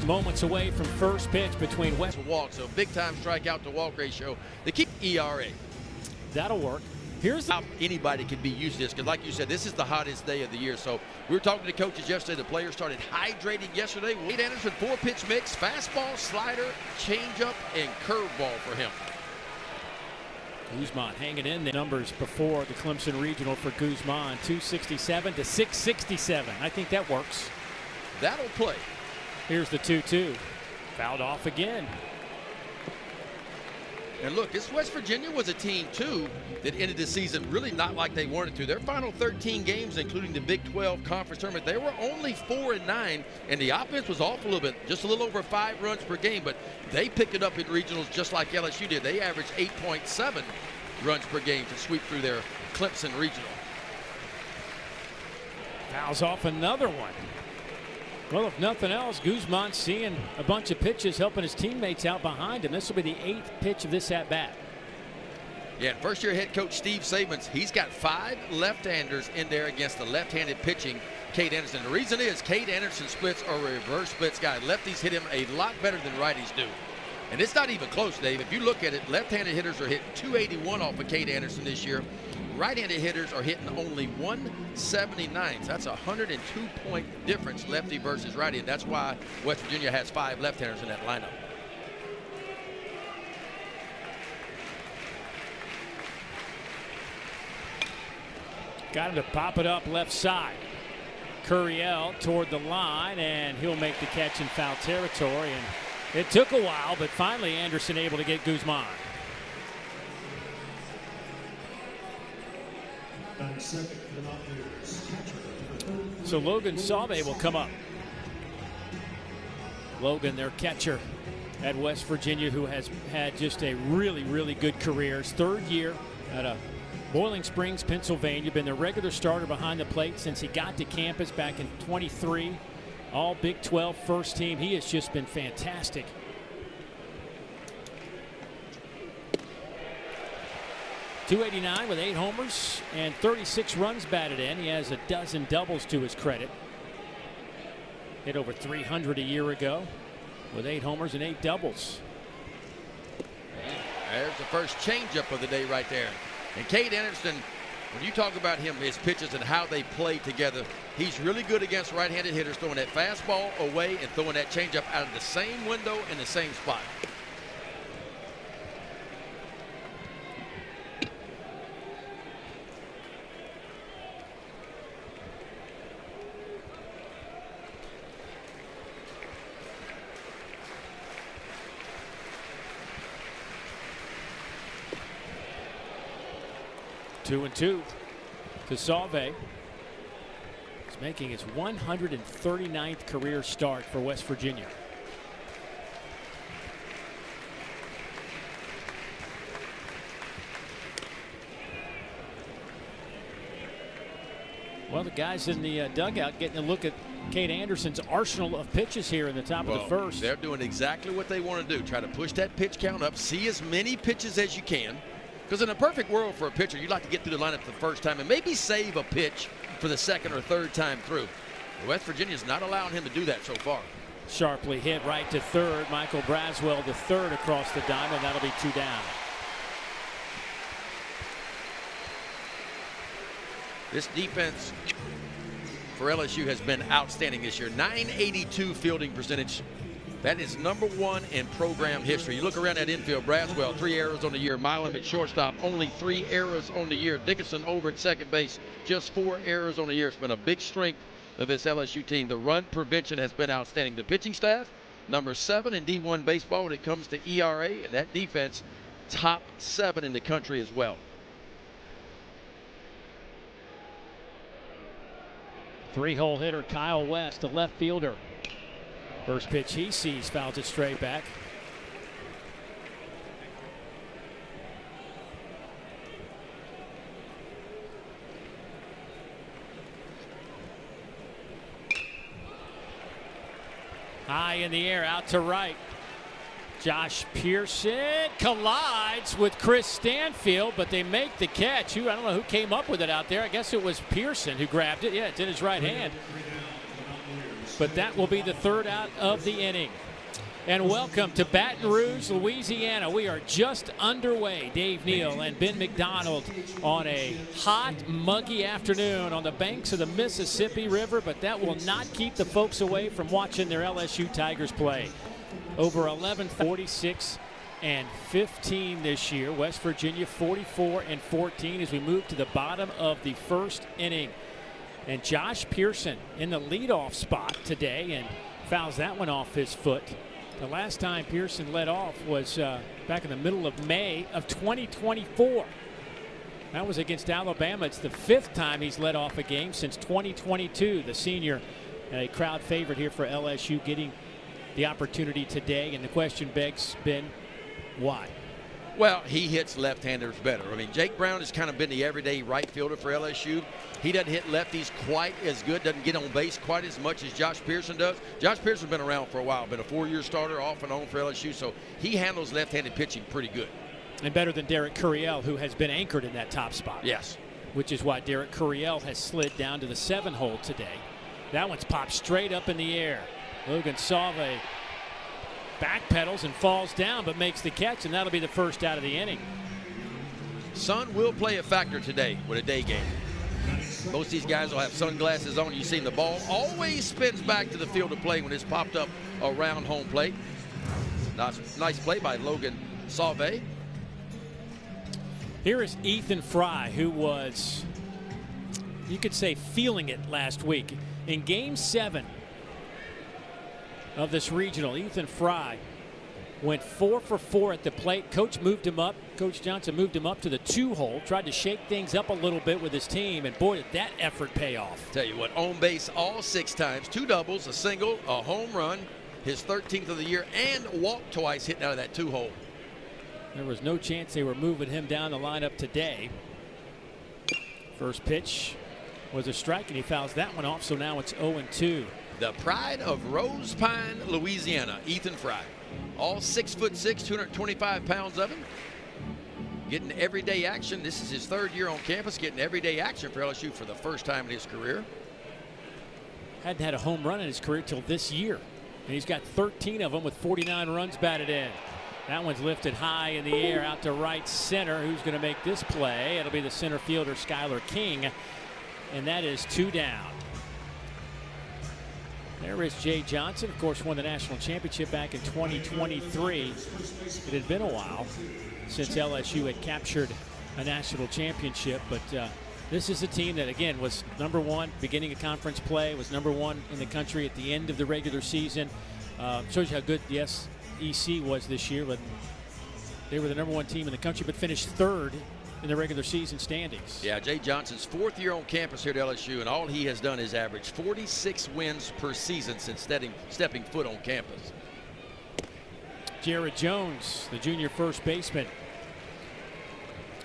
moments away from first pitch between West. Walk, so big time strikeout to walk ratio. They keep ERA. That'll work. Here's how anybody can be used to this, because like you said, this is the hottest day of the year. So we were talking to coaches yesterday. The players started hydrating yesterday. Wade Anderson, 4-pitch mix, fastball, slider, changeup, and curveball for him. Guzman hanging in the numbers before the Clemson Regional for Guzman, 267 to 667. I think that works. That'll play. Here's the 2-2. Fouled off again. And look, this West Virginia was a team, too, that ended the season really not like they wanted to. Their final 13 games, including the Big 12 Conference Tournament, they were only 4-9, and the offense was off a little bit, just a little over 5 runs per game, but they picked it up in regionals just like LSU did. They averaged 8.7 runs per game to sweep through their Clemson Regional. Fouls off another one. Well, if nothing else, Guzman seeing a bunch of pitches, helping his teammates out behind him. This will be the 8th pitch of this at-bat. Yeah, first-year head coach Steve Sabins, he's got 5 left-handers in there against the left-handed pitching Cade Anderson. The reason is Cade Anderson splits are a reverse splits guy. Lefties hit him a lot better than righties do. And it's not even close, Dave. If you look at it, left-handed hitters are hitting 281 off of Cade Anderson this year. Right-handed hitters are hitting only 179. So that's a 102-point difference, lefty versus righty. And that's why West Virginia has 5 left-handers in that lineup. Got him to pop it up left side. Curiel toward the line, and he'll make the catch in foul territory. And it took a while, but finally Anderson able to get Guzman. So Logan Salve will come up. Logan, their catcher at West Virginia, who has had just a really, really good career. His 3rd year at Boiling Springs, Pennsylvania. Been the regular starter behind the plate since he got to campus back in 23. All Big 12 first team. He has just been fantastic. .289 with 8 homers and 36 runs batted in. He has a dozen doubles to his credit. Hit over 300 a year ago with 8 homers and 8 doubles. There's the first changeup of the day right there. And Cade Anderson, when you talk about him, his pitches and how they play together, he's really good against right-handed hitters, throwing that fastball away and throwing that changeup out of the same window in the same spot. Two and two to Salve. He's making his 139th career start for West Virginia. Well, the guys in the dugout getting a look at Cade Anderson's arsenal of pitches here in the top of the first. They're doing exactly what they want to do. Try to push that pitch count up, see as many pitches as you can. Because in a perfect world for a pitcher, you'd like to get through the lineup the first time and maybe save a pitch for the 2nd or 3rd time through. West Virginia's not allowing him to do that so far. Sharply hit right to 3rd. Michael Braswell to 3rd across the diamond. That'll be 2 down. This defense for LSU has been outstanding this year. .982 fielding percentage. That is #1 in program history. You look around that infield, Braswell, 3 errors on the year. Milam at shortstop, only 3 errors on the year. Dickerson over at second base, just 4 errors on the year. It's been a big strength of this LSU team. The run prevention has been outstanding. The pitching staff, #7 in D1 baseball when it comes to ERA, and that defense, top 7 in the country as well. 3-hole hitter Kyle West, the left fielder. First pitch he sees, fouls it straight back. High in the air, out to right. Josh Pearson collides with Chris Stanfield, but they make the catch. I don't know who came up with it out there. I guess it was Pearson who grabbed it. Yeah, it's in his right hand. but that will be the third out of the inning. And welcome to Baton Rouge, Louisiana. We are just underway. Dave Neal and Ben McDonald on a hot, muggy afternoon on the banks of the Mississippi River, but that will not keep the folks away from watching their LSU Tigers play. Over 46 and 15 this year. West Virginia 44 and 14 as we move to the bottom of the first inning. And Josh Pearson in the leadoff spot today and fouls that one off his foot. The last time Pearson led off was back in the middle of May of 2024. That was against Alabama. It's the 5th time he's led off a game since 2022. The senior, a crowd favorite here for LSU, getting the opportunity today. And the question begs, Ben, why? Well, he hits left-handers better. I mean, Jake Brown has kind of been the everyday right fielder for LSU. He doesn't hit lefties quite as good, doesn't get on base quite as much as Josh Pearson does. Josh Pearson's been around for a while, been a 4-year starter off and on for LSU, so he handles left-handed pitching pretty good. And better than Derek Curiel, who has been anchored in that top spot. Yes. Which is why Derek Curiel has slid down to the 7-hole today. That one's popped straight up in the air. Logan Sauve backpedals and falls down, but makes the catch, and that'll be the first out of the inning. Sun will play a factor today with a day game. Most of these guys will have sunglasses on. You've seen the ball always spins back to the field of play when it's popped up around home plate. Nice play by Logan Sauve. Here is Ethan Fry, who was, you could say, feeling it last week. In Game 7 of this regional, Ethan Fry went 4 for 4 at the plate. Coach Johnson moved him up to the 2-hole, tried to shake things up a little bit with his team, and boy, did that effort pay off. Tell you what, on base all 6 times, 2 doubles, a single, a home run, his 13th of the year, and walked twice hitting out of that 2-hole. There was no chance they were moving him down the lineup today. First pitch was a strike, and he fouls that one off, so now it's 0-2. The pride of Rose Pine, Louisiana, Ethan Fry. All 6'6", 225 pounds of him. Getting everyday action. This is his 3rd year on campus, getting everyday action for LSU for the first time in his career. Hadn't had a home run in his career till this year. And he's got 13 of them with 49 runs batted in. That one's lifted high in the air out to right center. Who's going to make this play? It'll be the center fielder, Skylar King. And that is 2 down. There is Jay Johnson, of course, won the national championship back in 2023. It had been a while since LSU had captured a national championship, but this is a team that, again, was #1 beginning of conference play, was #1 in the country at the end of the regular season. Shows you how good the SEC was this year, but they were the #1 team in the country, but finished 3rd in the regular season standings. Yeah, Jay Johnson's 4th year on campus here at LSU, and all he has done is average 46 wins per season since stepping foot on campus. Jared Jones, the junior first baseman.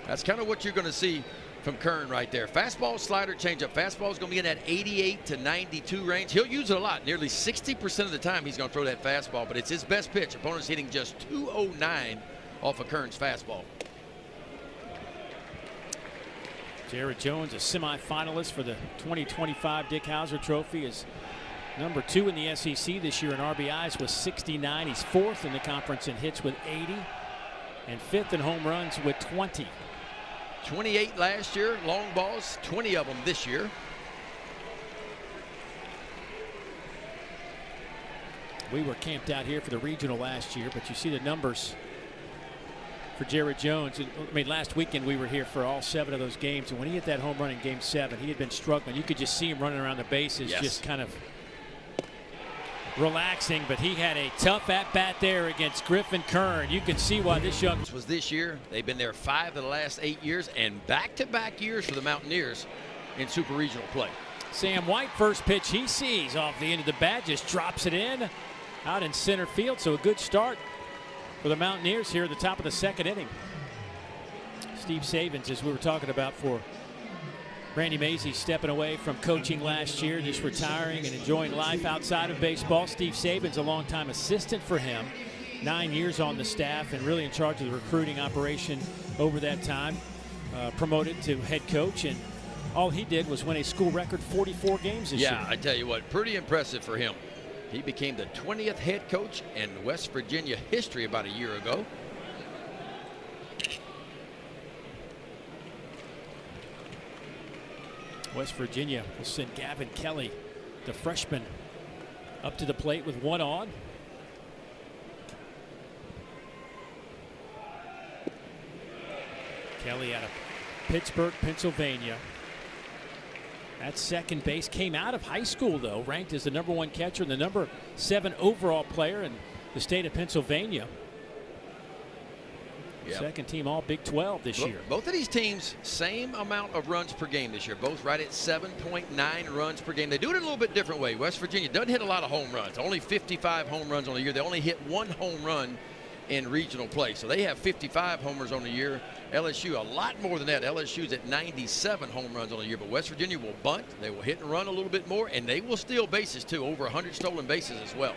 That's kind of what you're going to see from Kern right there. Fastball, slider, changeup. Fastball is going to be in that 88 to 92 range. He'll use it a lot. Nearly 60% of the time he's going to throw that fastball, but it's his best pitch. Opponent's hitting just 209 off of Kern's fastball. Jared Jones, a semifinalist for the 2025 Dick Hauser Trophy, is #2 in the SEC this year in RBIs with 69. He's 4th in the conference in hits with 80 and 5th in home runs with 20. 28 last year, long balls, 20 of them this year. We were camped out here for the regional last year, but you see the numbers for Jared Jones. I mean, last weekend we were here for all 7 of those games, and when he hit that home run in Game 7, he had been struggling. You could just see him running around the bases, yes, just kind of relaxing, but he had a tough at-bat there against Griffin Kern. You can see why this young was this year. They've been there 5 of the last 8 years, and back-to-back years for the Mountaineers in Super Regional play. Sam White, first pitch he sees off the end of the bat, just drops it in out in center field, so a good start for the Mountaineers here at the top of the 2nd inning. Steve Sabins, as we were talking about, for Randy Mazie, stepping away from coaching last year, just retiring and enjoying life outside of baseball. Steve Sabins, a longtime assistant for him, 9 years on the staff and really in charge of the recruiting operation over that time. Promoted to head coach, and all he did was win a school record 44 games this year. Yeah, I tell you what, pretty impressive for him. He became the 20th head coach in West Virginia history about a year ago. West Virginia will send Gavin Kelly, the freshman, up to the plate with one on. Kelly out of Pittsburgh, Pennsylvania. At second base, came out of high school though, ranked as the #1 catcher and the #7 overall player in the state of Pennsylvania. Yep. Second team all Big 12 this year. Both of these teams, same amount of runs per game this year. Both right at 7.9 runs per game. They do it a little bit different way. West Virginia doesn't hit a lot of home runs. Only 55 home runs on the year. They only hit 1 home run in regional play. So they have 55 homers on the year. LSU a lot more than that. LSU's at 97 home runs on the year. But West Virginia will bunt. They will hit and run a little bit more. And they will steal bases too. Over 100 stolen bases as well.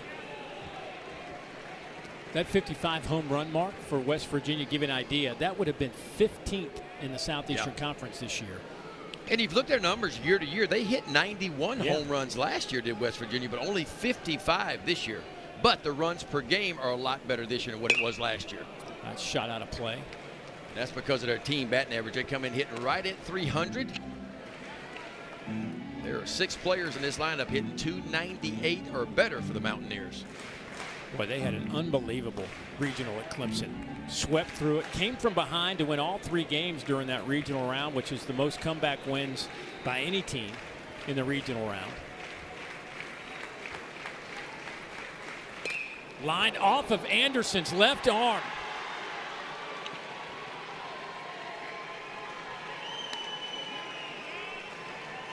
That 55 home run mark for West Virginia, give you an idea, that would have been 15th in the Southeastern Conference this year. And you've looked at their numbers year to year. They hit 91 home runs last year, did West Virginia, but only 55 this year. But the runs per game are a lot better this year than what it was last year. That's shot out of play. That's because of their team batting average. They come in hitting right at 300. There are 6 players in this lineup hitting 298 or better for the Mountaineers. Boy, they had an unbelievable regional at Clemson. Swept through it, came from behind to win all 3 games during that regional round, which is the most comeback wins by any team in the regional round. Lined off of Anderson's left arm.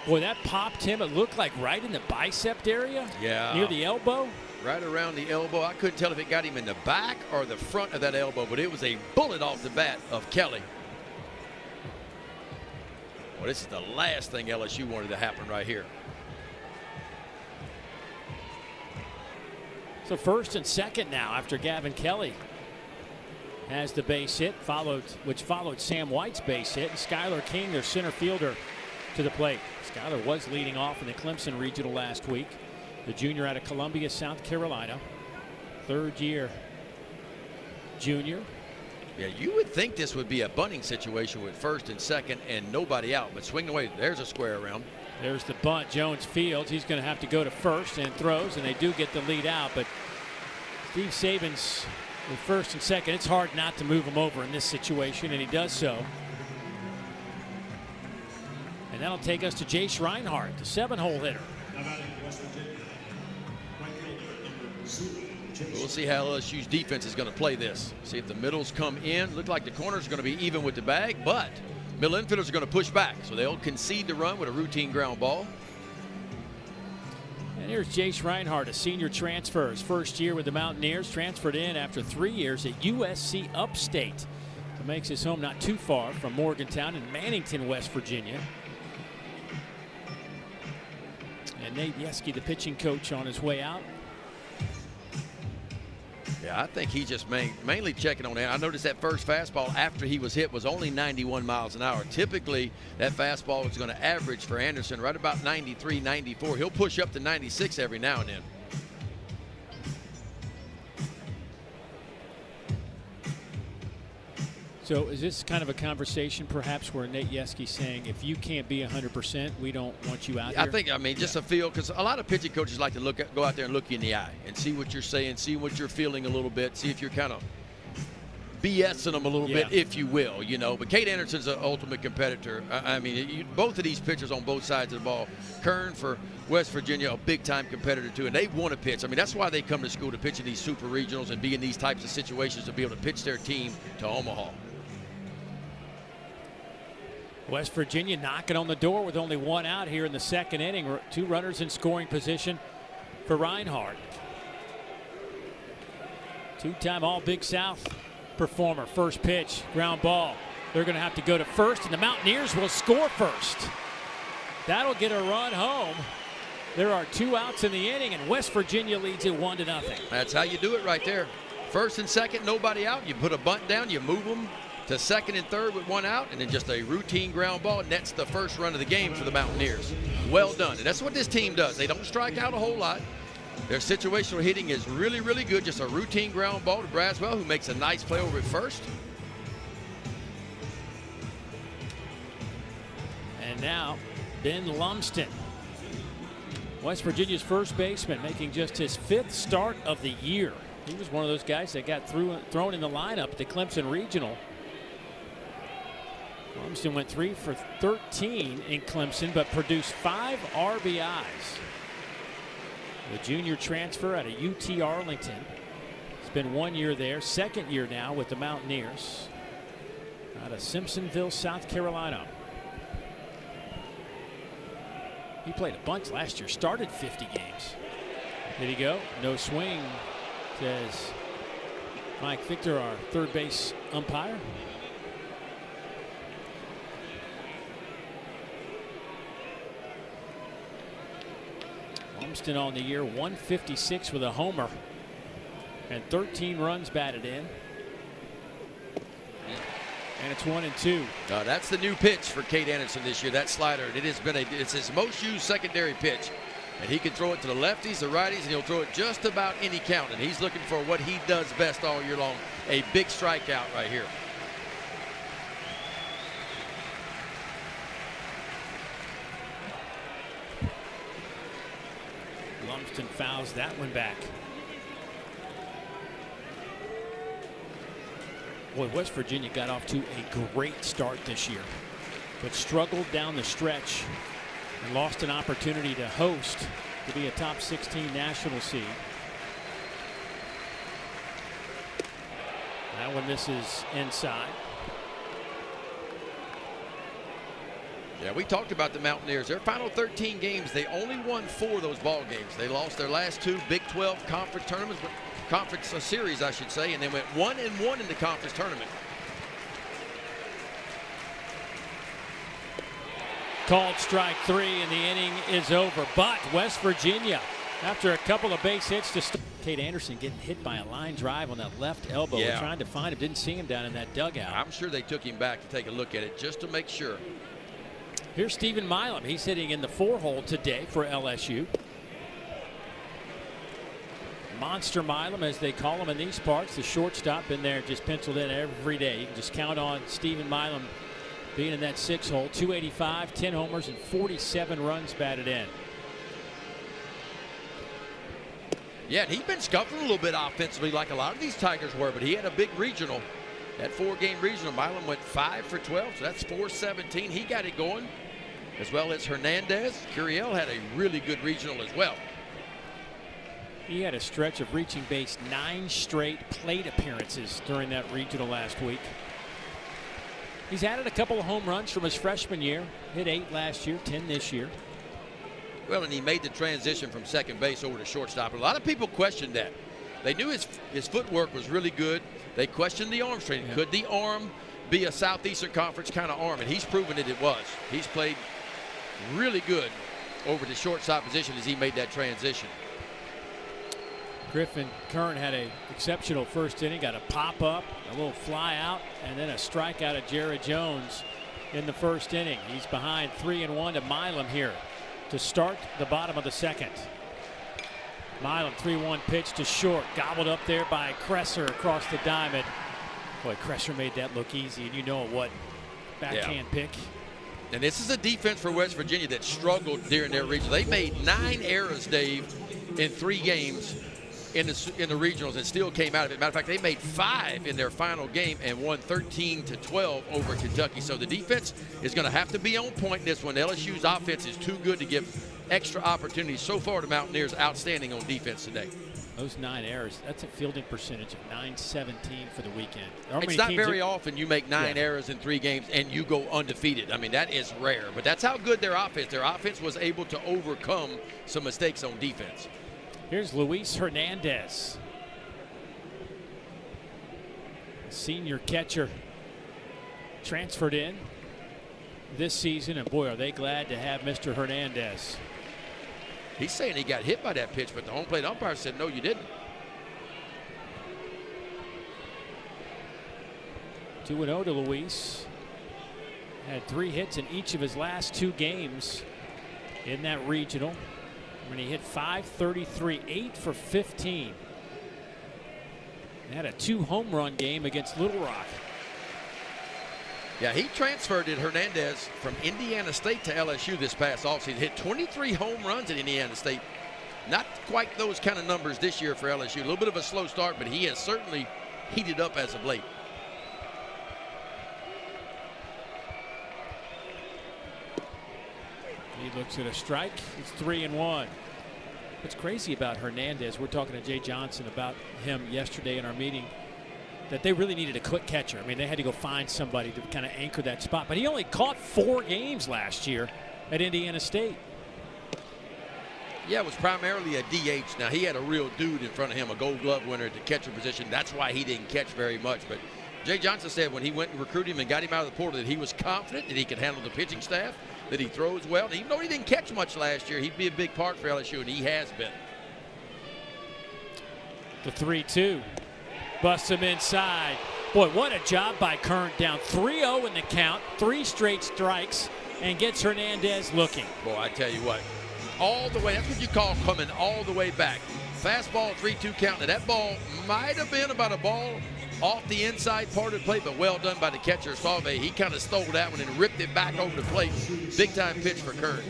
Boy, that popped him. It looked like right in the bicep area. Yeah. Near the elbow. Right around the elbow. I couldn't tell if it got him in the back or the front of that elbow, but it was a bullet off the bat of Kelly. Well, this is the last thing LSU wanted to happen right here. So first and second now after Gavin Kelly has the base hit, which followed Sam White's base hit, and Skylar King, their center fielder, to the plate. Skylar was leading off in the Clemson Regional last week. The junior out of Columbia, South Carolina. 3rd year junior. Yeah, you would think this would be a bunting situation with first and second and nobody out, but swing away. There's a square around. There's the bunt. Jones fields. He's going to have to go to first and throws, and they do get the lead out. But Steve Saban's with first and second. It's hard not to move him over in this situation, and he does so. And that'll take us to Jace Reinhardt, the 7-hole hitter. We'll see how LSU's defense is going to play this. See if the middles come in. Look like the corners are going to be even with the bag, but middle infielders are going to push back, so they'll concede the run with a routine ground ball. And here's Jace Reinhardt, a senior transfer. His first year with the Mountaineers, transferred in after 3 years at USC Upstate. So makes his home not too far from Morgantown in Mannington, West Virginia. And Nate Yeske, the pitching coach, on his way out. Yeah, I think he's just mainly checking on that. I noticed that first fastball after he was hit was only 91 miles an hour. Typically, that fastball is going to average for Anderson right about 93, 94. He'll push up to 96 every now and then. So is this kind of a conversation perhaps where Nate Yeske saying, if you can't be 100%, we don't want you out here? I mean, just a feel, because a lot of pitching coaches like to go out there and look you in the eye and see what you're saying, see what you're feeling a little bit, see if you're kind of BSing them a little bit, if you will, you know. But Cade Anderson's an ultimate competitor. I mean, both of these pitchers on both sides of the ball. Kern for West Virginia, a big-time competitor, too, and they want to pitch. I mean, that's why they come to school, to pitch in these super regionals and be in these types of situations, to be able to pitch their team to Omaha. West Virginia knocking on the door with only 1 out here in the 2nd inning. 2 runners in scoring position for Reinhardt. 2-time All-Big South performer. First pitch, ground ball. They're going to have to go to first, and the Mountaineers will score first. That'll get a run home. There are 2 outs in the inning, and West Virginia leads it 1-0. That's how you do it right there. First and second, nobody out. You put a bunt down, you move them to second and third with 1 out, and then just a routine ground ball nets the first run of the game for the Mountaineers. Well done. And that's what this team does. They don't strike out a whole lot. Their situational hitting is really, really good. Just a routine ground ball to Braswell, who makes a nice play over at first. And now Ben Lumsden, West Virginia's first baseman, making just his 5th start of the year. He was one of those guys that got thrown in the lineup at the Clemson Regional. Lumsden went 3 for 13 in Clemson, but produced 5 RBIs. The junior transfer out of UT Arlington. It's been 1 year there, 2nd year now with the Mountaineers out of Simpsonville, South Carolina. He played a bunch last year, started 50 games. Did he go? No swing, says Mike Victor, our third base umpire. Lumsden on the year, 156 with a homer and 13 runs batted in. And it's 1-2. That's the new pitch for Cade Anderson this year, that slider. It's his most used secondary pitch. And he can throw it to the lefties, the righties, and he'll throw it just about any count. And he's looking for what he does best all year long, a big strikeout right here. Lumsden fouls that one back. Boy, West Virginia got off to a great start this year, but struggled down the stretch and lost an opportunity to host to be a top 16 national seed. That one misses inside. Yeah, we talked about the Mountaineers. Their final 13 games, they only won 4 of those ball games. They lost their last 2 Big 12 conference tournaments, conference series, I should say, and they went 1-1 in the conference tournament. Called strike 3, and the inning is over. But West Virginia, after a couple of base hits to start. Cade Anderson getting hit by a line drive on that left elbow. Yeah. Trying to find him, didn't see him down in that dugout. I'm sure they took him back to take a look at it just to make sure. Here's Stephen Milam. He's hitting in the 4-hole today for LSU. Monster Milam, as they call him in these parts, the shortstop, been there just penciled in every day. You can just count on Stephen Milam being in that 6-hole. 285, 10 homers, and 47 runs batted in. Yeah, and he's been scuffling a little bit offensively like a lot of these Tigers were, but he had a big regional. That 4-game regional, Milam went 5 for 12, so that's 417. He got it going, as well as Hernandez. Curiel had a really good regional as well. He had a stretch of reaching base 9 straight plate appearances during that regional last week. He's added a couple of home runs from his freshman year. Hit 8 last year, 10 this year. Well, and he made the transition from second base over to shortstop. A lot of people questioned that. They knew his footwork was really good. They questioned the arm strength. Yeah. Could the arm be a Southeastern Conference kind of arm? And he's proven it was. He's played really good over the shortstop position as he made that transition. Griffin Kern had an exceptional first inning, got a pop up, a little fly out, and then a strikeout of Jared Jones in the first inning. He's behind 3-1 to Milam here to start the bottom of the second. Milam, 3-1 pitch to short, gobbled up there by Kresser across the diamond. Boy, Kresser made that look easy, and you know what, backhand pick. And this is a defense for West Virginia that struggled during their regional. They made 9 errors, Dave, in 3 games in the regionals and still came out of it. Matter of fact, they made 5 in their final game and won 13-12 over Kentucky. So the defense is going to have to be on point in this one. LSU's offense is too good to give extra opportunities. So far, the Mountaineers outstanding on defense today. Those 9 errors, that's a fielding percentage of .917 for the weekend. It's not very often you make 9 errors in 3 games and you go undefeated. I mean, that is rare, but that's how good their offense was able to overcome some mistakes on defense. Here's Luis Hernandez, senior catcher, transferred in this season, and boy, are they glad to have Mr. Hernandez. He's saying he got hit by that pitch, but the home plate umpire said, no, you didn't. 2-0 to Luis. Had 3 hits in each of his last 2 games in that regional. when he hit .533, 8 for 15. He had a 2-home run game against Little Rock. Yeah, he transferred to Hernandez from Indiana State to LSU this past offseason. Hit 23 home runs at Indiana State. Not quite those kind of numbers this year for LSU. A little bit of a slow start, but he has certainly heated up as of late. He looks at a strike. It's 3-1. What's crazy about Hernandez, we're talking to Jay Johnson about him yesterday in our meeting, that they really needed a quick catcher. I mean, they had to go find somebody to kind of anchor that spot. But he only caught 4 games last year at Indiana State. Yeah, it was primarily a DH. Now, he had a real dude in front of him, a Gold Glove winner at the catcher position. That's why he didn't catch very much. But Jay Johnson said when he went and recruited him and got him out of the portal that he was confident that he could handle the pitching staff, that he throws well. And even though he didn't catch much last year, he'd be a big part for LSU, and he has been. The 3-2. Busts him inside. Boy, what a job by Kern. Down 3-0 in the count, 3 straight strikes, and gets Hernandez looking. Boy, I tell you what, all the way, that's what you call coming all the way back. Fastball, 3-2 count. Now, that ball might have been about a ball off the inside part of the plate, but well done by the catcher, Salve. He kind of stole that one and ripped it back over the plate. Big time pitch for Kern.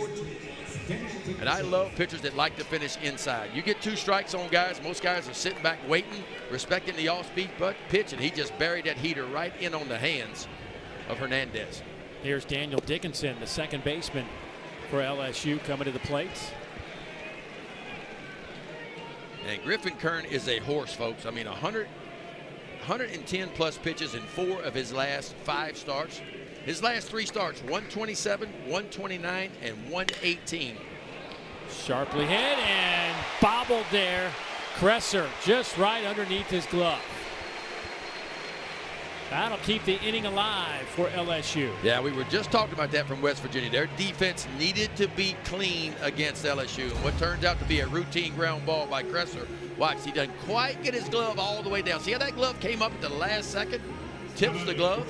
And I love pitchers that like to finish inside. You get 2 strikes on guys, most guys are sitting back waiting, respecting the off-speed pitch, and he just buried that heater right in on the hands of Hernandez. Here's Daniel Dickinson, the second baseman for LSU, coming to the plate. And Griffin Kern is a horse, folks. I mean, 110 plus pitches in 4 of his last 5 starts. His last 3 starts, 127, 129, and 118. Sharply hit and bobbled there. Kresser just right underneath his glove. That'll keep the inning alive for LSU. Yeah, we were just talking about that from West Virginia. Their defense needed to be clean against LSU. What turns out to be a routine ground ball by Kresser. Watch, he doesn't quite get his glove all the way down. See how that glove came up at the last second? Tips the glove.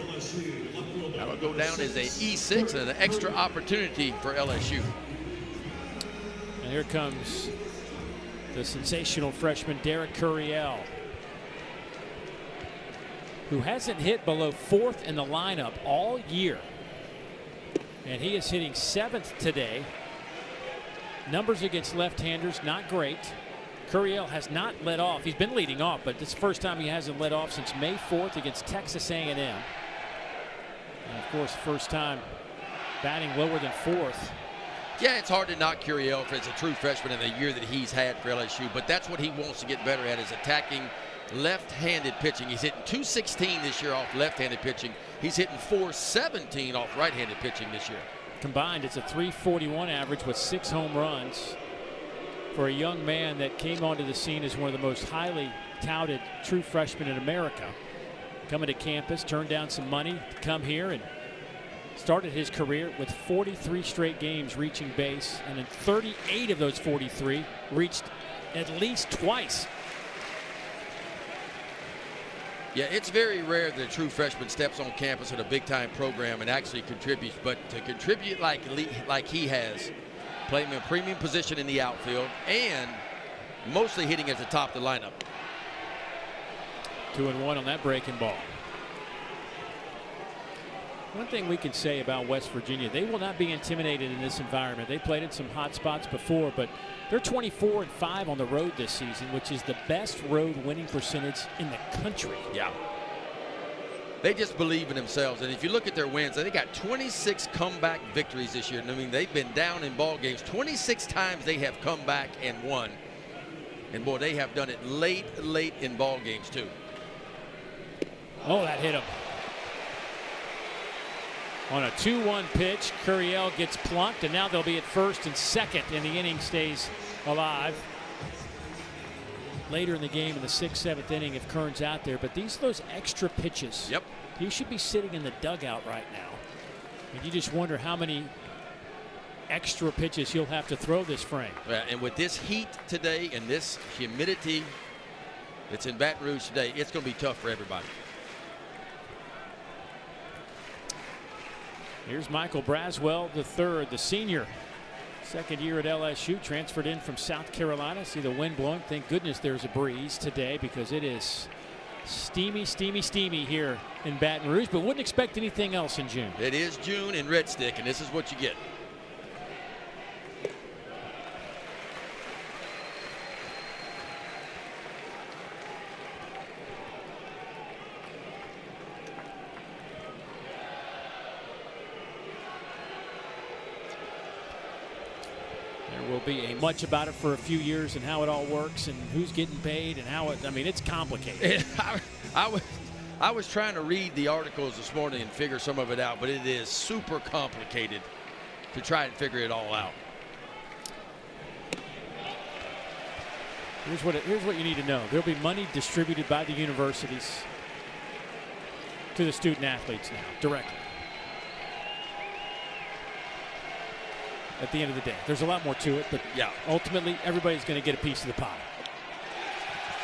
That'll go down as a E6 and an extra opportunity for LSU. And here comes the sensational freshman Derek Curiel, who hasn't hit below 4th in the lineup all year. And he is hitting 7th today. Numbers against left-handers, not great. Curiel has not led off. He's been leading off, but this is the first time he hasn't led off since May 4th against Texas A&M. And of course, first time batting lower than 4th. Yeah, it's hard to knock Curiel as a true freshman in the year that he's had for LSU, but that's what he wants to get better at, is attacking left-handed pitching. He's hitting .216 this year off left-handed pitching. He's hitting .417 off right-handed pitching this year. Combined, it's a .341 average with 6 home runs for a young man that came onto the scene as one of the most highly touted true freshmen in America. Coming to campus, turned down some money to come here and started his career with 43 straight games reaching base, and in 38 of those 43 reached at least twice. Yeah, it's very rare that a true freshman steps on campus at a big-time program and actually contributes, but to contribute like he has, playing a premium position in the outfield and mostly hitting at the top of the lineup. 2-1 on that breaking ball. One thing we can say about West Virginia, they will not be intimidated in this environment. They played in some hot spots before, but they're 24-5 on the road this season, which is the best road winning percentage in the country. Yeah. They just believe in themselves, and if you look at their wins, they got 26 comeback victories this year. I mean, they've been down in ball games 26 times. They have come back and won, and boy, they have done it late in ball games too. Oh, that hit him. On a 2-1 pitch, Curiel gets plunked, and now they'll be at first and second, and the inning stays alive. Later in the game, in the 6th, 7th inning, if Kern's out there, but these are those extra pitches. Yep. He should be sitting in the dugout right now. And you just wonder how many extra pitches he'll have to throw this frame. Yeah, and with this heat today and this humidity that's in Baton Rouge today, it's going to be tough for everybody. Here's Michael Braswell III, the senior, Second year at LSU, transferred in from South Carolina. See the wind blowing. Thank goodness there's a breeze today because it is steamy, steamy, steamy here in Baton Rouge, but wouldn't expect anything else in June. It is June in Red Stick, and this is what you get. There will be a much about it for a few years and how it all works and who's getting paid and how it, I mean, it's complicated. I was trying to read the articles this morning and figure some of it out, but it is super complicated to try and figure it all out. Here's what you need to know. There'll be money distributed by the universities to the student athletes now, directly. At the end of the day, there's a lot more to it, but yeah, ultimately everybody's going to get a piece of the pie.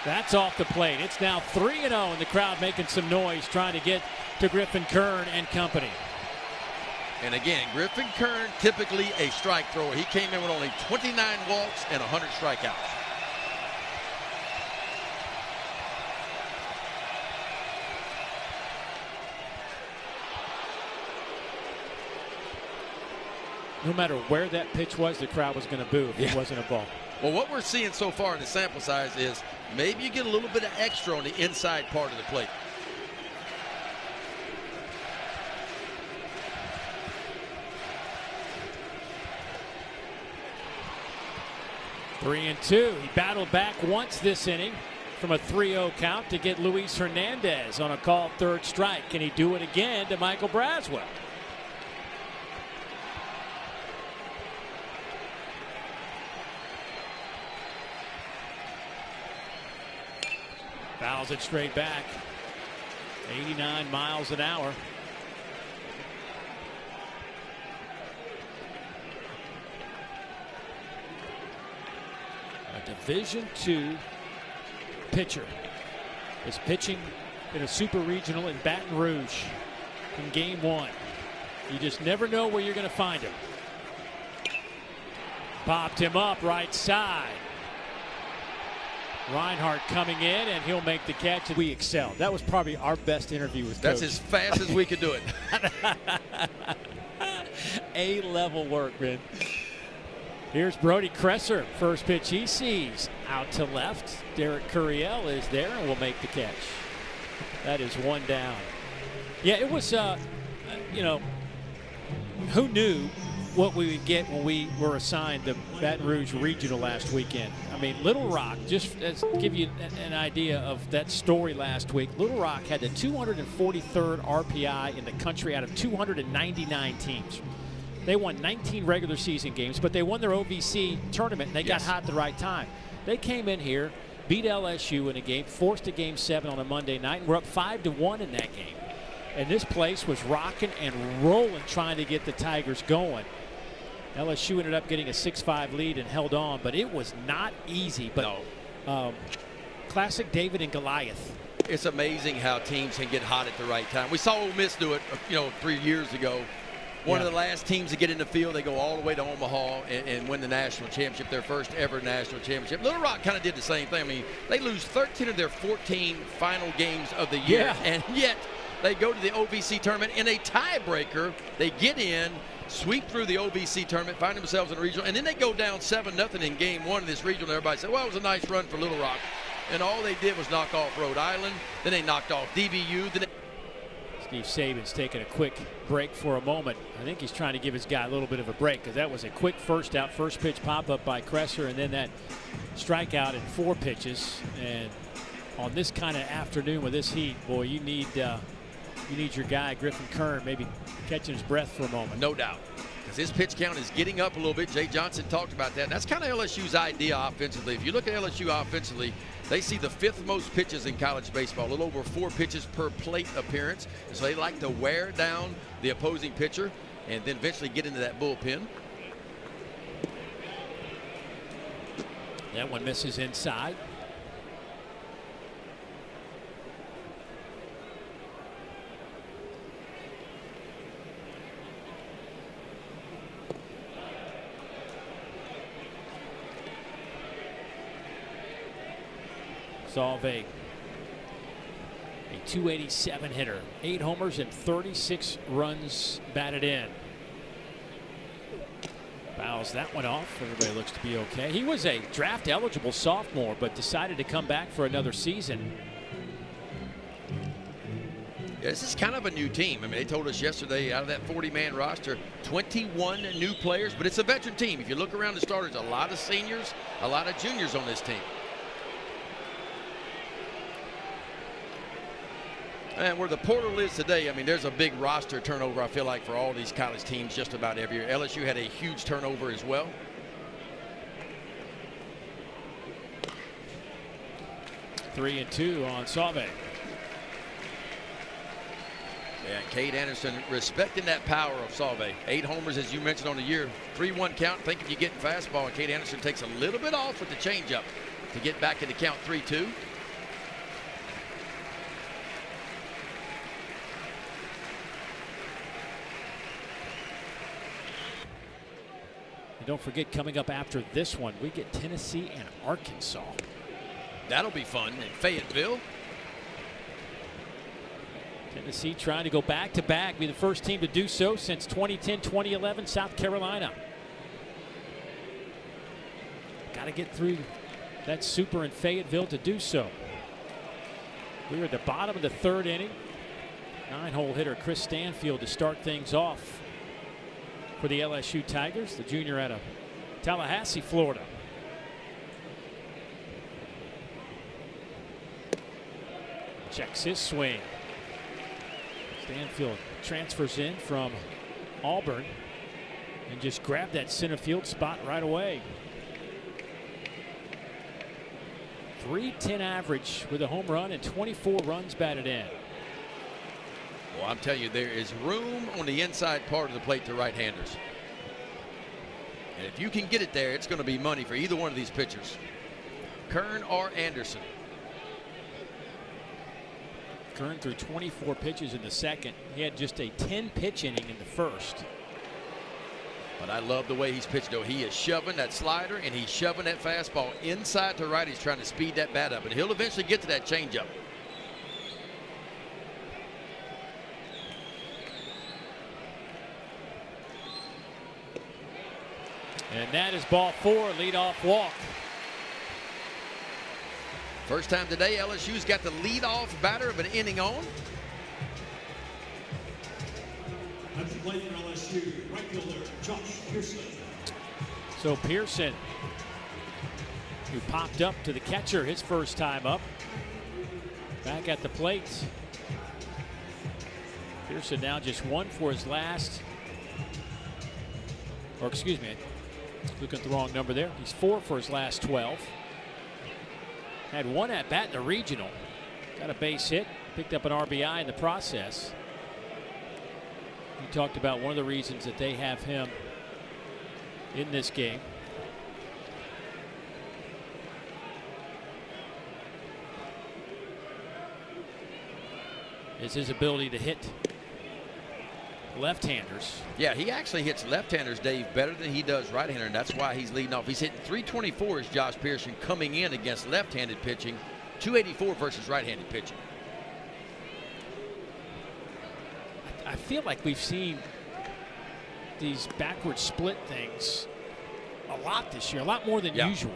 That's off the plate. It's now 3-0, and the crowd making some noise trying to get to Griffin Kern and company. And again, Griffin Kern, typically a strike thrower. He came in with only 29 walks and 100 strikeouts. No matter where that pitch was, the crowd was going to boo if it wasn't a ball. Well, what we're seeing so far in the sample size is maybe you get a little bit of extra on the inside part of the plate. Three and two. He battled back once this inning from a 3-0 count to get Luis Hernandez on a called third strike. Can he do it again to Michael Braswell? Fouls it straight back. 89 miles an hour. A Division II pitcher is pitching in a super regional in Baton Rouge in game one. You just never know where you're going to find him. Popped him up right side. Reinhardt coming in, and he'll make the catch. We excelled. That was probably our best interview with Coach. That's as fast as we could do it. A-level work, man. Here's Brody Kresser. First pitch he sees. Out to left. Derek Curiel is there and will make the catch. That is one down. Yeah, it was, you know, who knew what we would get when we were assigned the Baton Rouge Regional last weekend. I mean, Little Rock, just to give you an idea of that story last week, Little Rock had the 243rd RPI in the country out of 299 teams. They won 19 regular season games, but they won their OVC tournament, and they got hot at the right time. They came in here, beat LSU in a game, forced a Game 7 on a Monday night, and we're up 5-1 in that game. And this place was rocking and rolling trying to get the Tigers going. LSU ended up getting a 6-5 lead and held on, but it was not easy. But classic David and Goliath. It's amazing how teams can get hot at the right time. We saw Ole Miss do it, 3 years ago. One of the last teams to get in the field, they go all the way to Omaha and win the national championship, their first ever national championship. Little Rock kind of did the same thing. I mean, they lose 13 of their 14 final games of the year, and yet they go to the OVC tournament in a tiebreaker. They get in, sweep through the OVC tournament, find themselves in a regional, and then they go down 7-0 in game one of this regional. Everybody said, well, it was a nice run for Little Rock. And all they did was knock off Rhode Island. Then they knocked off DBU. Steve Saban's taking a quick break for a moment. I think he's trying to give his guy a little bit of a break because that was a quick first out, first pitch pop up by Kresser, and then that strikeout in 4 pitches. And on this kind of afternoon with this heat, boy, you need your guy Griffin Kern maybe catching his breath for a moment. No doubt, because his pitch count is getting up a little bit. Jay Johnson talked about that. That's kind of LSU's idea offensively. If you look at LSU offensively, they see the 5th most pitches in college baseball, a little over 4 pitches per plate appearance. And so they like to wear down the opposing pitcher and then eventually get into that bullpen. That one misses inside. Salve, a 287 hitter, 8 homers and 36 runs batted in. Fouls that one off. Everybody looks to be okay. He was a draft eligible sophomore, but decided to come back for another season. Yeah, this is kind of a new team. I mean, they told us yesterday out of that 40-man roster, 21 new players, but it's a veteran team. If you look around the starters, a lot of seniors, a lot of juniors on this team. And where the portal is today, I mean, there's a big roster turnover, I feel like, for all these college teams just about every year. LSU had a huge turnover as well. Three and two on Salve. Yeah, Cade Anderson respecting that power of Salve. 8 homers, as you mentioned, on the year. 3-1 count. Think if you get in fastball, and Cade Anderson takes a little bit off with the changeup to get back in the count 3-2. And don't forget, coming up after this one, we get Tennessee and Arkansas. That'll be fun in Fayetteville. Tennessee trying to go back-to-back, be the first team to do so since 2010-2011 South Carolina. Got to get through that super in Fayetteville to do so. We're at the bottom of the 3rd inning. 9-hole hitter Chris Stanfield to start things off for the LSU Tigers, the junior out of Tallahassee, Florida. Checks his swing. Stanfield transfers in from Auburn and just grabbed that center field spot right away. .310 average with a home run and 24 runs batted in. Well, I'm telling you, there is room on the inside part of the plate to right-handers. And if you can get it there, it's going to be money for either one of these pitchers, Kern or Anderson. Kern threw 24 pitches in the second. He had just a 10-pitch inning in the first. But I love the way he's pitched, though. He is shoving that slider and he's shoving that fastball inside to right. He's trying to speed that bat up, and he'll eventually get to that changeup. And that is ball 4, leadoff walk. First time today, LSU's got the leadoff batter of an inning on. At the plate for LSU, right fielder Josh Pearson. So Pearson, who popped up to the catcher his first time up, back at the plate. Pearson now just 1 for his last, or excuse me, looking at the wrong number there. He's 4 for his last 12. Had 1 at bat in the regional. Got a base hit, picked up an RBI in the process. We talked about one of the reasons that they have him in this game. Is his ability to hit left-handers. Yeah, he actually hits left-handers, Dave, better than he does right-hander, and that's why he's leading off. He's hitting .324 as Josh Pearson coming in against left-handed pitching, .284 versus right-handed pitching. I feel like we've seen these backward split things a lot this year, a lot more than usual.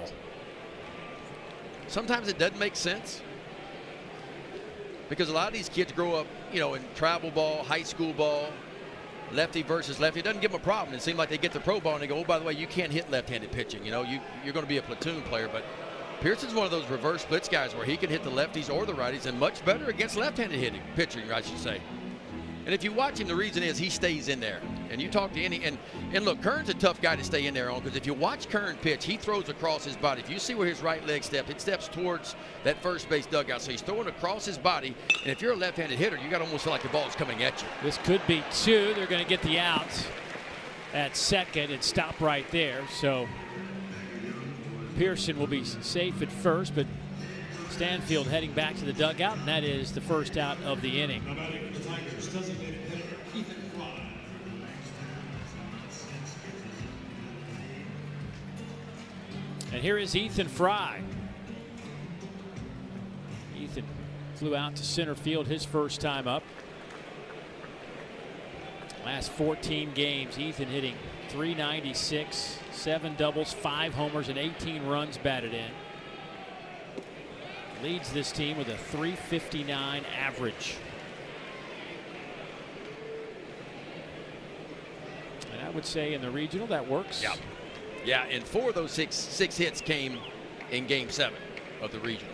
Sometimes it doesn't make sense because a lot of these kids grow up, you know, in travel ball, high school ball, lefty versus lefty. It doesn't give them a problem. It seems like they get the pro ball and they go, oh, by the way, you can't hit left-handed pitching. You know, you're going to be a platoon player. But Pearson's one of those reverse splits guys where he can hit the lefties or the righties, and much better against left-handed hitting pitching, I should say. And if you watch him, the reason is he stays in there. And you talk to any, and look, Kern's a tough guy to stay in there on, because if you watch Kern pitch, he throws across his body. If you see where his right leg steps, it steps towards that first base dugout. So he's throwing across his body. And if you're a left-handed hitter, you got to almost feel like the ball's coming at you. This could be 2. They're going to get the out at second and stop right there. So Pearson will be safe at first, but Stanfield heading back to the dugout, and that is the first out of the inning. And here is Ethan Fry. Flew out to center field his first time up. Last 14 games, Ethan hitting .396, 7 doubles, 5 homers, and 18 runs batted in. Leads this team with a .359 average. And I would say in the regional that works. Yeah. Yeah, and 4 of those six hits came in Game 7 of the regional.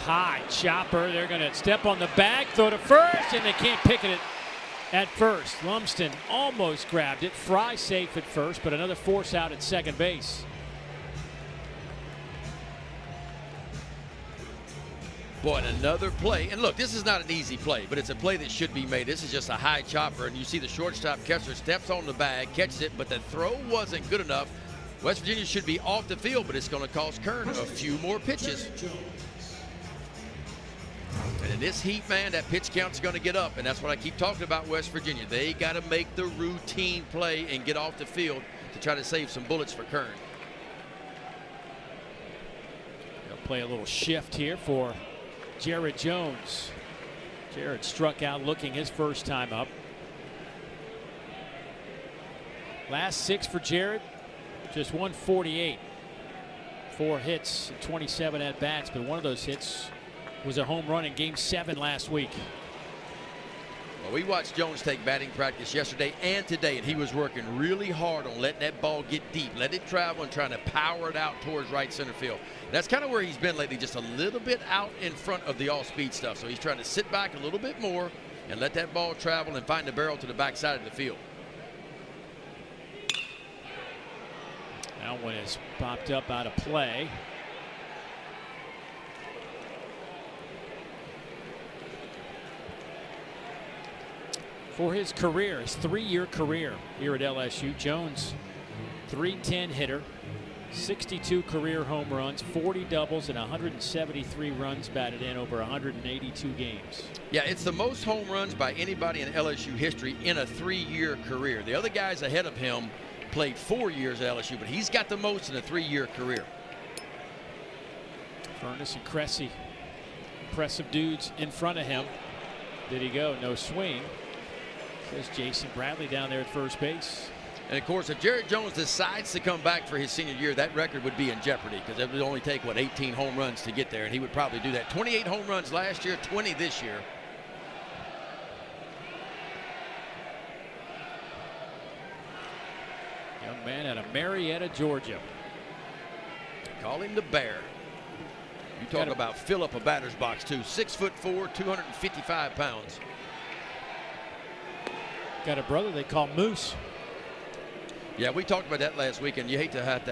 High chopper. They're going to step on the bag, throw to first, and they can't pick it at first. Lumsden almost grabbed it. Fry safe at first, but another force out at second base. Boy, and another play. And look, this is not an easy play, but it's a play that should be made. This is just a high chopper, and you see the shortstop catcher steps on the bag, catches it, but the throw wasn't good enough. West Virginia should be off the field, but it's going to cost Kern a few more pitches. And in this heat, man, that pitch count's going to get up, and that's what I keep talking about West Virginia. They got to make the routine play and get off the field to try to save some bullets for Kern. They'll play a little shift here for Jared Jones. Jared struck out looking his first time up. Last 6 for Jared, just 148. 4 hits, 27 at bats, but one of those hits was a home run in Game 7 last week. Well, we watched Jones take batting practice yesterday and today, and he was working really hard on letting that ball get deep, let it travel, and trying to power it out towards right center field. That's kind of where he's been lately, just a little bit out in front of the all-speed stuff. So he's trying to sit back a little bit more and let that ball travel and find the barrel to the backside of the field. That one is popped up out of play. For his career, his 3-year career here at LSU, Jones, .310 hitter, 62 career home runs, 40 doubles, and 173 runs batted in over 182 games. Yeah, it's the most home runs by anybody in LSU history in a 3-year career. The other guys ahead of him played 4 years at LSU, but he's got the most in a 3-year career. Furness and Cressy, impressive dudes in front of him. Did he go? No swing. There's Jason Bradley down there at first base. And of course, if Jared Jones decides to come back for his senior year, that record would be in jeopardy because it would only take, what, 18 home runs to get there, and he would probably do that. 28 home runs last year, 20 this year. Young man out of Marietta, Georgia. Call him the Bear. You talk about fill up a batter's box, too. 6'4", 255 pounds. Got a brother they call Moose. Yeah, we talked about that last week, and you hate to have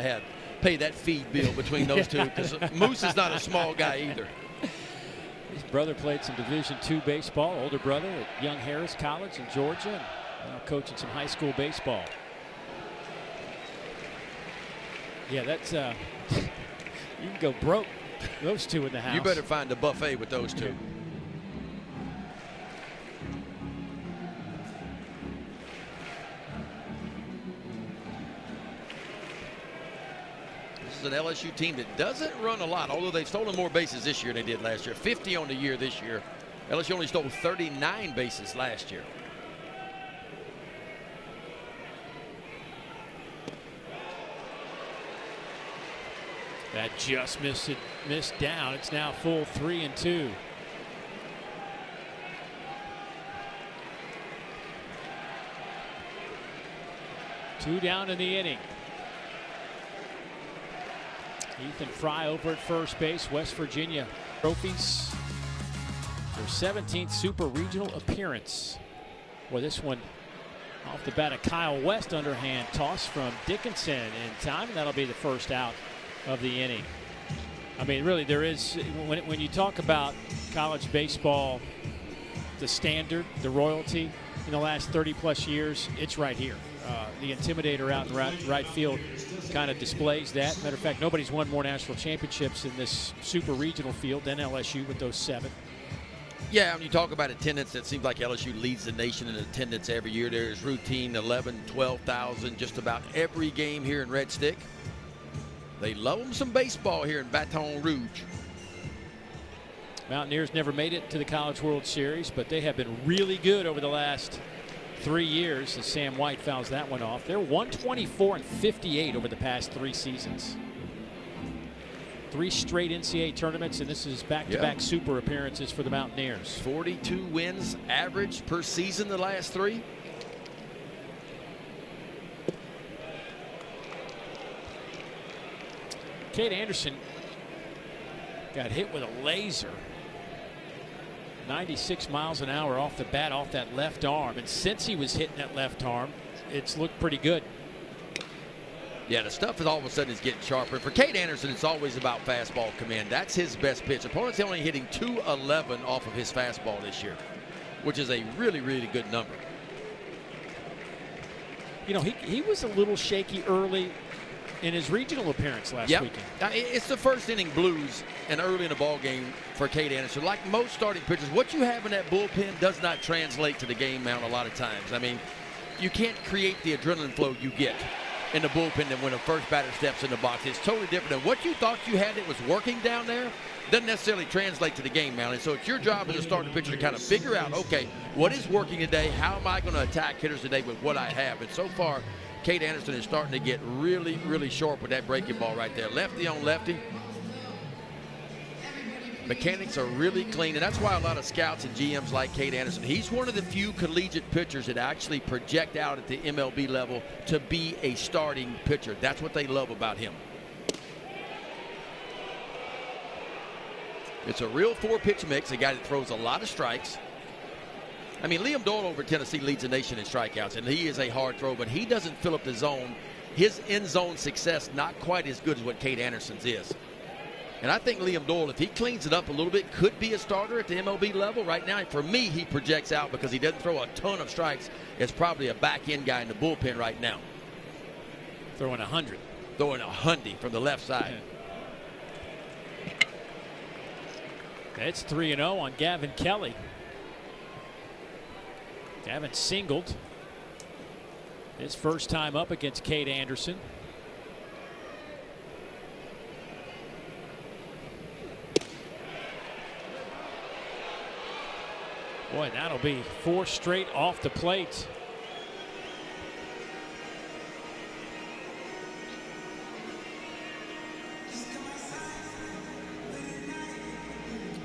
pay that feed bill between those two because Moose is not a small guy either. His brother played some Division II baseball, older brother at Young Harris College in Georgia, and now coaching some high school baseball. Yeah, that's you can go broke. Those two in the house. You better find a buffet with those two. An LSU team that doesn't run a lot, although they've stolen more bases this year than they did last year. 50 on the year this year. LSU only stole 39 bases last year. That just missed down. It's now full 3-2. Two down in the inning. Ethan Fry over at first base. West Virginia trophies. Their 17th Super Regional appearance. Well, this one off the bat of Kyle West, underhand toss from Dickinson in time, and that'll be the first out of the inning. I mean, really, there is, when you talk about college baseball, the standard, the royalty in the last 30-plus years, it's right here. The Intimidator out in right field kind of displays that. Matter of fact, nobody's won more national championships in this super regional field than LSU with those 7. Yeah, when you talk about attendance, it seems like LSU leads the nation in attendance every year. There's routine 11, 12,000 just about every game here in Red Stick. They love them some baseball here in Baton Rouge. Mountaineers never made it to the College World Series, but they have been really good over the last 3 years as Sam White fouls that one off. They're 124-58 over the past 3 seasons. 3 straight NCAA tournaments, and this is back-to-back super appearances for the Mountaineers. 42 wins average per season the last 3. Cade Anderson got hit with a laser. 96 miles an hour off the bat, off that left arm. And since he was hitting that left arm, it's looked pretty good. Yeah, the stuff is all of a sudden is getting sharper. For Cade Anderson, it's always about fastball command. That's his best pitch. Opponents only hitting .211 off of his fastball this year, which is a really, really good number. You know, he was a little shaky early in his regional appearance last weekend. It's the first inning blues and early in the ball game for Cade Anderson. Like most starting pitchers, what you have in that bullpen does not translate to the game mound a lot of times. I mean, you can't create the adrenaline flow you get in the bullpen than when a first batter steps in the box. It's totally different. And what you thought you had that was working down there doesn't necessarily translate to the game mound. And so it's your job as a starting pitcher to kind of figure out, okay, what is working today? How am I going to attack hitters today with what I have? And so far, Cade Anderson is starting to get really, really sharp with that breaking ball right there. Lefty on lefty. Mechanics are really clean, and that's why a lot of scouts and GMs like Cade Anderson. He's one of the few collegiate pitchers that actually project out at the MLB level to be a starting pitcher. That's what they love about him. It's a real 4-pitch mix, a guy that throws a lot of strikes. I mean, Liam Doyle over Tennessee leads the nation in strikeouts, and he is a hard throw, but he doesn't fill up the zone. His in-zone success not quite as good as what Cade Anderson's is. And I think Liam Doyle, if he cleans it up a little bit, could be a starter at the MLB level. Right now, for me, he projects out because he doesn't throw a ton of strikes. It's probably a back-end guy in the bullpen right now. Throwing 100. Throwing 100 from the left side. Yeah. It's 3-0 on Gavin Kelly. Gavin singled his first time up against Cade Anderson. Boy, that'll be 4 straight off the plate.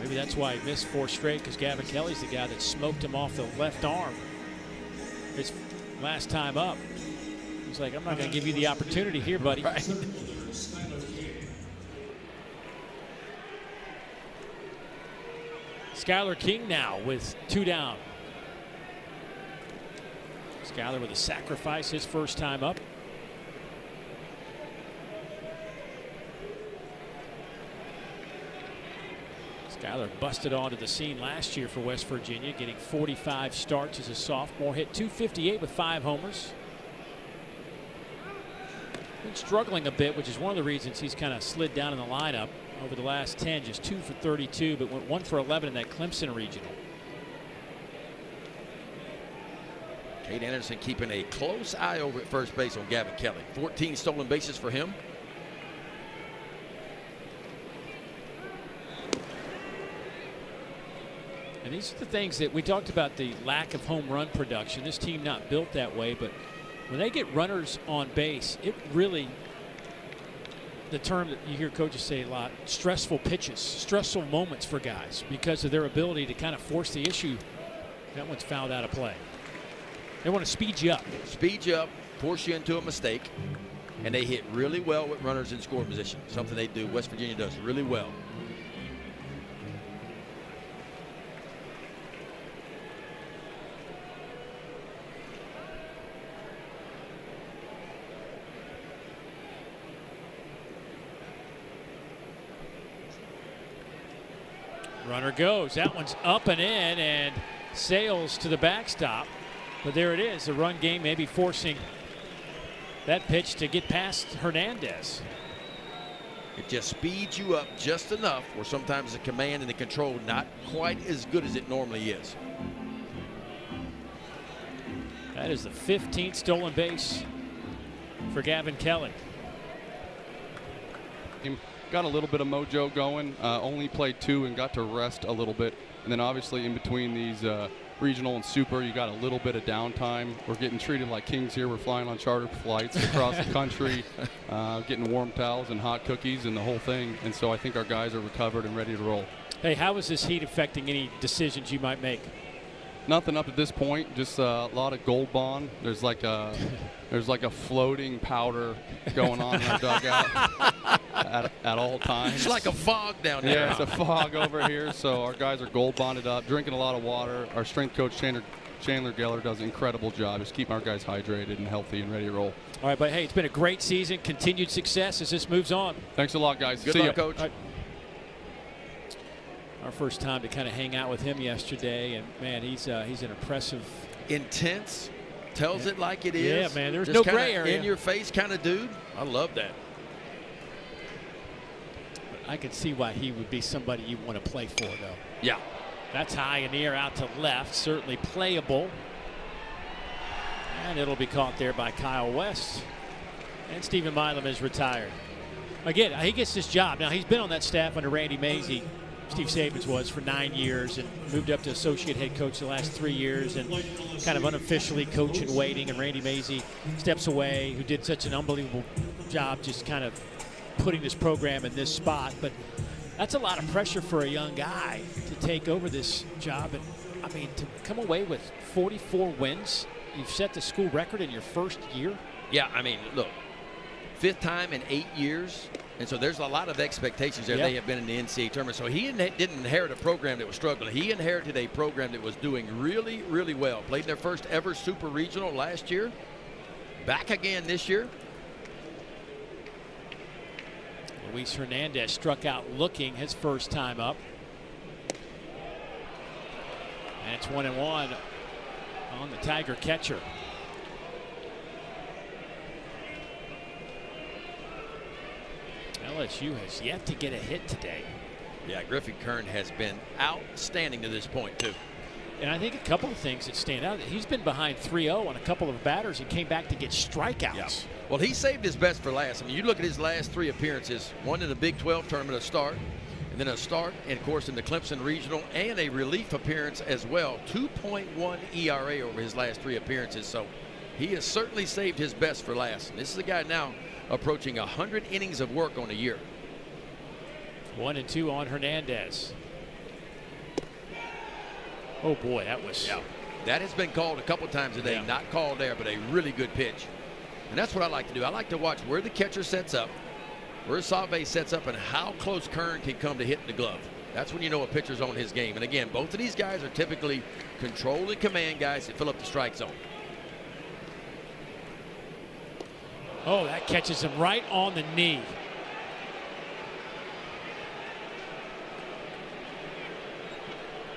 Maybe that's why he missed 4 straight, because Gavin Kelly's the guy that smoked him off the left arm his last time up. He's like, I'm not going to give you the opportunity here, buddy. Right. Skylar King now with 2 down. Skylar with a sacrifice his first time up. Skylar busted onto the scene last year for West Virginia, getting 45 starts as a sophomore, hit .258 with 5 homers. Been struggling a bit, which is one of the reasons he's kind of slid down in the lineup over the last 10, just 2 for 32, but went 1 for 11 in that Clemson regional. Cade Anderson keeping a close eye over at first base on Gavin Kelly. 14 stolen bases for him. And these are the things that we talked about, the lack of home run production. This team not built that way, but when they get runners on base, it really, the term that you hear coaches say a lot, stressful pitches, stressful moments for guys because of their ability to kind of force the issue. That one's fouled out of play. They want to speed you up. Speed you up, force you into a mistake, and they hit really well with runners in scoring position, something they do, West Virginia does really well. Runner goes. That one's up and in and sails to the backstop. But there it is. The run game maybe forcing that pitch to get past Hernandez. It just speeds you up just enough where sometimes the command and the control not quite as good as it normally is. That is the 15th stolen base for Gavin Kelly. Got a little bit of mojo going. Only played 2 and got to rest a little bit. And then obviously in between these regional and super, you got a little bit of downtime. We're getting treated like kings here. We're flying on charter flights across the country, getting warm towels and hot cookies and the whole thing. And so I think our guys are recovered and ready to roll. Hey, how is this heat affecting any decisions you might make? Nothing up at this point. Just a lot of Gold Bond. There's like a floating powder going on in our dugout at all times. It's like a fog down there. Yeah, it's a fog over here. So our guys are gold bonded up, drinking a lot of water. Our strength coach Chandler Geller does an incredible job just keeping our guys hydrated and healthy and ready to roll. All right, but hey, it's been a great season. Continued success as this moves on. Thanks a lot, guys. Good See luck, ya. Coach. Our first time to kind of hang out with him yesterday, and man, he's an impressive, intense, tells it like it is. Yeah, man, there's Just no kinda gray area. in your face kind of dude. I love that. I can see why he would be somebody you want to play for, though. Yeah. That's high in the air out to left, certainly playable. And it'll be caught there by Kyle West. And Stephen Milam is retired. Again, he gets this job. Now, he's been on that staff under Randy Mazey, Steve Sabins was, for 9 years, and moved up to associate head coach the last 3 years, and kind of unofficially coach in waiting. And Randy Mazey steps away, who did such an unbelievable job just kind of putting this program in this spot. But that's a lot of pressure for a young guy to take over this job. And I mean, to come away with 44 wins, you've set the school record in your first year. Yeah, I mean, look, 5th time in 8 years. And so there's a lot of expectations there. Yep. They have been in the NCAA tournament. So he didn't inherit a program that was struggling. He inherited a program that was doing really, really well. Played in their first ever super regional last year. Back again this year. Luis Hernandez struck out looking his first time up. And it's 1-1 on the Tiger catcher. LSU has yet to get a hit today. Yeah, Griffin Kern has been outstanding to this point, too. And I think a couple of things that stand out. He's been behind 3-0 on a couple of batters and came back to get strikeouts. Yeah. Well, he saved his best for last. I mean, you look at his last 3 appearances, one in the Big 12 tournament, a start, and then a start, and of course in the Clemson Regional, and a relief appearance as well. 2.1 ERA over his last 3 appearances. So he has certainly saved his best for last. And this is a guy now approaching 100 innings of work on a year. 1-2 on Hernandez. Oh boy, that was. Yeah. That has been called a couple times today. Yeah. Not called there, but a really good pitch. And that's what I like to do. I like to watch where the catcher sets up, where Save sets up, and how close Kern can come to hitting the glove. That's when you know a pitcher's on his game. And again, both of these guys are typically control and command guys that fill up the strike zone. Oh, that catches him right on the knee.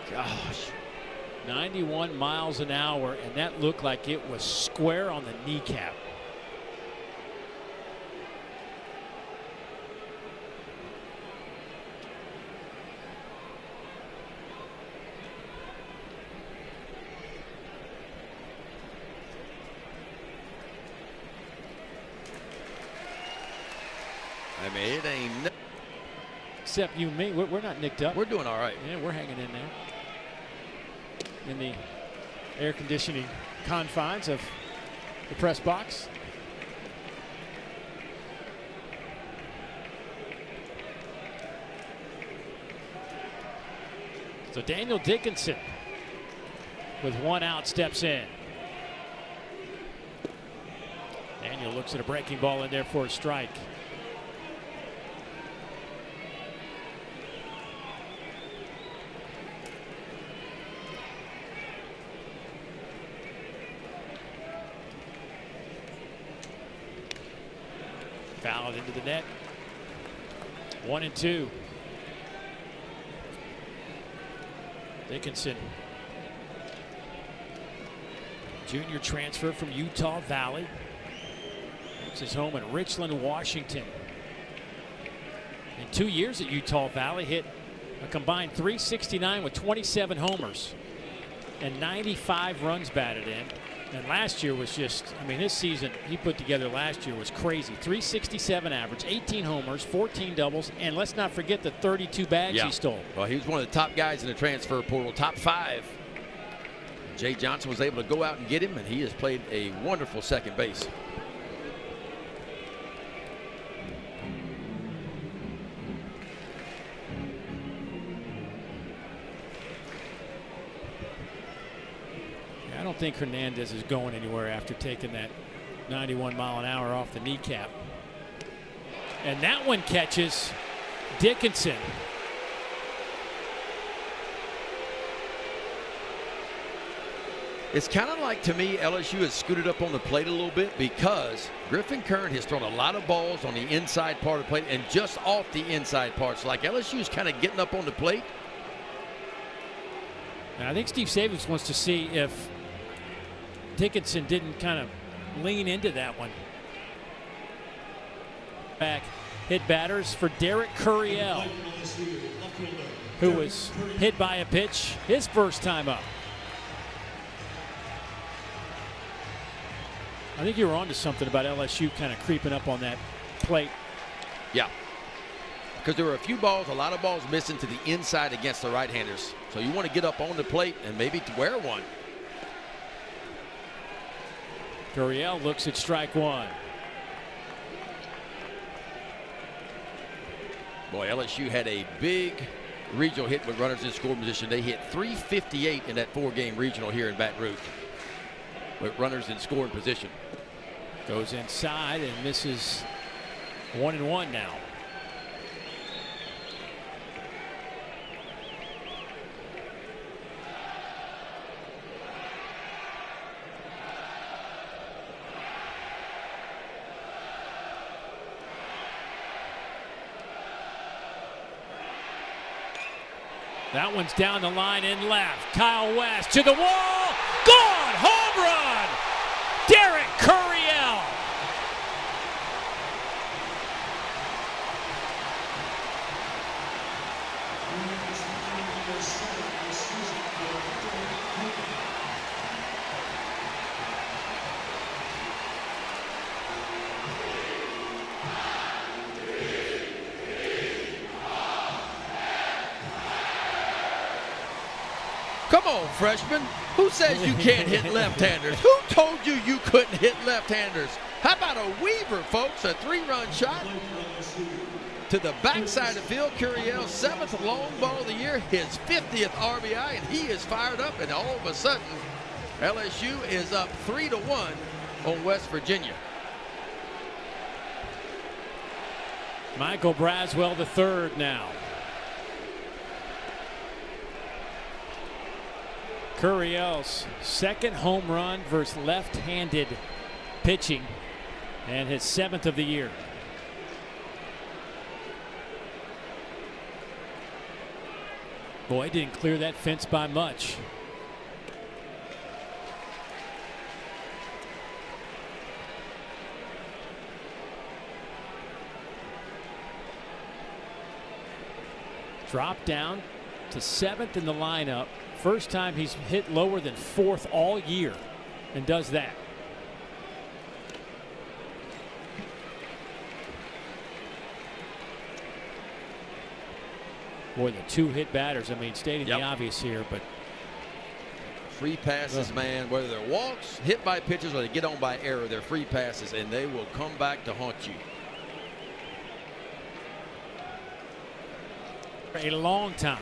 Gosh. 91 miles an hour, and that looked like it was square on the kneecap. I mean, it ain't. Except you and me, we're not nicked up. We're doing all right. Yeah, we're hanging in there. In the air conditioning confines of the press box. So Daniel Dickinson, with 1 out, steps in. Daniel looks at a breaking ball in there for a strike. Fouled into the net. 1-2. Dickinson, junior transfer from Utah Valley, makes his home in Richland, Washington. In 2 years at Utah Valley, hit a combined .369 with 27 homers and 95 runs batted in. And last year was just, I mean, his season he put together last year was crazy. 367 average, 18 homers, 14 doubles, and let's not forget the 32 bags he stole. Well, he was one of the top guys in the transfer portal, top 5. Jay Johnson was able to go out and get him, and he has played a wonderful second base. I don't think Hernandez is going anywhere after taking that 91-mile-an-hour off the kneecap. And that one catches Dickinson. It's kind of like, to me, LSU has scooted up on the plate a little bit because Griffin Kern has thrown a lot of balls on the inside part of the plate and just off the inside part. So like LSU is kind of getting up on the plate. And I think Steve Savage wants to see if Dickinson didn't kind of lean into that one. Back hit batters for Derek Curiel, who was hit by a pitch his first time up. I think you were onto something about LSU kind of creeping up on that plate. Yeah. Because there were a few balls, a lot of balls missing to the inside against the right-handers. So you want to get up on the plate and maybe to wear one. Curiel looks at strike one. Boy, LSU had a big regional hit with runners in scoring position. They hit 358 in that 4-game regional here in Baton Rouge with runners in scoring position. Goes inside and misses 1-1 now. That one's down the line in left. Kyle West to the wall. Gone! Home run! Derek Curiel. Come on, freshman. Who says you can't hit left-handers? Who told you you couldn't hit left-handers? How about a Weaver, folks? A 3-run shot to the backside of the field. Curiel's 7th long ball of the year, his 50th RBI, and he is fired up. And all of a sudden, LSU is up 3-1 on West Virginia. Michael Braswell the third now. Curiel's second home run versus left-handed pitching and his 7th of the year. Boy, didn't clear that fence by much. Dropped down to 7th in the lineup. First time he's hit lower than 4th all year and does that. Boy, the 2 hit batters, I mean, stating the obvious here, but free passes, man, whether they're walks, hit by pitchers, or they get on by error, they're free passes, and they will come back to haunt you. for a long time.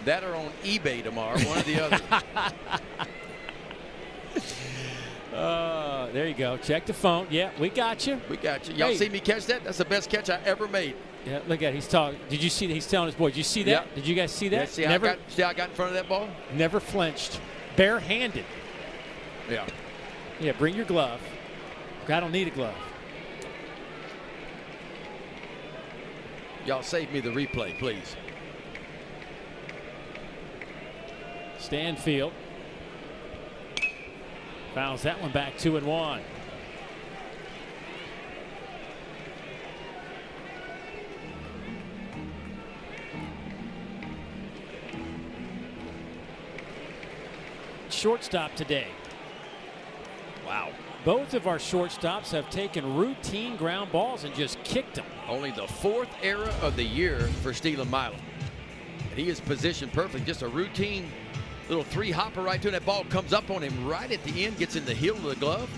That or on eBay tomorrow, one or the other. There you go. Check the phone. Yeah, we got you. We got you. Y'all see me catch that? That's the best catch I ever made. Yeah, look at it. He's talking. Did you see that? He's telling his boy. Did you see that? Yep. Did you guys see that? Yeah, see how I got in front of that ball? Never flinched. Barehanded. Yeah. Yeah, bring your glove. I don't need a glove. Y'all save me the replay, please. Stanfield fouls that one back 2-1. Shortstop today. Both of our shortstops have taken routine ground balls and just kicked them. Only the 4th error of the year for Steven Milam. And he is positioned perfect. Just a routine little 3-hopper right to him. That ball comes up on him right at the end, gets in the heel of the glove.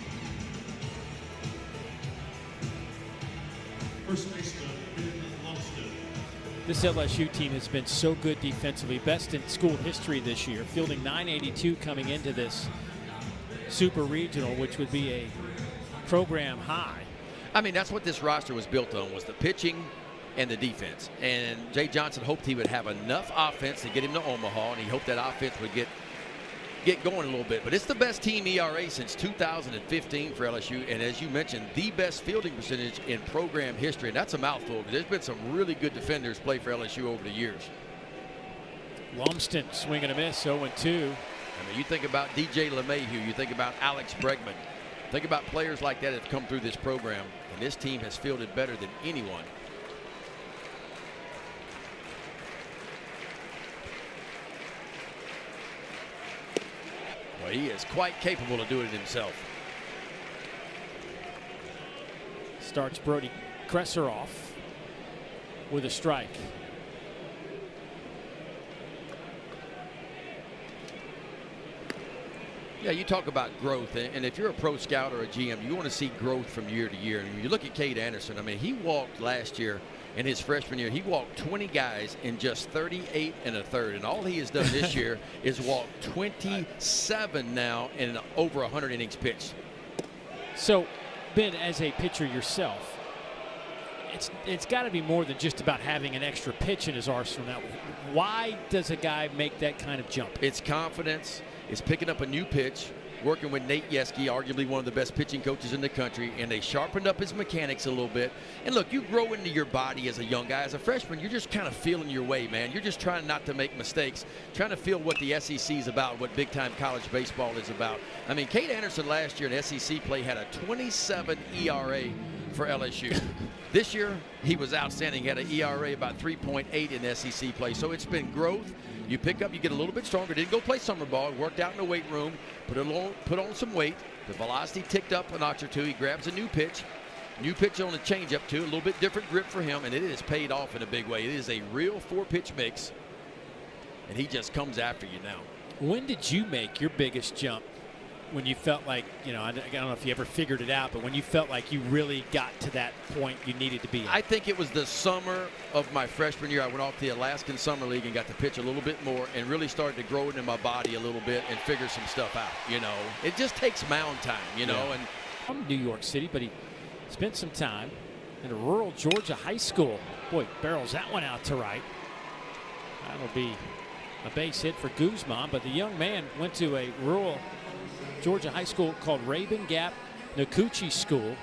First baseman, Lumsden. This LSU team has been so good defensively, best in school history this year, fielding 982 coming into this Super Regional, which would be a program high. I mean, that's what this roster was built on, was the pitching and the defense. And Jay Johnson hoped he would have enough offense to get him to Omaha, and he hoped that offense would get going a little bit. But it's the best team ERA since 2015 for LSU, and as you mentioned, the best fielding percentage in program history. And that's a mouthful, because there's been some really good defenders play for LSU over the years. Lumsden swing and a miss, 0-2. I mean, you think about DJ LeMahieu, you think about Alex Bregman, think about players like that that have come through this program, and this team has fielded better than anyone. Well, he is quite capable of doing it himself. Starts Brody Kresser off with a strike. Yeah, you talk about growth, and if you're a pro scout or a GM, you want to see growth from year to year. And when you look at Cade Anderson, I mean, he walked last year in his freshman year. He walked 20 guys in just 38 1/3, and all he has done this year is walk 27 now in over 100 innings pitched. So, Ben, as a pitcher yourself, it's got to be more than just about having an extra pitch in his arsenal. Now, why does a guy make that kind of jump? It's confidence. It's picking up a new pitch, working with Nate Yeske, arguably one of the best pitching coaches in the country, and they sharpened up his mechanics a little bit. And look, you grow into your body as a young guy. As a freshman, you're just kind of feeling your way, man. You're just trying not to make mistakes, trying to feel what the SEC is about, what big-time college baseball is about. I mean, Cade Anderson last year in SEC play had a 27 ERA for LSU. This year, he was outstanding. He had an ERA about 3.8 in SEC play. So it's been growth. You pick up, you get a little bit stronger. Didn't go play summer ball. Worked out in the weight room. Put on some weight. The velocity ticked up a notch or two. He grabs a new pitch. New pitch on the changeup too. A little bit different grip for him, and it has paid off in a big way. It is a real 4-pitch mix, and he just comes after you now. When did you make your biggest jump? When you felt like, you know, I don't know if you ever figured it out, but when you felt like you really got to that point you needed to be at? I think it was the summer of my freshman year. I went off to the Alaskan Summer League and got to pitch a little bit more and really started to grow into my body a little bit and figure some stuff out, you know. It just takes mound time, you know. Yeah. And from New York City, but he spent some time in a rural Georgia high school. Boy, barrels that one out to right. That'll be a base hit for Guzman, but the young man went to a rural Georgia high school called Rabun Gap Nakuchi School.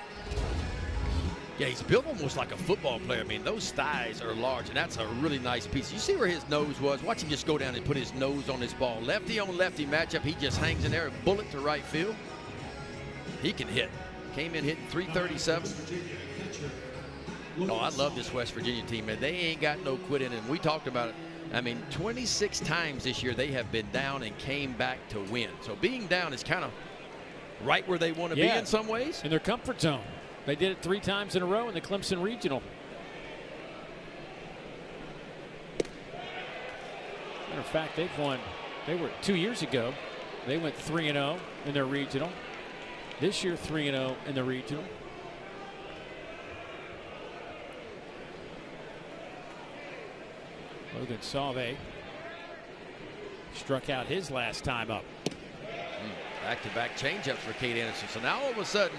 yeah, he's built almost like a football player. I mean, those thighs are large, and that's a really nice piece. You see where his nose was? Watch him just go down and put his nose on his ball. Lefty on lefty matchup. He just hangs in there, a bullet to right field. He can hit. Came in hitting 337. Oh, I love this West Virginia team, man. They ain't got no quit in it. And we talked about it. I mean, 26 times this year they have been down and came back to win. So being down is kind of right where they want to be in some ways. In their comfort zone. They did it 3 times in a row in the Clemson Regional. Matter of fact, they've won. They were 2 years ago. They went 3-0 in their regional. This year, 3-0 in the regional. Logan Sauve struck out his last time up. Back-to-back changeups for Cade Anderson. So now all of a sudden,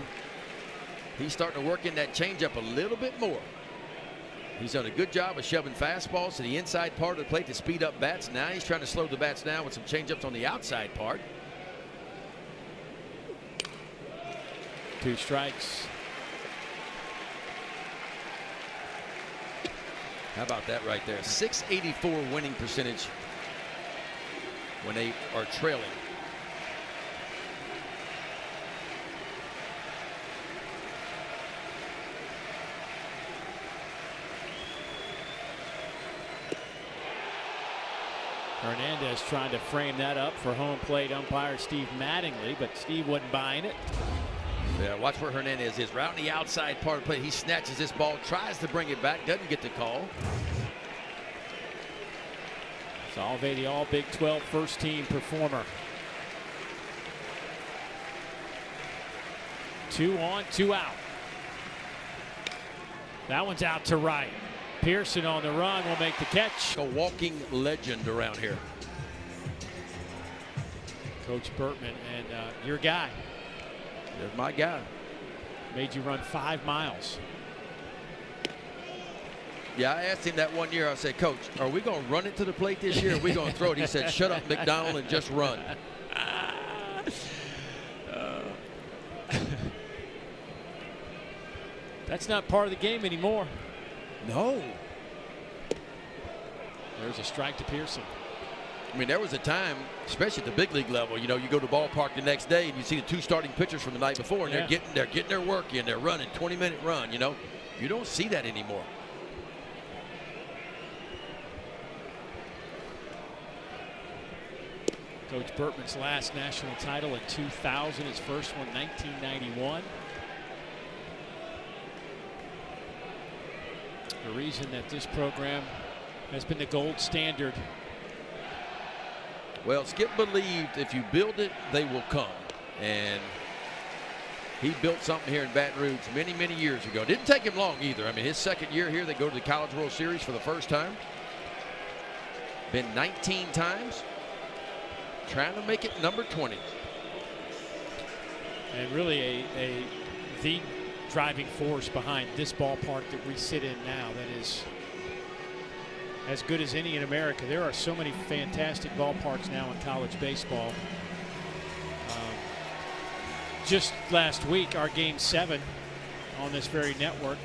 he's starting to work in that changeup a little bit more. He's done a good job of shoving fastballs to the inside part of the plate to speed up bats. Now he's trying to slow the bats down with some changeups on the outside part. 2 strikes. How about that right there? 684 winning percentage when they are trailing. Hernandez trying to frame that up for home plate umpire Steve Mattingly, but Steve wasn't buying it. Yeah, watch where Hernandez is. Right on the outside part of the play. He snatches this ball, tries to bring it back, doesn't get the call. Salve, the all Big 12 first team performer. 2 on, 2 out. That one's out to right. Pearson on the run will make the catch. A walking legend around here. Coach Burtman and your guy. There's my guy. Made you run 5 miles. Yeah, I asked him that one year. I said, Coach, are we going to run it to the plate this year? Or are we going to throw it? He said, shut up, McDonald, and just run. That's not part of the game anymore. No. There's a strike to Pearson. I mean, there was a time, especially at the big league level, you know, you go to the ballpark the next day and you see the 2 starting pitchers from the night before, and they're getting their work in. They're running 20-minute run. You know, you don't see that anymore. Coach Burtman's last national title in 2000, his first one 1991. The reason that this program has been the gold standard. Well, Skip believed if you build it, they will come. And he built something here in Baton Rouge many, many years ago. Didn't take him long either. I mean, his second year here, they go to the College World Series for the first time. Been 19 times. Trying to make it number 20. And really the driving force behind this ballpark that we sit in now that is as good as any in America. There are so many fantastic ballparks now in college baseball. Just last week, our Game 7 on this very network,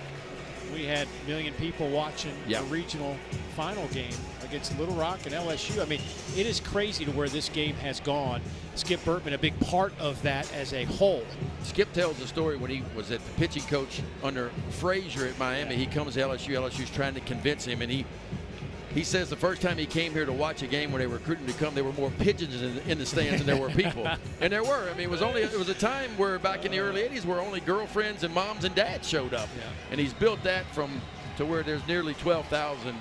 we had a million people watching the regional final game against Little Rock and LSU. I mean, it is crazy to where this game has gone. Skip Burtman, a big part of that as a whole. Skip tells the story when he was at the pitching coach under Frazier at Miami. He comes to LSU. LSU's trying to convince him, and he says the first time he came here to watch a game when they were recruiting to come, there were more pigeons in the stands than there were people. And there were. I mean, it was a time where back in the early 80s where only girlfriends and moms and dads showed up. Yeah. And he's built that to where there's nearly 12,000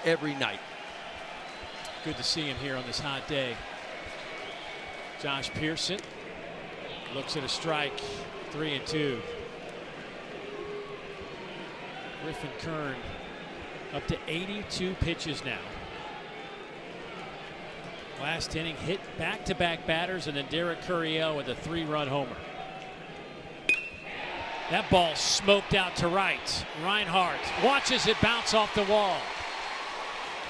every night. Good to see him here on this hot day. Josh Pearson looks at a strike, 3-2. Griffin Kern up to 82 pitches now. Last inning, hit back-to-back batters, and then Derek Curiel with a 3-run homer. That ball smoked out to right. Reinhardt watches it bounce off the wall.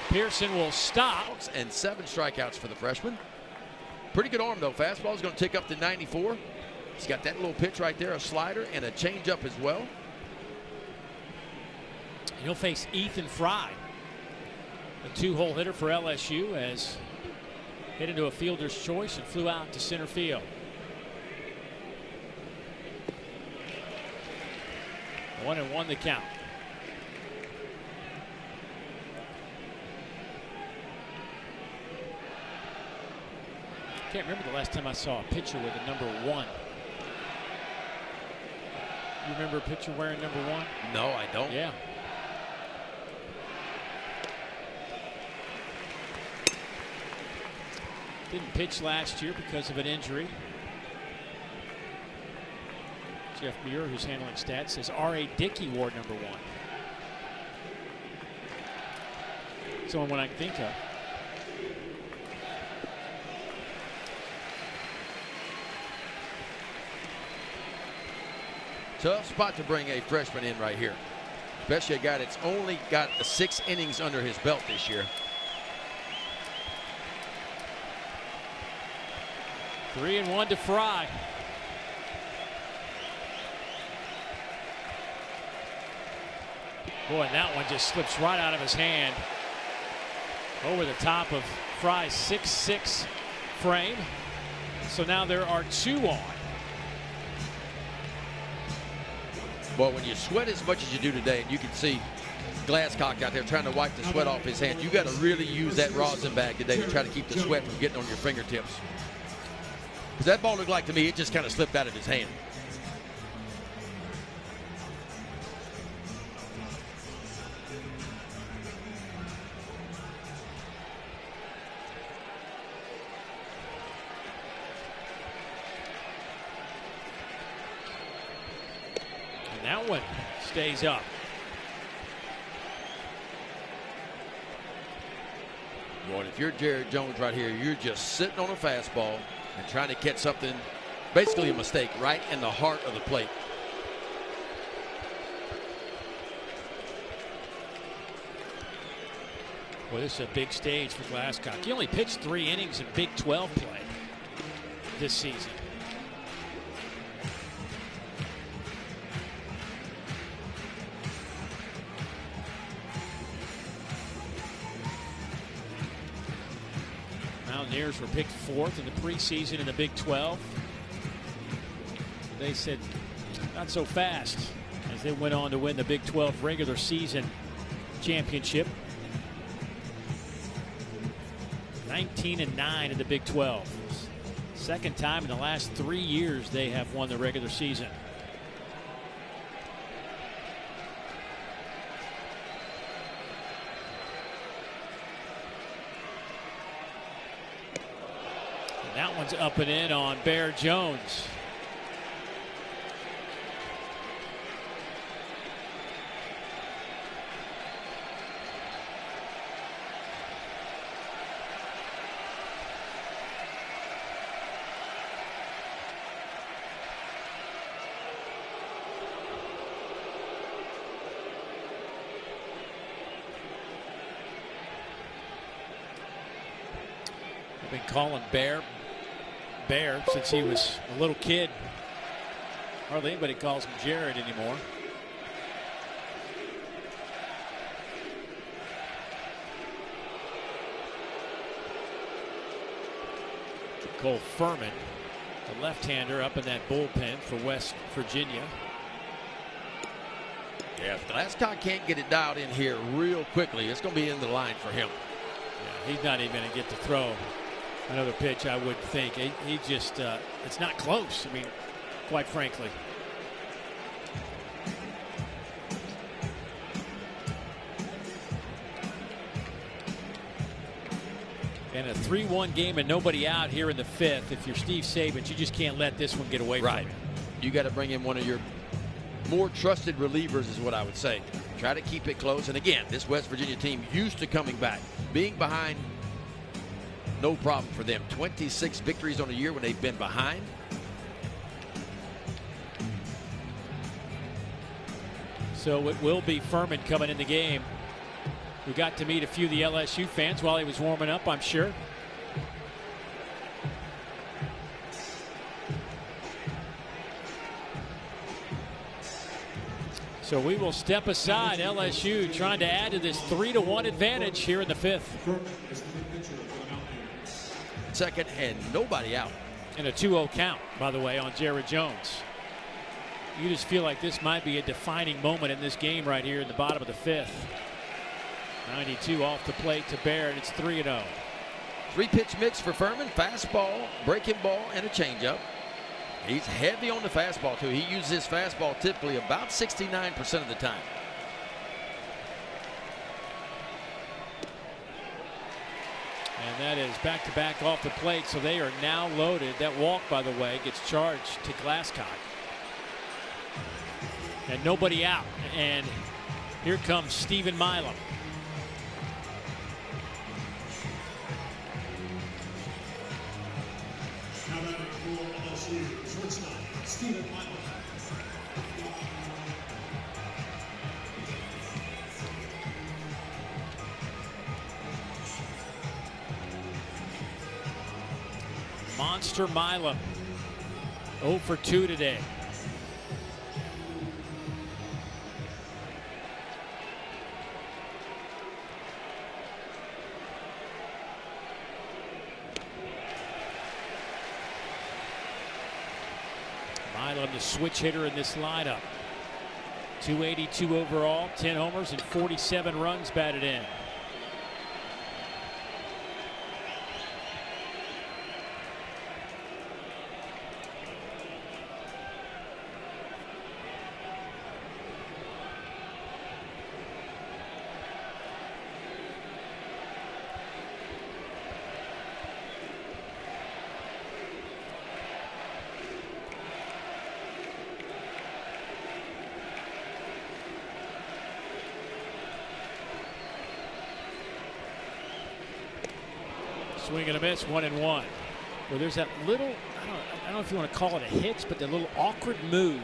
Pearson will stop. And 7 strikeouts for the freshman. Pretty good arm, though. Fastball is going to tick up to 94. He's got that little pitch right there, a slider and a changeup as well. He'll face Ethan Fry, a 2-hole hitter for LSU, as hit into a fielder's choice and flew out to center field. One and one the count. Can't remember the last time I saw a pitcher with a number 1. You remember a pitcher wearing number 1? No, I don't. Yeah. Didn't pitch last year because of an injury. Jeff Muir, who's handling stats, says R.A. Dickey wore number 1. It's the only one I can think of. Tough spot to bring a freshman in right here, especially a guy that's only got 6 innings under his belt this year. 3-1 to Fry. Boy, that one just slips right out of his hand. Over the top of Fry's 6'6" frame. So now there are 2 on. Well, when you sweat as much as you do today, and you can see Glasscock out there trying to wipe the sweat off his hands, you got to really use that rosin bag today to try to keep the sweat from getting on your fingertips. Because that ball looked like, to me, it just kind of slipped out of his hand. That one stays up. Boy, if you're Jared Jones right here, you're just sitting on a fastball and trying to catch something, basically a mistake, right in the heart of the plate. Well, this is a big stage for Glasscock. He only pitched 3 innings in Big 12 play this season. Mountaineers were picked 4th in the preseason in the Big 12. They said not so fast as they went on to win the Big 12 regular season championship. 19-9 in the Big 12. Second time in the last 3 years they have won the regular season. And that one's up and in on Bear Jones. Been calling Bear since he was a little kid. Hardly anybody calls him Jared anymore. Cole Furman, the left-hander, up in that bullpen for West Virginia. Yeah, if Glasscock can't get it dialed in here real quickly, it's going to be in the line for him. Yeah, he's not even going to get to throw another pitch, I would think. He just, it's not close. I mean, quite frankly. And a 3-1 game and nobody out here in the 5th. If you're Steve Saban, you just can't let this one get away from you. You got to bring in one of your more trusted relievers is what I would say. Try to keep it close. And again, this West Virginia team used to coming back. Being behind, no problem for them. 26 victories on a year when they've been behind. So it will be Furman coming in the game. We got to meet a few of the LSU fans while he was warming up, I'm sure. So we will step aside. LSU trying to add to this 3-1 advantage here in the 5th. Second and nobody out. And a 2-0 count, by the way, on Jared Jones. You just feel like this might be a defining moment in this game right here in the bottom of the 5th. 92 off the plate to Bear, and it's 3-0. 3-pitch mix for Furman. Fastball, breaking ball, and a changeup. He's heavy on the fastball, too. He uses his fastball typically about 69% of the time. And that is back-to-back off the plate, so they are now loaded. That walk, by the way, gets charged to Glasscock. And nobody out. And here comes Stephen Milam. Now batting for LSU, shortstop, Stephen Milam. Monster Milam. 0 for 2 today. Milam, the switch hitter in this lineup. 282 overall, 10 homers, and 47 runs batted in. Swing and a miss, 1-1. Well, there's that little, I don't know if you want to call it a hitch, but the little awkward move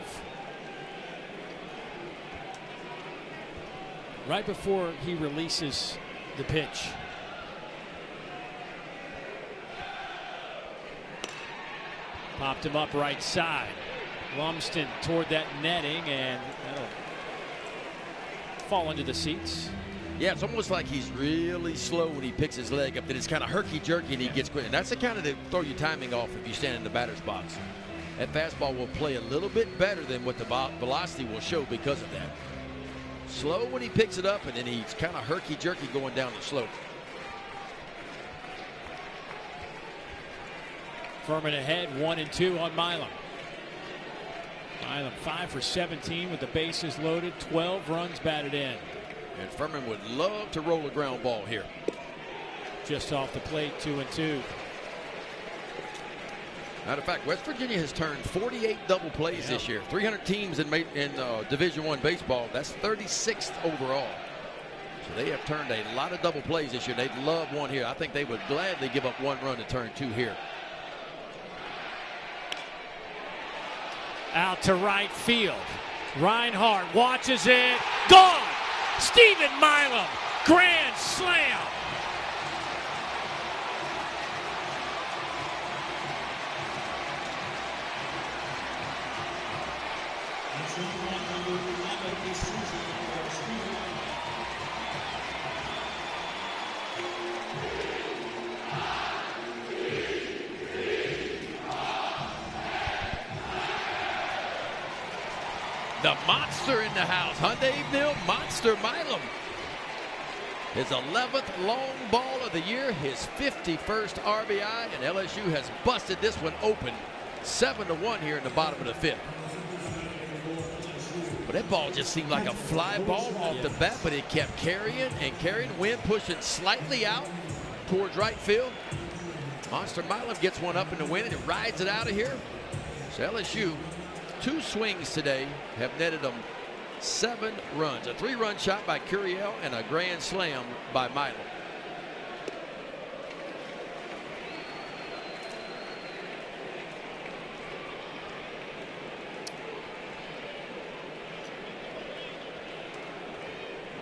right before he releases the pitch. Popped him up right side. Lumsden toward that netting, and that'll fall into the seats. Yeah, it's almost like he's really slow when he picks his leg up. Then it's kind of herky-jerky and he gets quick. And that's the kind of to throw your timing off if you stand in the batter's box. That fastball will play a little bit better than what the velocity will show because of that. Slow when he picks it up, and then he's kind of herky-jerky going down the slope. Furman ahead, 1-2 on Milam. Milam 5 for 17 with the bases loaded, 12 runs batted in. And Furman would love to roll a ground ball here. Just off the plate, 2-2. Matter of fact, West Virginia has turned 48 double plays this year. 300 teams in Division I baseball. That's 36th overall. So they have turned a lot of double plays this year. They'd love one here. I think they would gladly give up 1 run to turn 2 here. Out to right field. Reinhardt watches it. Gone! Stephen Milam, grand slam. The monster in the house. Hyundai Mill Monster Milam. His 11th long ball of the year, his 51st RBI, and LSU has busted this one open 7-1 here in the bottom of the 5th. But that ball just seemed like a fly ball off the bat, but it kept carrying and carrying. Wind pushing slightly out towards right field. Monster Milam gets one up in the wind and it rides it out of here. So LSU, 2 swings today have netted them 7 runs. A 3-run shot by Curiel and a grand slam by Milam.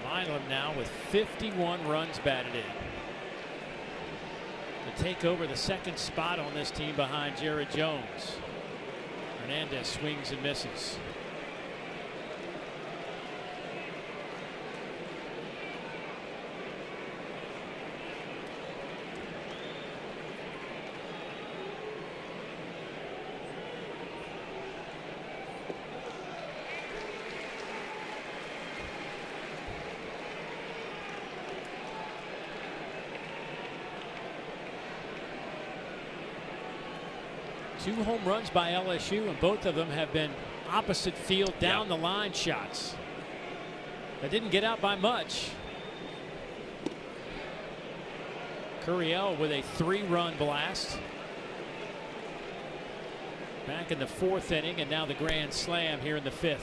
Milam now with 51 runs batted in. To take over the 2nd spot on this team behind Jared Jones. Hernandez swings and misses. Two home runs by LSU, and both of them have been opposite field down the line shots. That didn't get out by much. Curiel with a 3-run blast. Back in the 4th inning, and now the grand slam here in the 5th.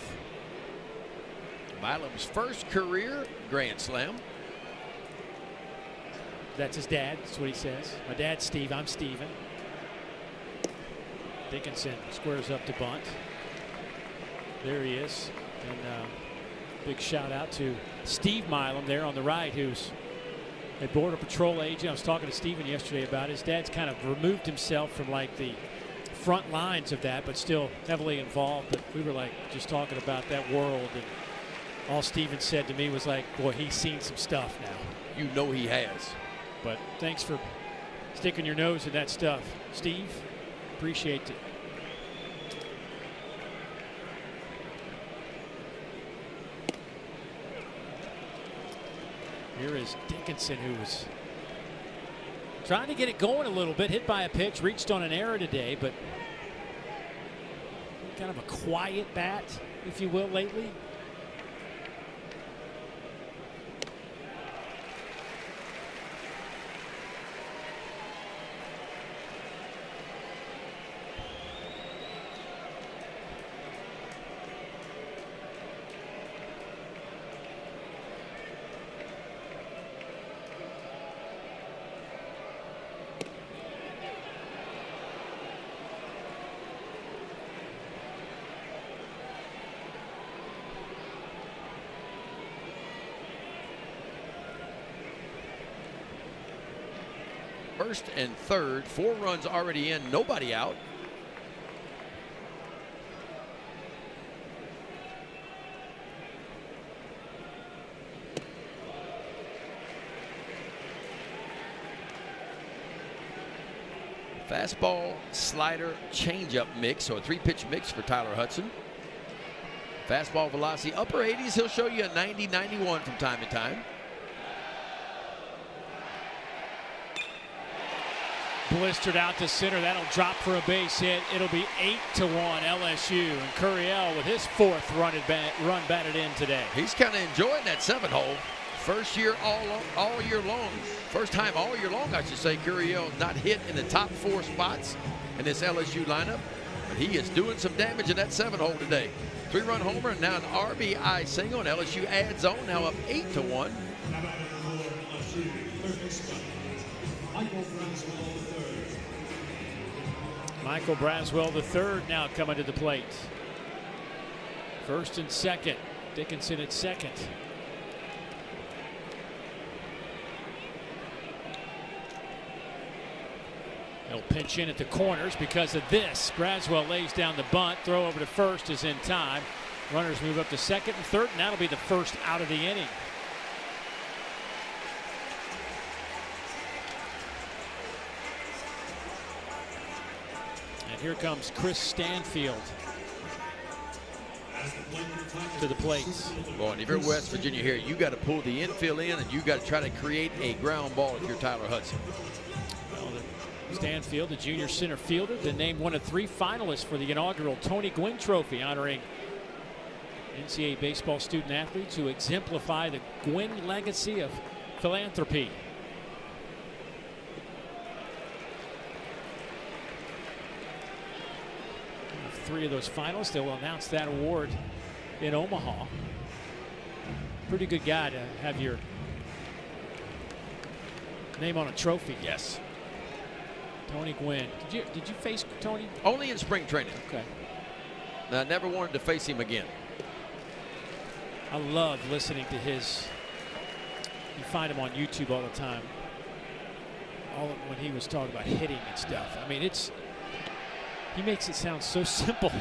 Milam's first career grand slam. That's his dad. That's what he says. My dad's Steve. I'm Steven. Dickinson squares up to bunt. There he is. And big shout out to Steve Milam there on the right, who's a Border Patrol agent. I was talking to Steven yesterday about it. His dad's kind of removed himself from like the front lines of that, but still heavily involved. But we were like just talking about that world, and all Steven said to me was like, boy, he's seen some stuff now. You know he has. But thanks for sticking your nose in that stuff, Steve. Appreciate it. Here is Dickinson, who was trying to get it going a little bit, hit by a pitch, reached on an error today, but kind of a quiet bat, if you will, lately. First and third, 4 runs already in, nobody out. Fastball, slider, changeup mix, or a 3-pitch mix for Tyler Hudson. Fastball velocity, upper 80s. He'll show you a 90, 91 from time to time. Blistered out to center. That'll drop for a base hit. It'll be 8-1 LSU. And Curiel with his 4th run batted in today. He's kind of enjoying that 7-hole. First year all year long. First time all year long, I should say, Curiel not hit in the top 4 spots in this LSU lineup. But he is doing some damage in that 7-hole today. 3-run homer and now an RBI single, and LSU adds on, now up 8-1. Michael Braswell III now coming to the plate. First and second. Dickinson at second. He'll pinch in at the corners because of this. Braswell lays down the bunt. Throw over to first is in time. Runners move up to second and third, and that'll be the first out of the inning. And here comes Chris Stanfield to the plate. Well, and if you're West Virginia here, you got to pull the infield in, and you got to try to create a ground ball if you're Tyler Hudson. Well, Stanfield, the junior center fielder, been named one of 3 finalists for the inaugural Tony Gwynn Trophy, honoring NCAA baseball student athletes who exemplify the Gwynn legacy of philanthropy. Of 3 of those finalists, they'll announce that award in Omaha. Pretty good guy to have your name on a trophy. Yes. Tony Gwynn. Did you face Tony? Only in spring training. Okay. I never wanted to face him again. I love listening to his. You find him on YouTube all the time. When he was talking about hitting and stuff. I mean, he makes it sound so simple.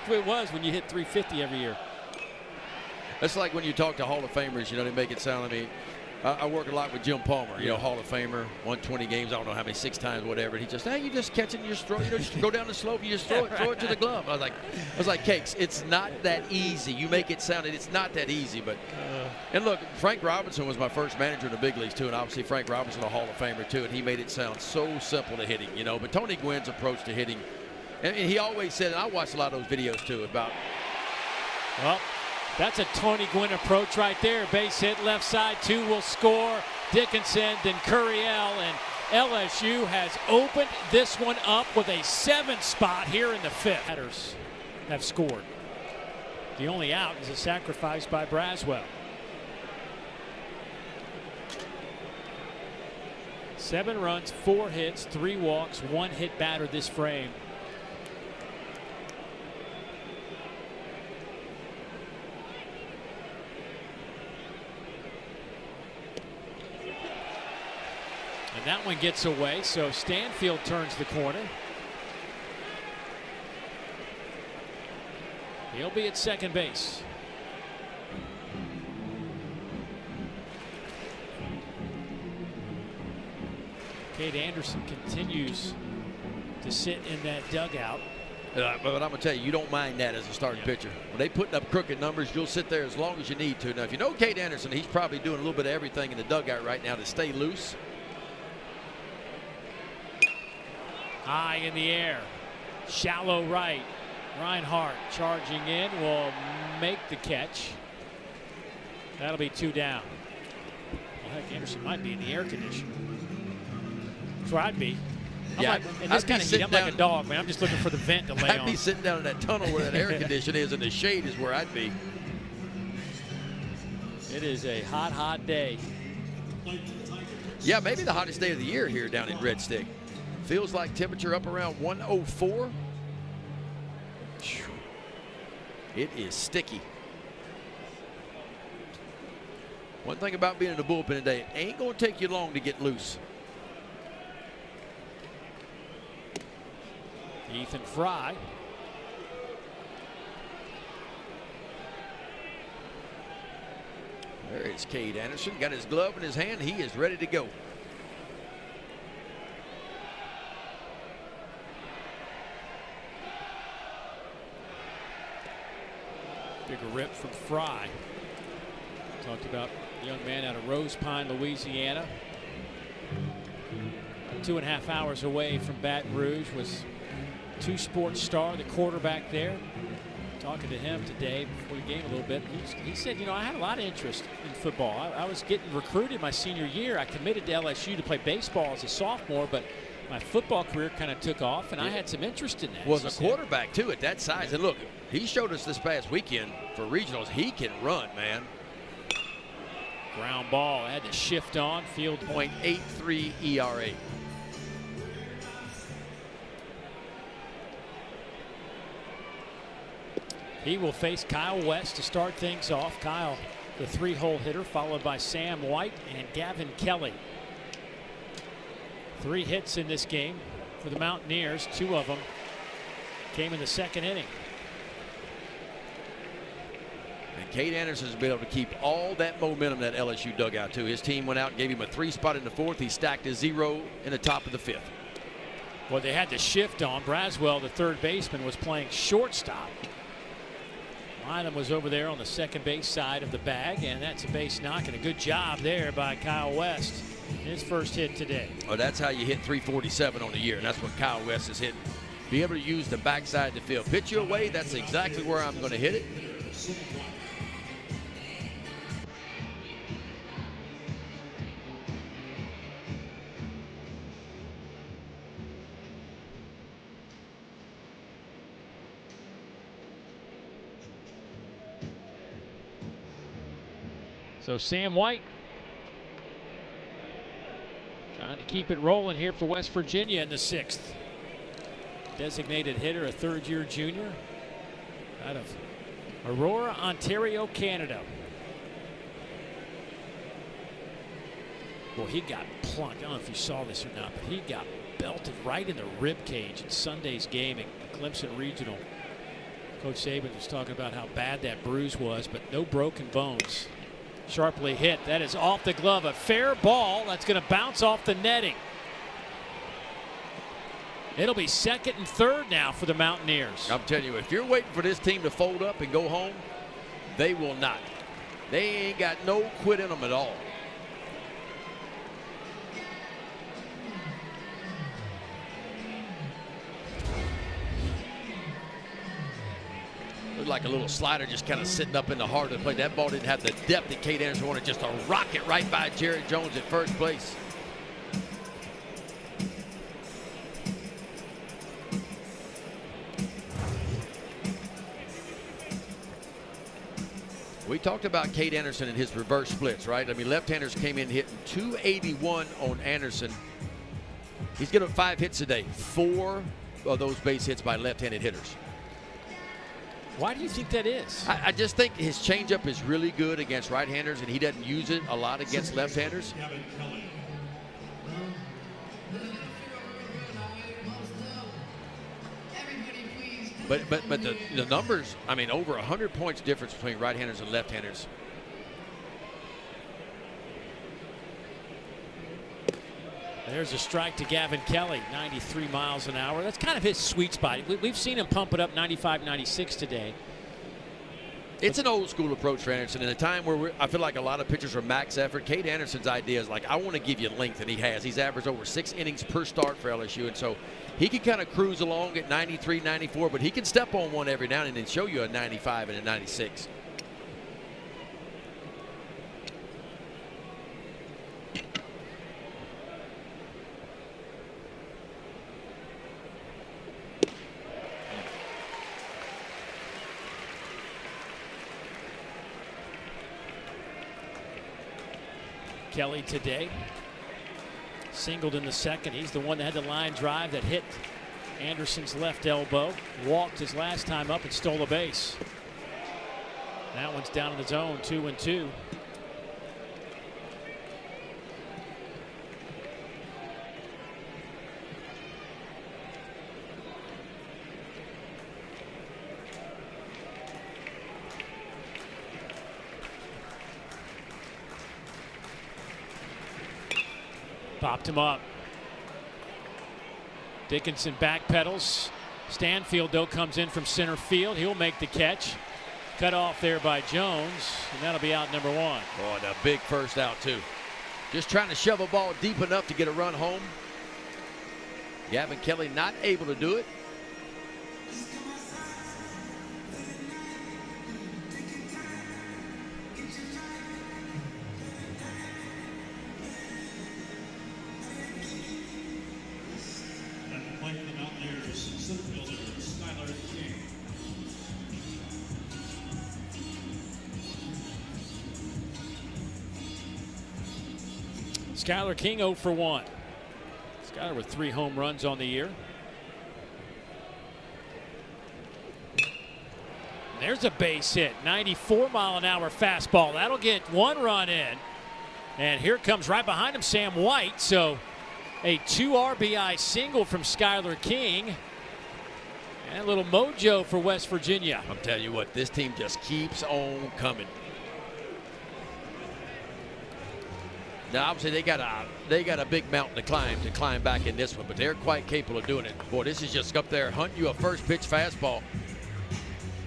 It was when you hit 350 every year. That's like when you talk to Hall of Famers, you know, they make it sound, I mean, I work a lot with Jim Palmer, you know, Hall of Famer, won 20 games, I don't know how many, 6 times, whatever. And he just, hey, you just catch it and you just throw it, you know, just go down the slope, you just throw it to the glove. I was like, Cakes, it's not that easy. You make it sound, it's not that easy. But and look, Frank Robinson was my first manager in the big leagues too, and obviously Frank Robinson a Hall of Famer too, and he made it sound so simple to hitting, you know. But Tony Gwynn's approach to hitting, and he always said, and I watched a lot of those videos too about. Well, that's a Tony Gwynn approach right there. Base hit left side, 2 will score. Dickinson, then Curiel, and LSU has opened this one up with a 7 spot here in the 5th. Batters have scored. The only out is a sacrifice by Braswell. 7 runs, 4 hits, 3 walks, 1 hit batter this frame. And that one gets away, so Stanfield turns the corner. He'll be at second base. Cade Anderson continues to sit in that dugout. But I'm going to tell you, you don't mind that as a starting pitcher. When they putting up crooked numbers, you'll sit there as long as you need to. Now, if you know Cade Anderson, he's probably doing a little bit of everything in the dugout right now to stay loose. High in the air. Shallow right. Reinhardt charging in will make the catch. That'll be 2 down. Well, heck, Anderson might be in the air conditioner. That's where I'd be. In this kind of heat, I'm like a dog, man. I'm just looking for the vent to lay on. I'd be sitting down in that tunnel where that air conditioner is, and the shade is where I'd be. It is a hot, hot day. Yeah, maybe the hottest day of the year here down in Red Stick. Feels like temperature up around 104. It is sticky. One thing about being in the bullpen today, it ain't going to take you long to get loose. Ethan Fry. There is Cade Anderson. Got his glove in his hand. He is ready to go. Big rip from Fry. Talked about the young man out of Rose Pine, Louisiana. 2.5 hours away from Baton Rouge. Was two-sport star, the quarterback there. Talking to him today before the game a little bit. He said, you know, I had a lot of interest in football. I was getting recruited my senior year. I committed to LSU to play baseball as a sophomore, but my football career kind of took off, and I had some interest in that. Was a quarterback, too, at that size. And look, he showed us this past weekend for regionals. He can run, man. Ground ball. Had to shift on. Field .83 ERA. He will face Kyle West to start things off. Kyle, the 3-hole hitter, followed by Sam White and Gavin Kelly. 3 hits in this game for the Mountaineers. 2 of them came in the second inning. And Cade Anderson has been able to keep all that momentum that LSU dugout too. His team went out and gave him a 3 spot in the 4th. He stacked a 0 in the top of the 5th. Well, they had to shift on. Braswell, the third baseman, was playing shortstop. Milam was over there on the second base side of the bag, and that's a base knock, and a good job there by Kyle West. His first hit today. Well, that's how you hit 347 on the year, and that's what Kyle West is hitting. Be able to use the backside of the field. Pitch you away, that's exactly where I'm going to hit it. So Sam White trying to keep it rolling here for West Virginia in the 6th. Designated hitter, a 3rd-year junior out of Aurora, Ontario, Canada. Well, he got plunked. I don't know if you saw this or not, but he got belted right in the rib cage in Sunday's game at Clemson Regional. Coach Saban was talking about how bad that bruise was, but no broken bones. Sharply hit. That is off the glove. A fair ball that's going to bounce off the netting. It'll be 2nd and 3rd now for the Mountaineers. I'm telling you, if you're waiting for this team to fold up and go home, they will not. They ain't got no quit in them at all. Looked like a little slider just kind of sitting up in the heart of the plate. That ball didn't have the depth that Cade Anderson wanted. Just a rocket right by Jared Jones at first place. We talked about Cade Anderson and his reverse splits, right? I mean, left-handers came in hitting 281 on Anderson. He's getting 5 hits a day. 4 of those base hits by left-handed hitters. Why do you think that is? I just think his changeup is really good against right-handers, and he doesn't use it a lot against left-handers. But the numbers, I mean, over 100 points difference between right-handers and left-handers. There's a strike to Gavin Kelly, 93 miles an hour. That's kind of his sweet spot. We've seen him pump it up 95, 96 today. It's an old school approach for Anderson. In a time where I feel like a lot of pitchers are max effort, Cade Anderson's idea is like, I want to give you length, and he has. He's averaged over 6 innings per start for LSU, and so he can kind of cruise along at 93, 94, but he can step on one every now and then and show you a 95 and a 96. Kelly today singled in the 2nd. He's the one that had the line drive that hit Anderson's left elbow. Walked his last time up and stole a base. That one's down in the zone, 2-2. Popped him up. Dickinson backpedals. Stanfield, though, comes in from center field. He'll make the catch. Cut off there by Jones, and that'll be out number 1. Boy, the big first out, too. Just trying to shove a ball deep enough to get a run home. Gavin Kelly not able to do it. And playing for the Mountaineers, center fielder Skylar King. Skylar King 0 for 1. Skylar with 3 home runs on the year. There's a base hit. 94-mile-an-hour fastball. That'll get 1 run in. And here comes right behind him Sam White. So a 2 RBI single from Skylar King. And a little mojo for West Virginia. I'm telling you what, this team just keeps on coming. Now, obviously, they got a big mountain to climb back in this one, but they're quite capable of doing it. Boy, this is just up there hunting you a first pitch fastball.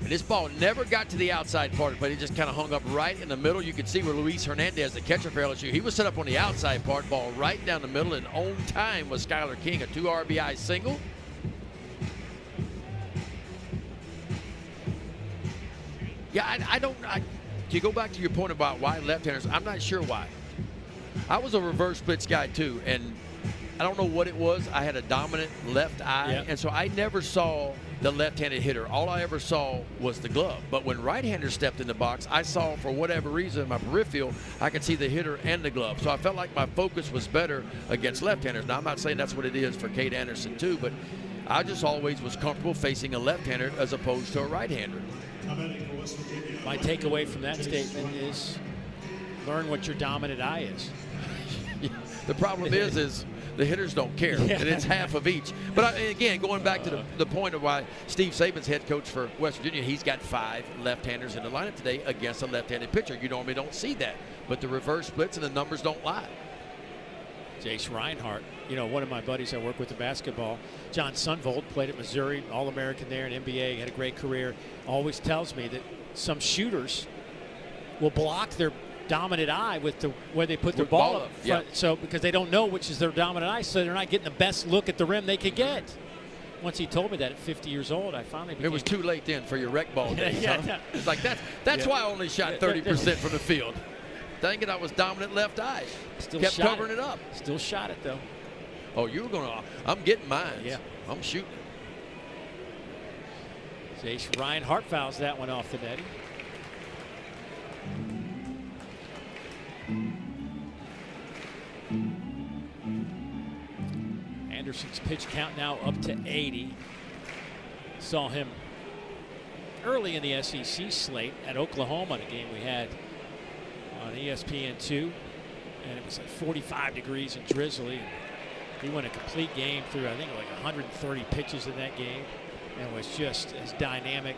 And this ball never got to the outside part of the plate. It just kind of hung up right in the middle. You can see where Luis Hernandez, the catcher for LSU, he was set up on the outside part, ball right down the middle, and on time was Skylar King, a 2 RBI single. Yeah, to go back to your point about why left-handers, I'm not sure why. I was a reverse pitch guy too, and I don't know what it was. I had a dominant left eye, and so I never saw the left-handed hitter. All I ever saw was the glove. But when right-handers stepped in the box, I saw, for whatever reason, in my peripheral, I could see the hitter and the glove. So I felt like my focus was better against left-handers. Now, I'm not saying that's what it is for Cade Anderson too, but I just always was comfortable facing a left-hander as opposed to a right-hander. My takeaway from that statement is learn what your dominant eye is. The problem is the hitters don't care, and it's half of each. But again, going back to the point of why Steve Saban's head coach for West Virginia, he's got 5 left-handers in the lineup today against a left-handed pitcher. You normally don't see that, but the reverse splits and the numbers don't lie. Jace Reinhardt, you know, one of my buddies I work with in basketball, John Sunvold, played at Missouri, All-American there in NBA, had a great career, always tells me that some shooters will block their dominant eye with the where they put their ball up front. Yeah. So because they don't know which is their dominant eye, so they're not getting the best look at the rim they could get. Once he told me that at 50 years old, I finally became... It was too late then for your rec ball days, huh? It's like that's why I only shot 30% from the field. Dang it, I was dominant left eye. Still kept covering it up. Still shot it though. Oh, you were gonna? I'm getting mine. Yeah, I'm shooting. Jace Reinhardt fouls that one off the netting. Anderson's pitch count now up to 80. Saw him early in the SEC slate at Oklahoma, the game we had on ESPN2, and it was like 45 degrees and drizzly. He went a complete game through, I think, like 130 pitches in that game, and was just as dynamic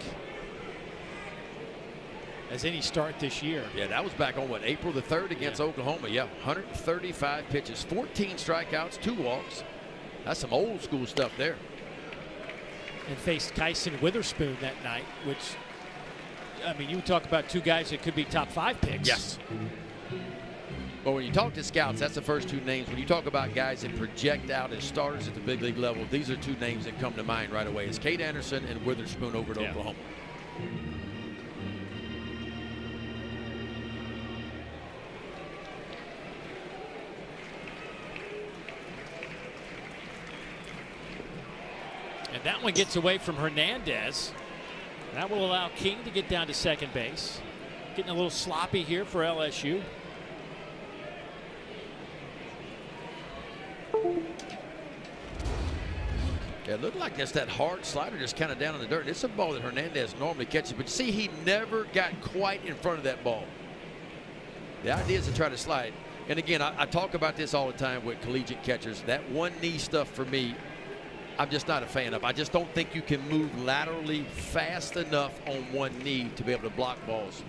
as any start this year. Yeah, that was back on what, April the 3rd against Oklahoma. Yeah, 135 pitches, 14 strikeouts, 2 walks. That's some old school stuff there. And faced Kyson Witherspoon that night, which, I mean, you talk about 2 guys that could be top 5 picks. Yes. But when you talk to scouts, that's the first 2 names. When you talk about guys that project out as starters at the big league level, these are 2 names that come to mind right away. It's Cade Anderson and Witherspoon over at Oklahoma. And that one gets away from Hernandez. That will allow King to get down to second base. Getting a little sloppy here for LSU. Yeah, it looked like just that hard slider just kind of down in the dirt. It's a ball that Hernandez normally catches, but you see he never got quite in front of that ball. The idea is to try to slide. And again, I talk about this all the time with collegiate catchers. That one knee stuff for me, I'm just not a fan of. I just don't think you can move laterally fast enough on one knee to be able to block balls.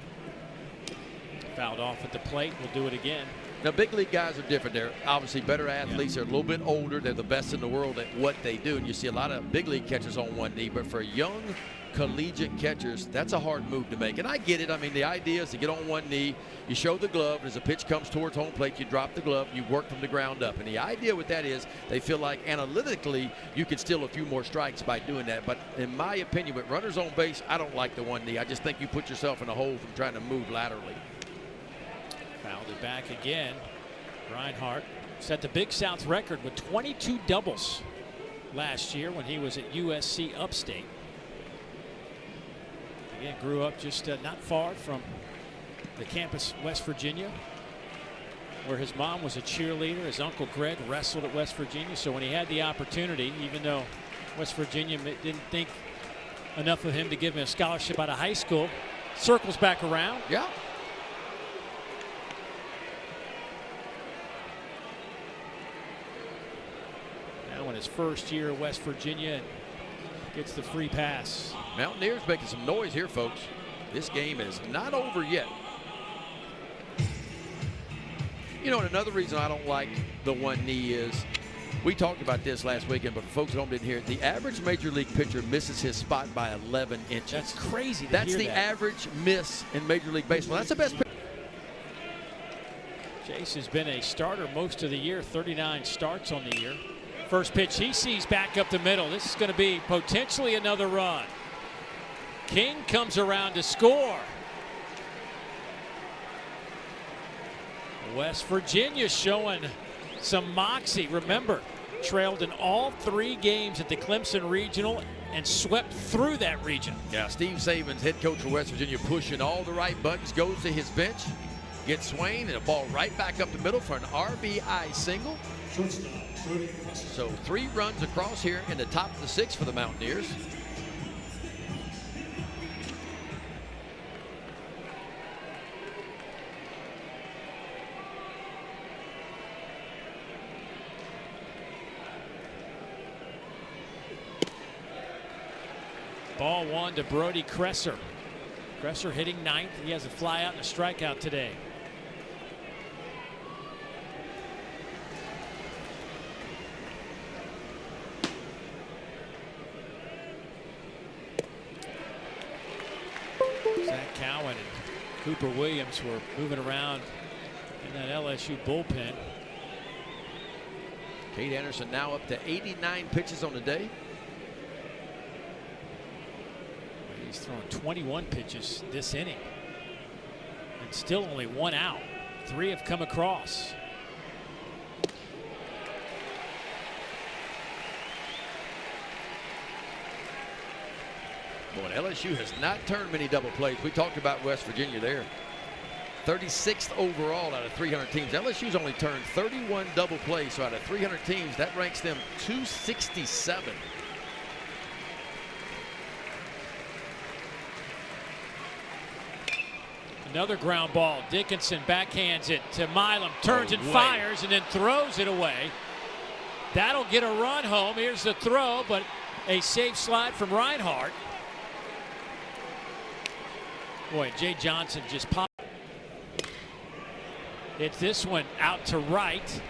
Fouled off at the plate. We'll do it again. Now, big league guys are different. They're obviously better athletes. They're a little bit older. They're the best in the world at what they do. And you see a lot of big league catchers on one knee. But for young collegiate catchers, that's a hard move to make. And I get it. I mean, the idea is to get on one knee. You show the glove. As a pitch comes towards home plate, you drop the glove. You work from the ground up. And the idea with that is they feel like analytically you could steal a few more strikes by doing that. But in my opinion, with runners on base, I don't like the one knee. I just think you put yourself in a hole from trying to move laterally. Fouled it back again. Reinhardt set the Big South record with 22 doubles last year when he was at USC Upstate. Again, grew up just not far from the campus, West Virginia, where his mom was a cheerleader. His uncle Greg wrestled at West Virginia. So when he had the opportunity, even though West Virginia didn't think enough of him to give him a scholarship out of high school, circles back around. Yeah. Now in his first year at West Virginia, gets the free pass. Mountaineers making some noise here, folks. This game is not over yet. You know, and another reason I don't like the one knee is, we talked about this last weekend, but folks at home didn't hear it. The average major league pitcher misses his spot by 11 inches. That's crazy to That's hear the that. average miss in Major League Baseball. That's the best. Chase has been a starter most of the year, 39 starts on the year. First pitch he sees back up the middle. This is going to be potentially another run. King comes around to score. West Virginia showing some moxie. Remember, trailed in all 3 games at the Clemson Regional and swept through that region. Yeah, Steve Saban's head coach for West Virginia, pushing all the right buttons, goes to his bench, gets Swain, and a ball right back up the middle for an RBI single. So 3 runs across here in the top of the 6th for the Mountaineers. Ball 1 to Brody Kresser. Kresser hitting 9th. He has a fly out and a strikeout today. Zach Cowan and Cooper Williams were moving around in that LSU bullpen. Kate Anderson now up to 89 pitches on the day. He's thrown 21 pitches this inning and still only 1 out. 3 have come across. Boy, LSU has not turned many double plays. We talked about West Virginia there. 36th overall out of 300 teams. LSU's only turned 31 double plays, so out of 300 teams, that ranks them 267. Another ground ball. Dickinson backhands it to Milam, turns and fires, and then throws it away. That'll get a run home. Here's the throw, but a safe slide from Reinhardt. Boy, Jay Johnson just popped. It's this one out to right.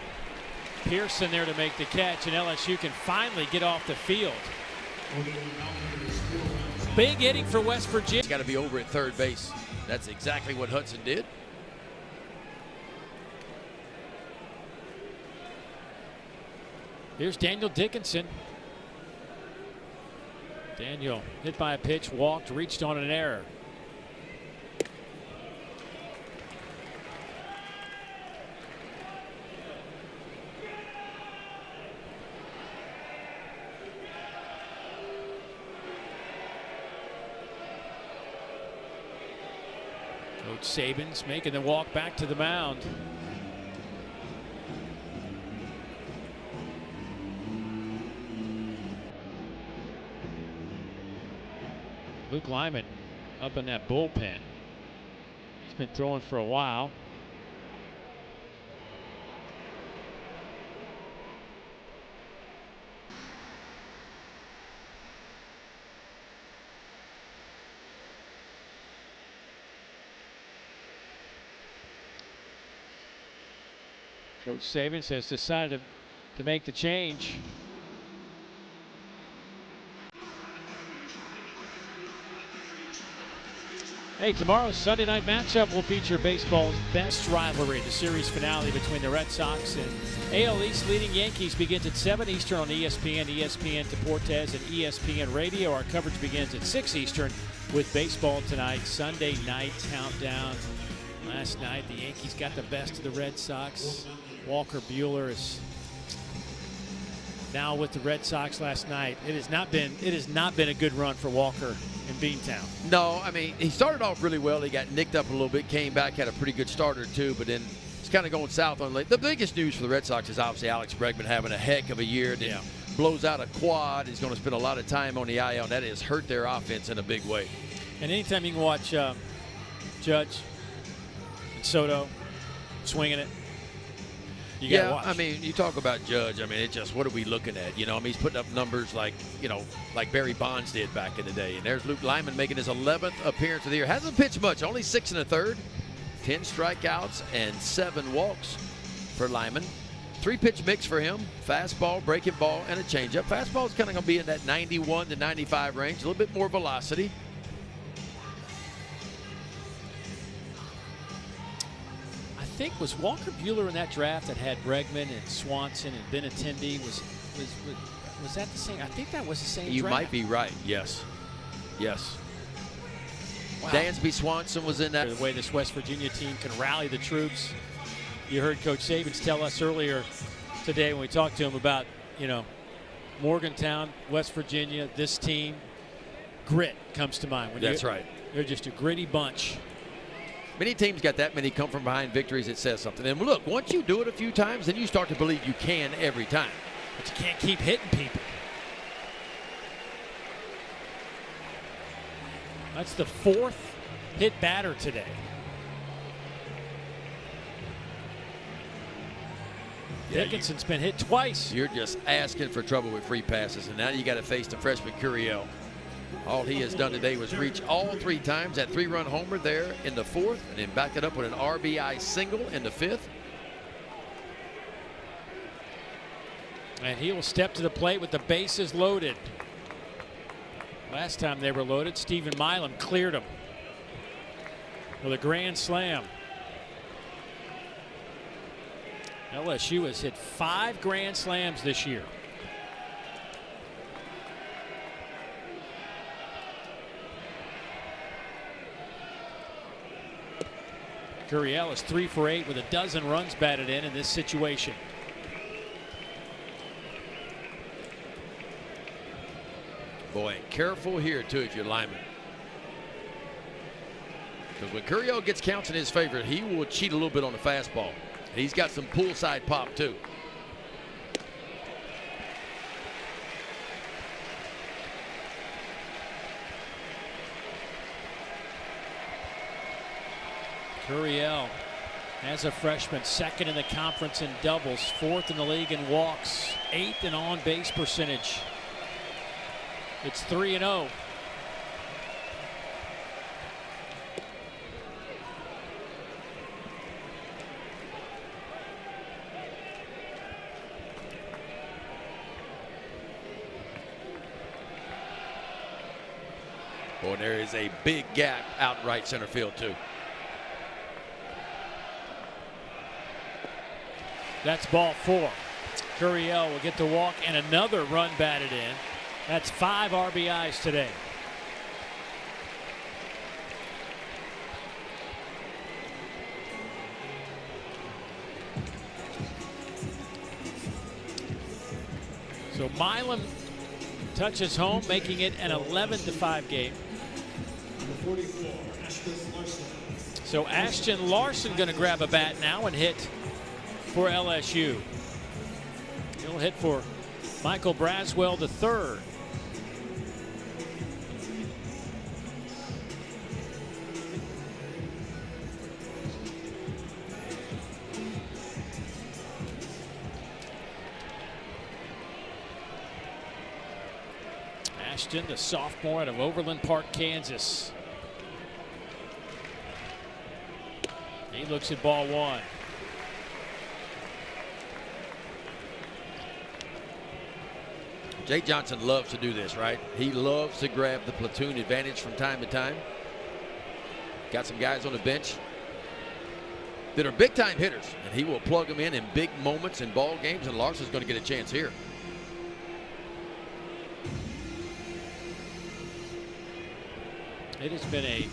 Pearson there to make the catch, and LSU can finally get off the field. Big inning for West Virginia. It's got to be over at third base. That's exactly what Hudson did. Here's Daniel Dickinson. Daniel hit by a pitch, walked, reached on an error. Coach Saban's making the walk back to the mound. Luke Lyman up in that bullpen. He's been throwing for a while. Coach Saban has decided to make the change. Hey, tomorrow's Sunday night matchup will feature baseball's best rivalry. The series finale between the Red Sox and AL East leading Yankees begins at 7 Eastern on ESPN, ESPN Deportes, and ESPN Radio. Our coverage begins at 6 Eastern with baseball tonight. Sunday night countdown. Last night, the Yankees got the best of the Red Sox. Walker Buehler is now with the Red Sox last night. It has not been a good run for Walker in Beantown. No, I mean, he started off really well. He got nicked up a little bit, came back, had a pretty good starter too, but then it's kind of going south on late. The biggest news for the Red Sox is obviously Alex Bregman having a heck of a year. Then blows out a quad. He's going to spend a lot of time on the IL, and that has hurt their offense in a big way. And anytime you can watch Judge and Soto swinging it, you gotta watch. I mean, you talk about Judge. I mean, it's just, what are we looking at? You know, I mean, he's putting up numbers like, you know, like Barry Bonds did back in the day. And there's Luke Lyman making his 11th appearance of the year. Hasn't pitched much, only 6 1/3, 10 strikeouts and 7 walks for Lyman. 3-pitch mix for him: fastball, breaking ball, and a changeup. Fastball is kind of going to be in that 91 to 95 range, a little bit more velocity. I think was Walker Buehler in that draft that had Bregman and Swanson and Benintendi. Was that the same? I think that was the same You draft. might be right. Yes. Yes. Wow. Dansby Swanson was in that. The way this West Virginia team can rally the troops. You heard Coach Sabins tell us earlier today when we talked to him about, you know, Morgantown, West Virginia, this team. Grit comes to mind. That's right. They're just a gritty bunch. Many teams got that many come from behind victories. It says something. And look, once you do it a few times, then you start to believe you can every time. But you can't keep hitting people. That's the 4th hit batter today. Dickinson's been hit twice. You're just asking for trouble with free passes, and now you got to face the freshman Curiel. All he has done today was reach all 3 times. That 3-run homer there in the 4th, and then backed it up with an RBI single in the 5th. And he will step to the plate with the bases loaded. Last time they were loaded, Stephen Milam cleared him with a grand slam. LSU has hit 5 grand slams this year. Curiel is 3 for 8 with a dozen runs batted in this situation. Boy, careful here, too, if you're Lyman. Because when Curiel gets counts in his favor, he will cheat a little bit on the fastball. He's got some poolside pop, too. Curiel, as a freshman, 2nd in the conference in doubles, 4th in the league in walks, 8th in on-base percentage. It's 3-0. Boy, there is a big gap out right center field, too. That's ball 4. Curiel will get the walk and another run batted in. That's 5 RBIs today. So Milam touches home, making it an 11-5 game. Number 44, Ashton Larson. So Ashton Larson going to grab a bat now and hit for LSU. He'll hit for Michael Braswell III. Ashton, the sophomore out of Overland Park, Kansas. He looks at ball 1. Jay Johnson loves to do this, right? He loves to grab the platoon advantage from time to time. Got some guys on the bench that are big-time hitters, and he will plug them in big moments in ball games, and Larson's going to get a chance here. It has been a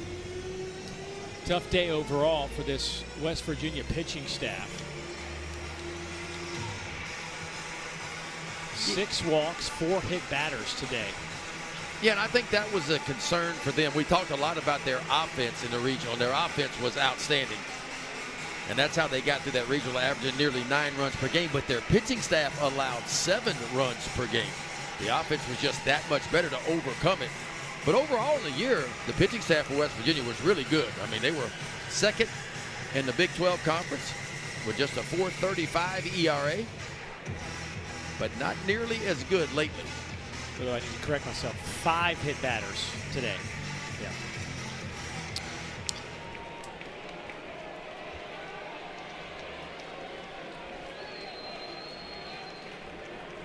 tough day overall for this West Virginia pitching staff. 6 walks, 4 hit batters today. Yeah, and I think that was a concern for them. We talked a lot about their offense in the regional, and their offense was outstanding. And that's how they got through that regional, averaging nearly 9 runs per game. But their pitching staff allowed 7 runs per game. The offense was just that much better to overcome it. But overall in the year, the pitching staff for West Virginia was really good. I mean, they were second in the Big 12 Conference with just a .435 ERA, but not nearly as good lately. So I need to correct myself. 5 hit batters today. Yeah.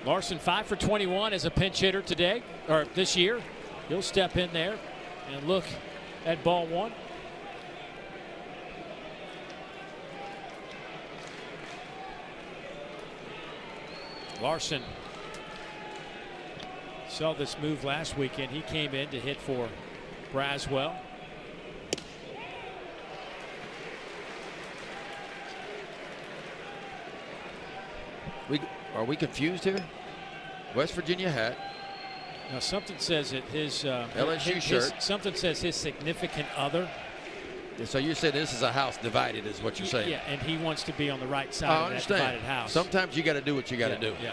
Larson 5 for 21 as a pinch hitter today, or this year. He'll step in there and look at ball 1. Larson saw this move last weekend. He came in to hit for Braswell. Are we confused here? West Virginia hat. Now something says that his LSU shirt. Something says his significant other. So you said this is a house divided, is what you're saying? Yeah, and he wants to be on the right side of that divided house. Sometimes you got to do what you got to do. Yeah.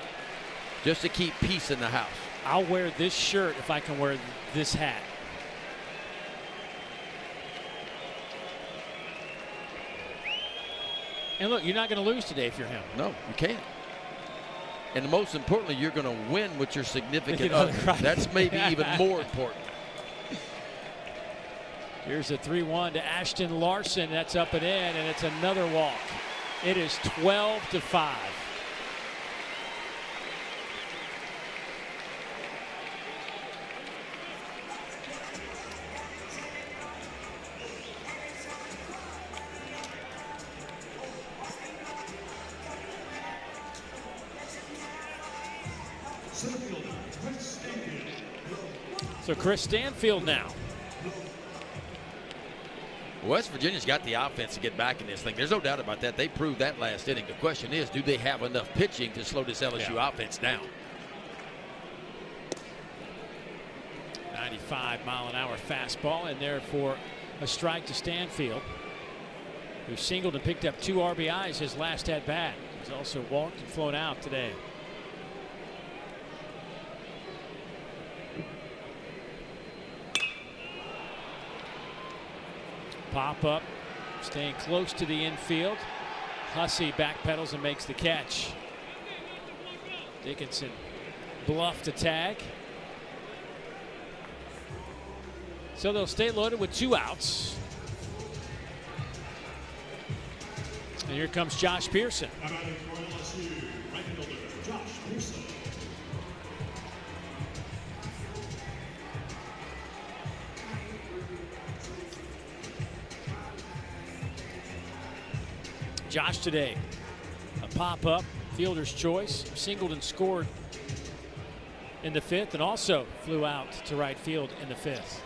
Just to keep peace in the house. I'll wear this shirt if I can wear this hat. And look, you're not going to lose today if you're him. No, you can't. And most importantly, you're going to win with your significant other. Right. That's maybe even more important. Here's a 3-1 to Ashton Larson. That's up and in, and it's another walk. It is 12-5. So Chris Stanfield now. West Virginia's got the offense to get back in this thing. There's no doubt about that. They proved that last inning. The question is, do they have enough pitching to slow this LSU offense down? 95-mile-an-hour fastball, and there for a strike to Stanfield, who singled and picked up 2 RBIs his last at-bat. He's also walked and flown out today. Pop up, staying close to the infield. Hussey backpedals and makes the catch. Dickinson bluffed a tag. So they'll stay loaded with 2 outs. And here comes Josh Pearson. Josh today, a pop-up, fielder's choice, singled and scored in the 5th, and also flew out to right field in the 5th.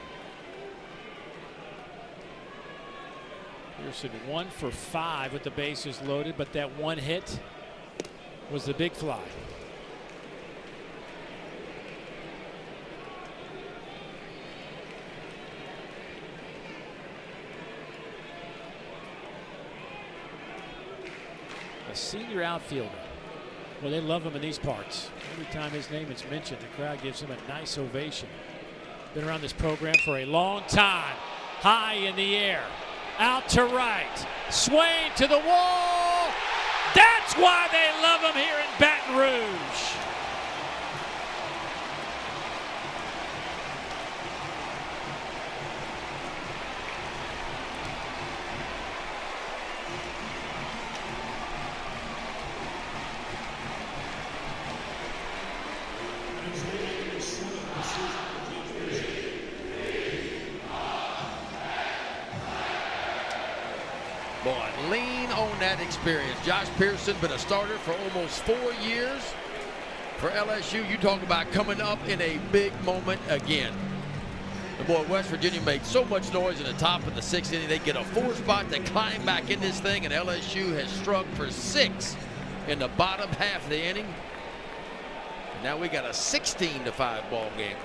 Pearson 1 for 5 with the bases loaded, but that 1 hit was the big fly. Senior outfielder. Well, they love him in these parts. Every time his name is mentioned, the crowd gives him a nice ovation. Been around this program for a long time. High in the air. Out to right. Swing to the wall. That's why they love him here in Baton Rouge. lean on that experience. Josh Pearson been a starter for almost 4 years for LSU. You talk about coming up in a big moment again. The boy, West Virginia made so much noise in the top of the 6th inning. They get a 4 spot to climb back in this thing, and LSU has struck for 6 in the bottom half of the inning. And now we got a 16-5 ball game.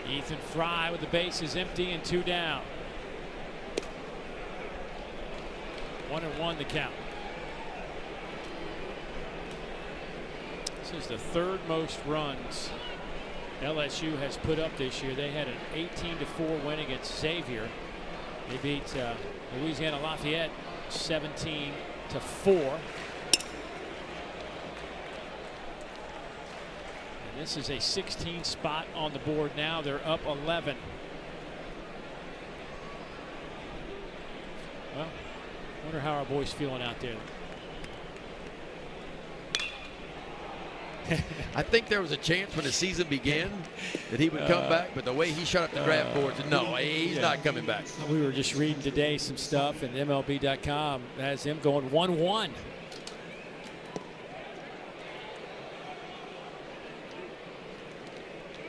Ethan Fry with the bases empty and 2 down. 1-1 the count. This is the 3rd most runs LSU has put up this year. They had an 18-4 win against Xavier. They beat Louisiana Lafayette 17-4. This is a 16 spot on the board now. They're up 11. Well, wonder how our boy's feeling out there. I think there was a chance when the season began that he would come back, but the way he shot up the draft boards, no, he's not coming back. We were just reading today some stuff, and MLB.com has him going 1-1.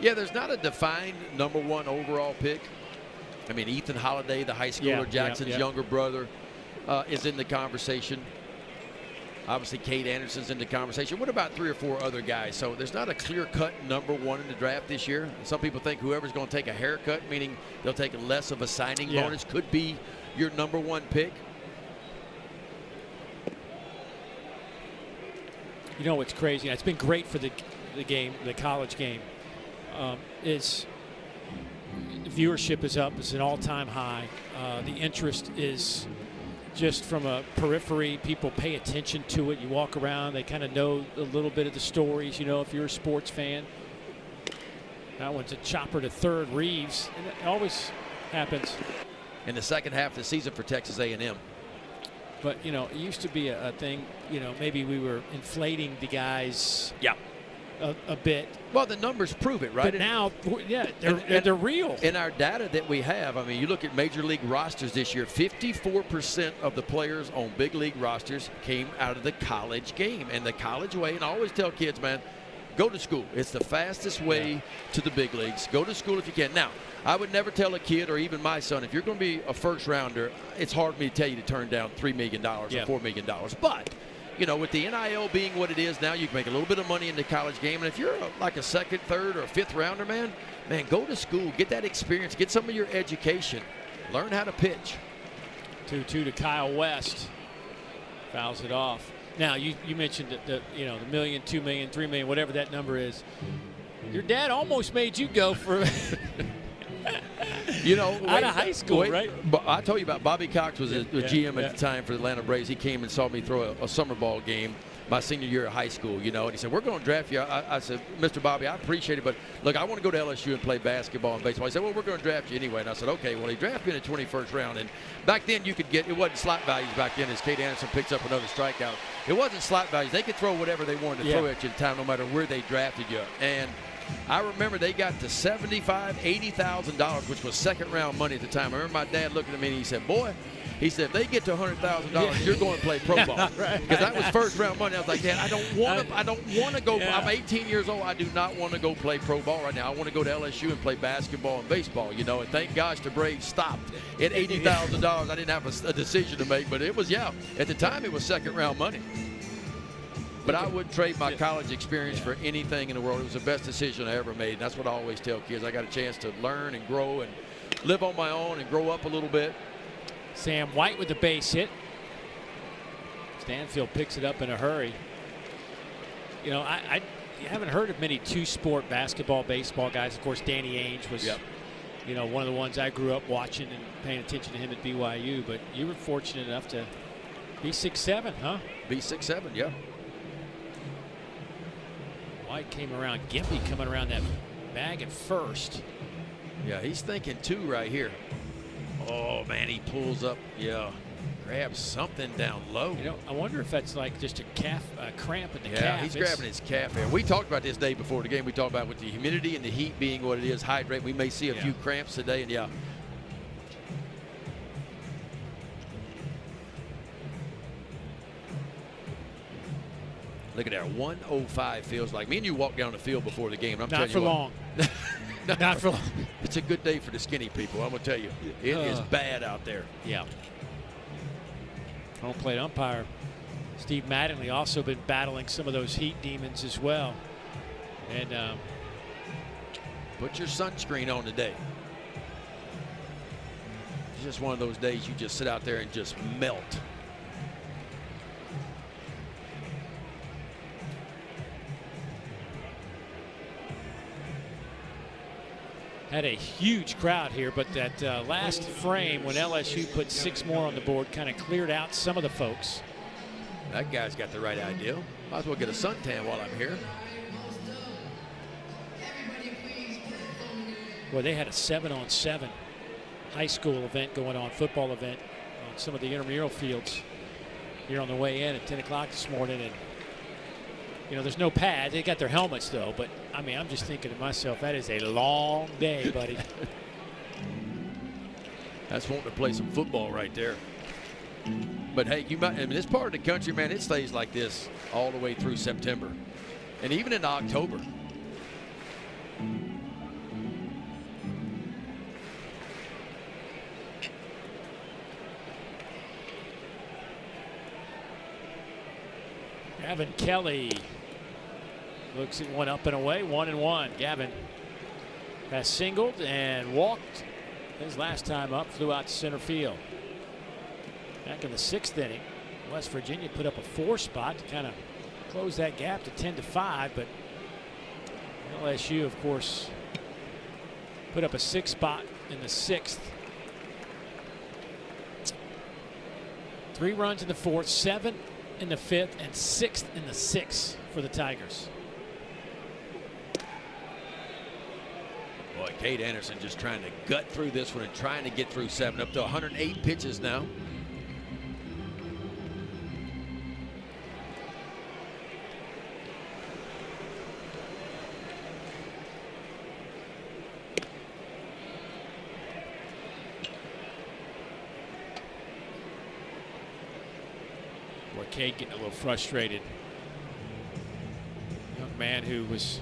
Yeah, there's not a defined #1 overall pick. I mean, Ethan Holiday, the high schooler, Jackson's younger brother, is in the conversation. Obviously, Cade Anderson's in the conversation. What about 3 or 4 other guys? So there's not a clear-cut #1 in the draft this year. Some people think whoever's going to take a haircut, meaning they'll take less of a signing bonus, could be your #1 pick. You know what's crazy? It's been great for the game, the college game. Is viewership is up. It's an all-time high. The interest is just from a periphery. People pay attention to it. You walk around, they kind of know a little bit of the stories, you know, if you're a sports fan. That one's a chopper to third. Reeves. And it always happens in the second half of the season for Texas A&M. But, you know, it used to be a thing, you know, maybe we were inflating the guys a bit. Well, the numbers prove it, right? But now, they're real. In our data that we have, I mean, you look at major league rosters this year, 54% of the players on big league rosters came out of the college game. And the college way, and I always tell kids, man, go to school. It's the fastest way to the big leagues. Go to school if you can. Now, I would never tell a kid or even my son, if you're going to be a first rounder, it's hard for me to tell you to turn down $3 million or $4 million. But, you know, with the NIL being what it is now, you can make a little bit of money in the college game. And if you're like a second, third, or fifth rounder, man, go to school, get that experience, get some of your education, learn how to pitch. 2-2 to Kyle West. Fouls it off. Now, you mentioned the $1 million, $2 million, $3 million, whatever that number is. Your dad almost made you go for out of high school, right? But I told you about Bobby Cox was a GM at the time for the Atlanta Braves. He came and saw me throw a summer ball game my senior year of high school, you know, and he said, we're going to draft you. I said, Mr. Bobby, I appreciate it, but look, I want to go to LSU and play basketball and baseball. He said, well, we're going to draft you anyway. And I said, okay. Well, he drafted me in the 21st round. And back then you could get, it wasn't slot values back then as Cade Anderson picks up another strikeout. It wasn't slot values. They could throw whatever they wanted to throw at you at the time, no matter where they drafted you. And I remember they got to $75,000, $80,000, which was second round money at the time. I remember my dad looking at me and he said, boy, he said, if they get to $100,000, you're going to play pro ball. Because that was first round money. I was like, Dad, I don't want to go. I'm 18 years old. I do not want to go play pro ball right now. I want to go to LSU and play basketball and baseball, you know. And thank gosh the Braves stopped at $80,000. I didn't have a decision to make, but it was, at the time it was second round money. But I wouldn't trade my college experience for anything in the world. It was the best decision I ever made. And that's what I always tell kids. I got a chance to learn and grow and live on my own and grow up a little bit. Sam White with the base hit. Stanfield picks it up in a hurry. You know, I haven't heard of many two-sport basketball, baseball guys. Of course, Danny Ainge was, you know, one of the ones I grew up watching and paying attention to him at BYU. But you were fortunate enough to be 6'7", huh? Be 6'7", yeah. White came around. Gimpy coming around that bag at first. Yeah, he's thinking 2 right here. Oh, man, he pulls up. Yeah, Grab something down low. You know, I wonder if that's like just a cramp in the calf. Yeah, he's grabbing his calf there. We talked about this day before the game. We talked about with the humidity and the heat being what it is, hydrate. We may see a few cramps today, and yeah. Look at that, 105 feels like. Me and you walked down the field before the game. And I'm Not for long. Not for long. It's a good day for the skinny people, I'm going to tell you. It is bad out there. Yeah. Home plate umpire Steve Mattingly also been battling some of those heat demons as well. And put your sunscreen on today. It's just one of those days you just sit out there and just melt. had a huge crowd here, but that last frame when LSU put 6 more on the board kind of cleared out some of the folks. That guy's got the right idea. Might as well get a suntan while I'm here. Well, they had a 7-on-7 high school event going on, football event on some of the intramural fields here on the way in at 10 o'clock this morning. And, you know, there's no pads. They got their helmets, though. But, I mean, I'm just thinking to myself, that is a long day, buddy. That's wanting to play some football right there. But, hey, you might, I mean, this part of the country, man, it stays like this all the way through September and even into October. Gavin Kelly looks at one up and away, 1-1. Gavin has singled and walked his last time up, flew out to center field. Back in the 6th inning, West Virginia put up a 4 spot to kind of close that gap to 10-5, but LSU, of course, put up a 6 spot in the 6th. 3 runs in the 4th, 7 in the 5th, and 6th in the 6th for the Tigers. Boy, Cade Anderson just trying to gut through this one and trying to get through 7, up to 108 pitches now. Cade getting a little frustrated. Young man who was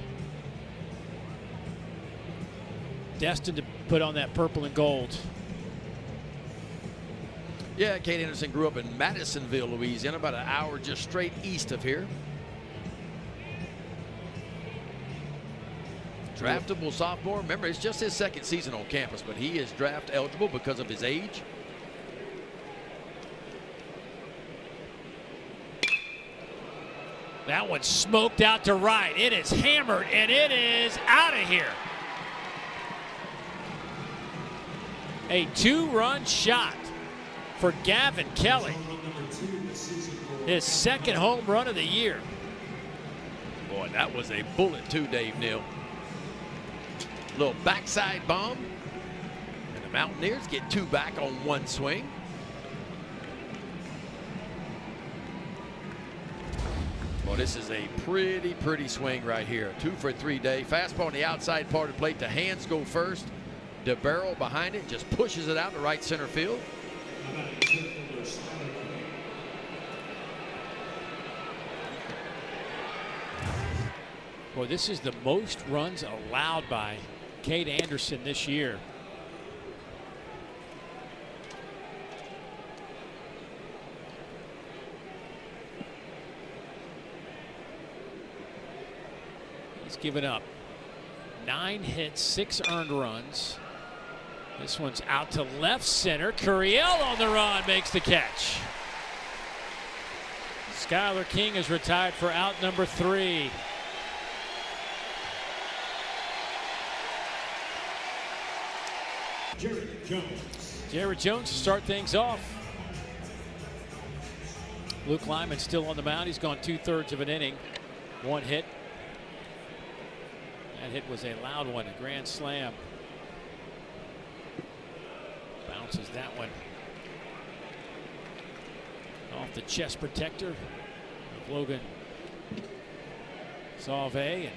destined to put on that purple and gold. Yeah, Cade Anderson grew up in Madisonville, Louisiana, about an hour just straight east of here. Draftable sophomore. Remember, it's just his 2nd season on campus, but he is draft eligible because of his age. That one smoked out to right. It is hammered, and it is out of here. A 2-run shot for Gavin Kelly. His 2nd home run of the year. Boy, that was a bullet too, Dave Neal. Little backside bomb. And the Mountaineers get 2 back on 1 swing. Well, this is a pretty swing right here. 2 for 3 day. Fastball on the outside part of the plate. The hands go first. DeBarrel behind it just pushes it out to right center field. Boy, this is the most runs allowed by Cade Anderson this year. He's given up 9 hits, 6 earned runs. This one's out to left center. Curiel on the run makes the catch. Skylar King is retired for out number 3. Jared Jones to start things off. Luke Lyman still on the mound. He's gone 2/3 of an inning. 1 hit. That hit was a loud one, a grand slam. Bounces that one Off the chest protector of Logan Salve. And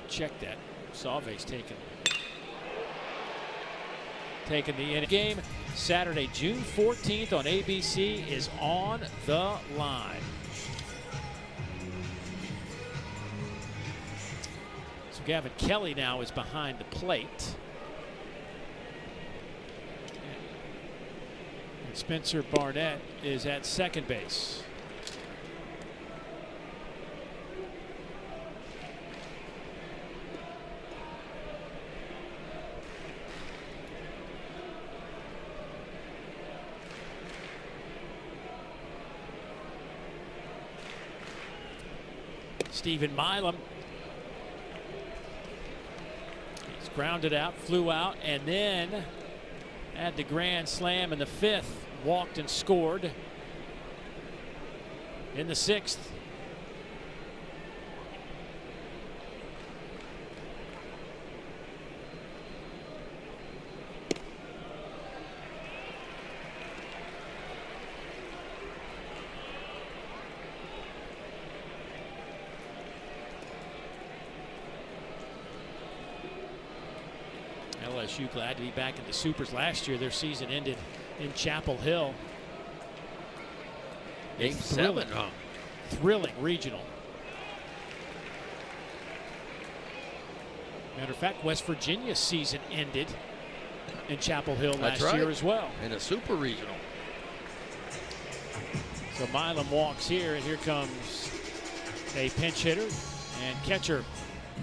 check that. Salve's taken the end. Game Saturday, June 14th on ABC is on the line. So Gavin Kelly now is behind the plate. And Spencer Barnett is at second base. Stephen Milam. He's grounded out, flew out, and then had the grand slam in the fifth. Walked and scored in the sixth. LSU glad to be back in the Supers. Last year, their season ended in Chapel Hill. Game 7, huh? Thrilling regional. Matter of fact, West Virginia's season ended in Chapel Hill last year as well. In a super regional. So Milam walks here, and here comes a pinch hitter and catcher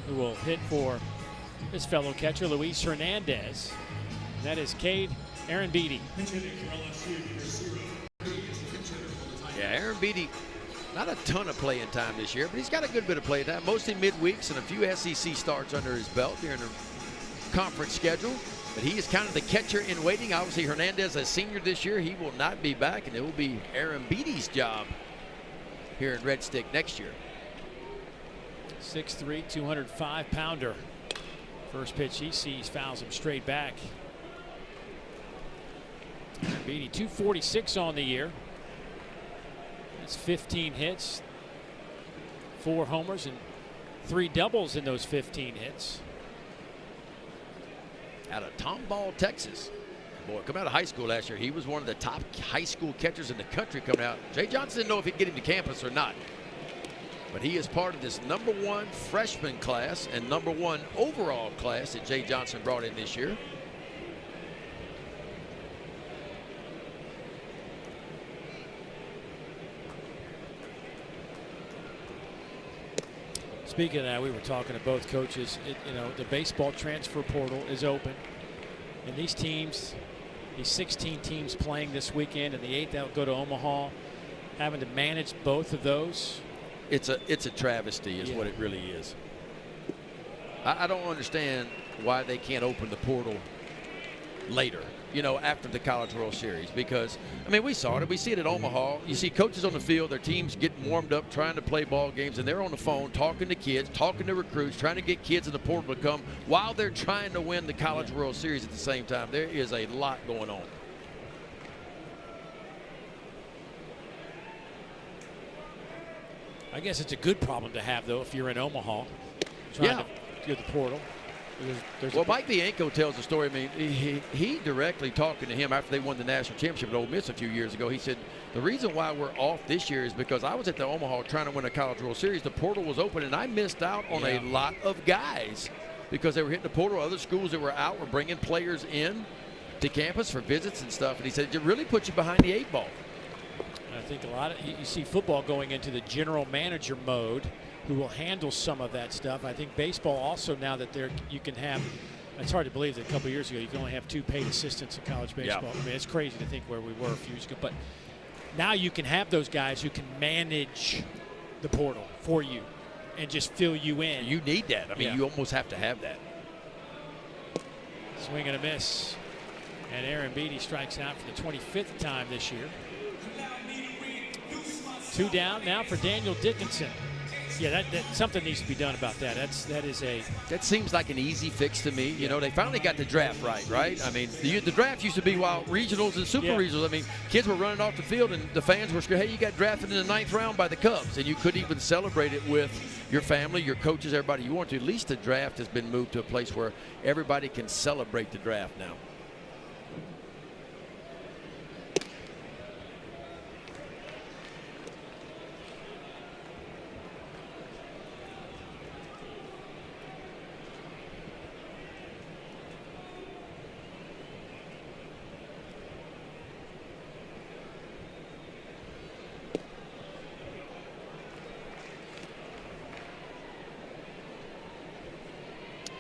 who will hit for his fellow catcher, Luis Hernandez. And that is Cade Aaron Beatty. Yeah, Aaron Beatty, not a ton of playing time this year, but he's got a good bit of playing time, mostly midweeks and a few SEC starts under his belt during the conference schedule. But he is kind of the catcher in waiting. Obviously, Hernandez, a senior this year, he will not be back, and it will be Aaron Beatty's job here in Red Stick next year. 6'3", 205-pounder. First pitch he sees fouls him straight back. Beatty 246 on the year. That's 15 hits, 4 homers, and 3 doubles in those 15 hits. Out of Tomball, Texas. Boy, coming out of high school last year, he was one of the top high school catchers in the country coming out. Jay Johnson didn't know if he'd get him to campus or not. But he is part of this #1 freshman class and #1 overall class that Jay Johnson brought in this year. Speaking of that, we were talking to both coaches. The baseball transfer portal is open, and these teams, these 16 teams playing this weekend, and the 8 that'll go to Omaha, having to manage both of those. It's a travesty is what it really is. I don't understand why they can't open the portal later, after the College World Series, because, I mean, we saw it. We see it at Omaha. You see coaches on the field, their teams getting warmed up, trying to play ball games, and they're on the phone talking to kids, talking to recruits, trying to get kids in the portal to come while they're trying to win the College World Series at the same time. There is a lot going on. I guess it's a good problem to have, though, if you're in Omaha trying to get the portal. Well, Mike Bianco tells the story. I mean, he directly talking to him after they won the national championship at Ole Miss a few years ago. He said, the reason why we're off this year is because I was at the Omaha trying to win a College World Series. The portal was open, and I missed out on a lot of guys because they were hitting the portal. Other schools that were out were bringing players in to campus for visits and stuff. And he said, it really puts you behind the 8 ball. I think a lot of you see football going into the general manager mode, who will handle some of that stuff. I think baseball also, now that you can have, it's hard to believe that a couple of years ago you can only have 2 paid assistants in college baseball. I mean, it's crazy to think where we were a few years ago, but now you can have those guys who can manage the portal for you and just fill you in. You need that. I mean, you almost have to have that. Swing and a miss. And Aaron Beatty strikes out for the 25th time this year. 2 down now for Daniel Dickinson. Yeah, that something needs to be done about that. That seems like an easy fix to me. You know, they finally got the draft right? I mean, the draft used to be while regionals and super regionals. I mean, kids were running off the field and the fans were screaming, hey, you got drafted in the 9th round by the Cubs, and you couldn't even celebrate it with your family, your coaches, everybody you want to. At least the draft has been moved to a place where everybody can celebrate the draft now.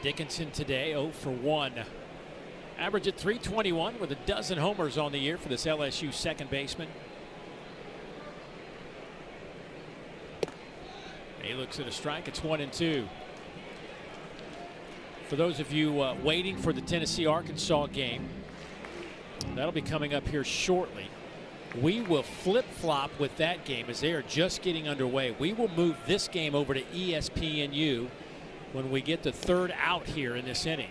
Dickinson today 0 for 1. Average at .321 with a dozen homers on the year for this LSU second baseman. He looks at a strike. It's 1-2. For those of you waiting for the Tennessee-Arkansas game, that'll be coming up here shortly. We will flip-flop with that game as they are just getting underway. We will move this game over to ESPNU when we get the 3rd out here in this inning.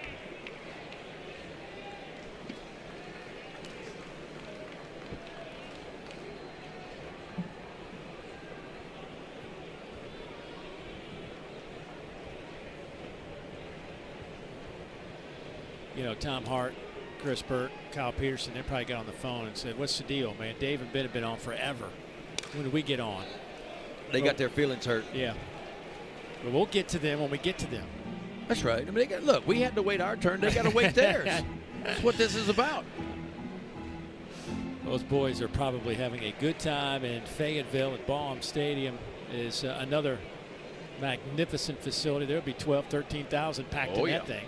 You know, Tom Hart, Chris Burke, Kyle Peterson, they probably got on the phone and said, what's the deal, man? Dave and Ben have been on forever. When do we get on? They got their feelings hurt. Yeah. But we'll get to them when we get to them. That's right. I mean, look, we had to wait our turn. They got to wait theirs. That's what this is about. Those boys are probably having a good time in Fayetteville at Baum Stadium. Is another magnificent facility. There'll be 12, 13,000 packed in that thing.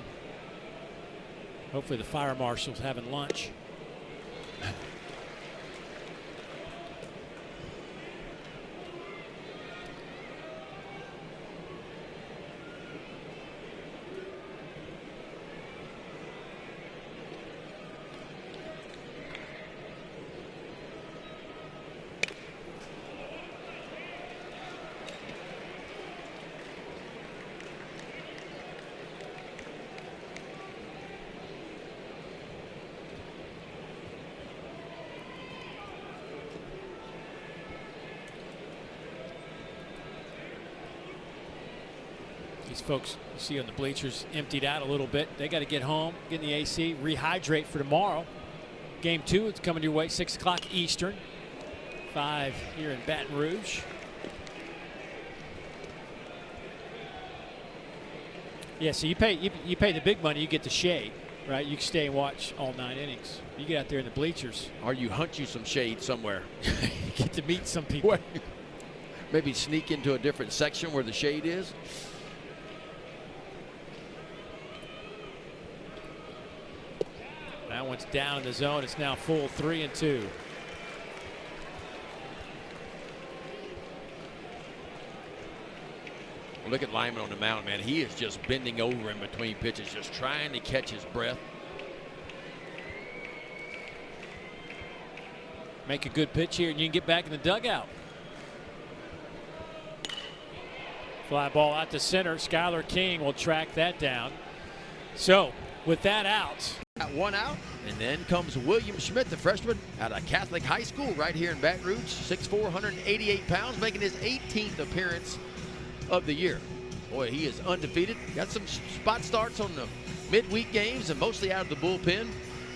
Hopefully the fire marshal's having lunch. These folks you see on the bleachers emptied out a little bit. They got to get home, get in the AC, rehydrate for tomorrow. Game 2, it's coming your way, 6 o'clock Eastern, 5 here in Baton Rouge. Yeah, so you pay the big money, you get the shade, right? You can stay and watch all 9 innings. You get out there in the bleachers. Or you hunt you some shade somewhere. You get to meet some people. Maybe sneak into a different section where the shade is. That one's down in the zone. It's now full 3-2. Look at Lyman on the mound, man. He is just bending over in between pitches, just trying to catch his breath. Make a good pitch here, and you can get back in the dugout. Fly ball out to center. Skylar King will track that down. So, with that out. Got 1 out, and then comes William Schmidt, the freshman out of Catholic High School right here in Baton Rouge. 6'4", 188 pounds, making his 18th appearance of the year. Boy, he is undefeated. Got some spot starts on the midweek games and mostly out of the bullpen.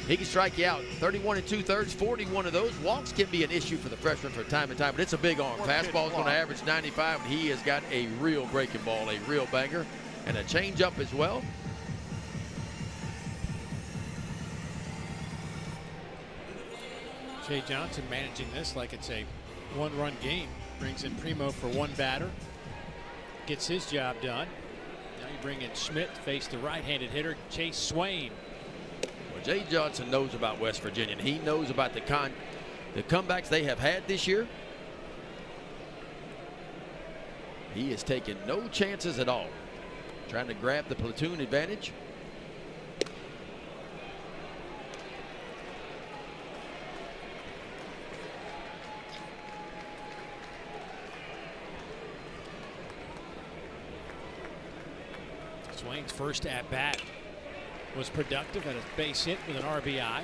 He can strike you out 31 2/3, 41 of those. Walks can be an issue for the freshman from time to time, but it's a big arm. Fastball's going to average 95, and he has got a real breaking ball, a real banger, and a changeup as well. Jay Johnson managing this like it's a 1-run game. Brings in Primo for 1 batter. Gets his job done. Now you bring in Schmidt to face the right-handed hitter, Chase Swain. Well, Jay Johnson knows about West Virginia, and he knows about the comebacks they have had this year. He is taking no chances at all. Trying to grab the platoon advantage. Swain's first at bat was productive at a base hit with an RBI.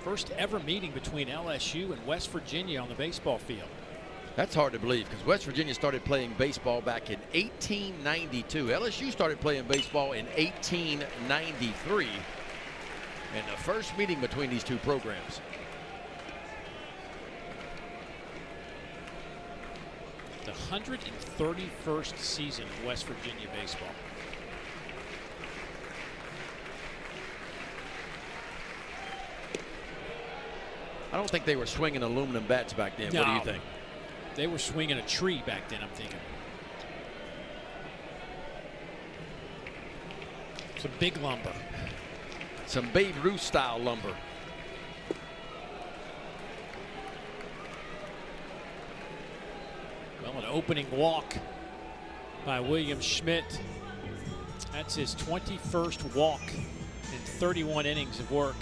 First ever meeting between LSU and West Virginia on the baseball field. That's hard to believe because West Virginia started playing baseball back in 1892. LSU started playing baseball in 1893. And the first meeting between these two programs. The 131st season of West Virginia baseball. I don't think they were swinging aluminum bats back then. No. What do you think? They were swinging a tree back then, I'm thinking. Some big lumber. Some Babe Ruth style lumber. Well, an opening walk by William Schmidt. That's his 21st walk in 31 innings of work.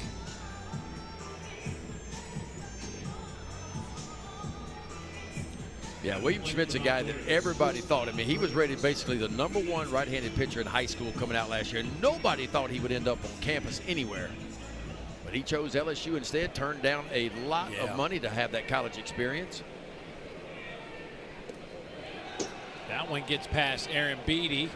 Yeah, William Schmidt's a guy that everybody thought. I mean, he was rated basically the #1 right-handed pitcher in high school coming out last year. Nobody thought he would end up on campus anywhere. But he chose LSU instead, turned down a lot of money to have that college experience. That one gets past Aaron Beatty.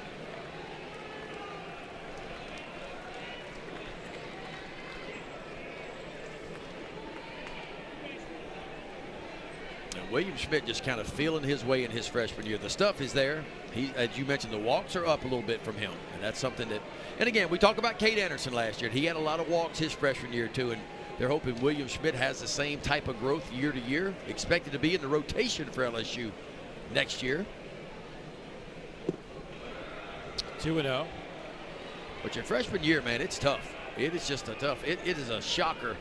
William Schmidt just kind of feeling his way in his freshman year. The stuff is there. He, as you mentioned, the walks are up a little bit from him. And that's something that, and again, we talked about Cade Anderson last year. He had a lot of walks his freshman year too. And they're hoping William Schmidt has the same type of growth year to year. Expected to be in the rotation for LSU next year. 2-0. But your freshman year, man, it's tough. It is just a tough. It is a shocker.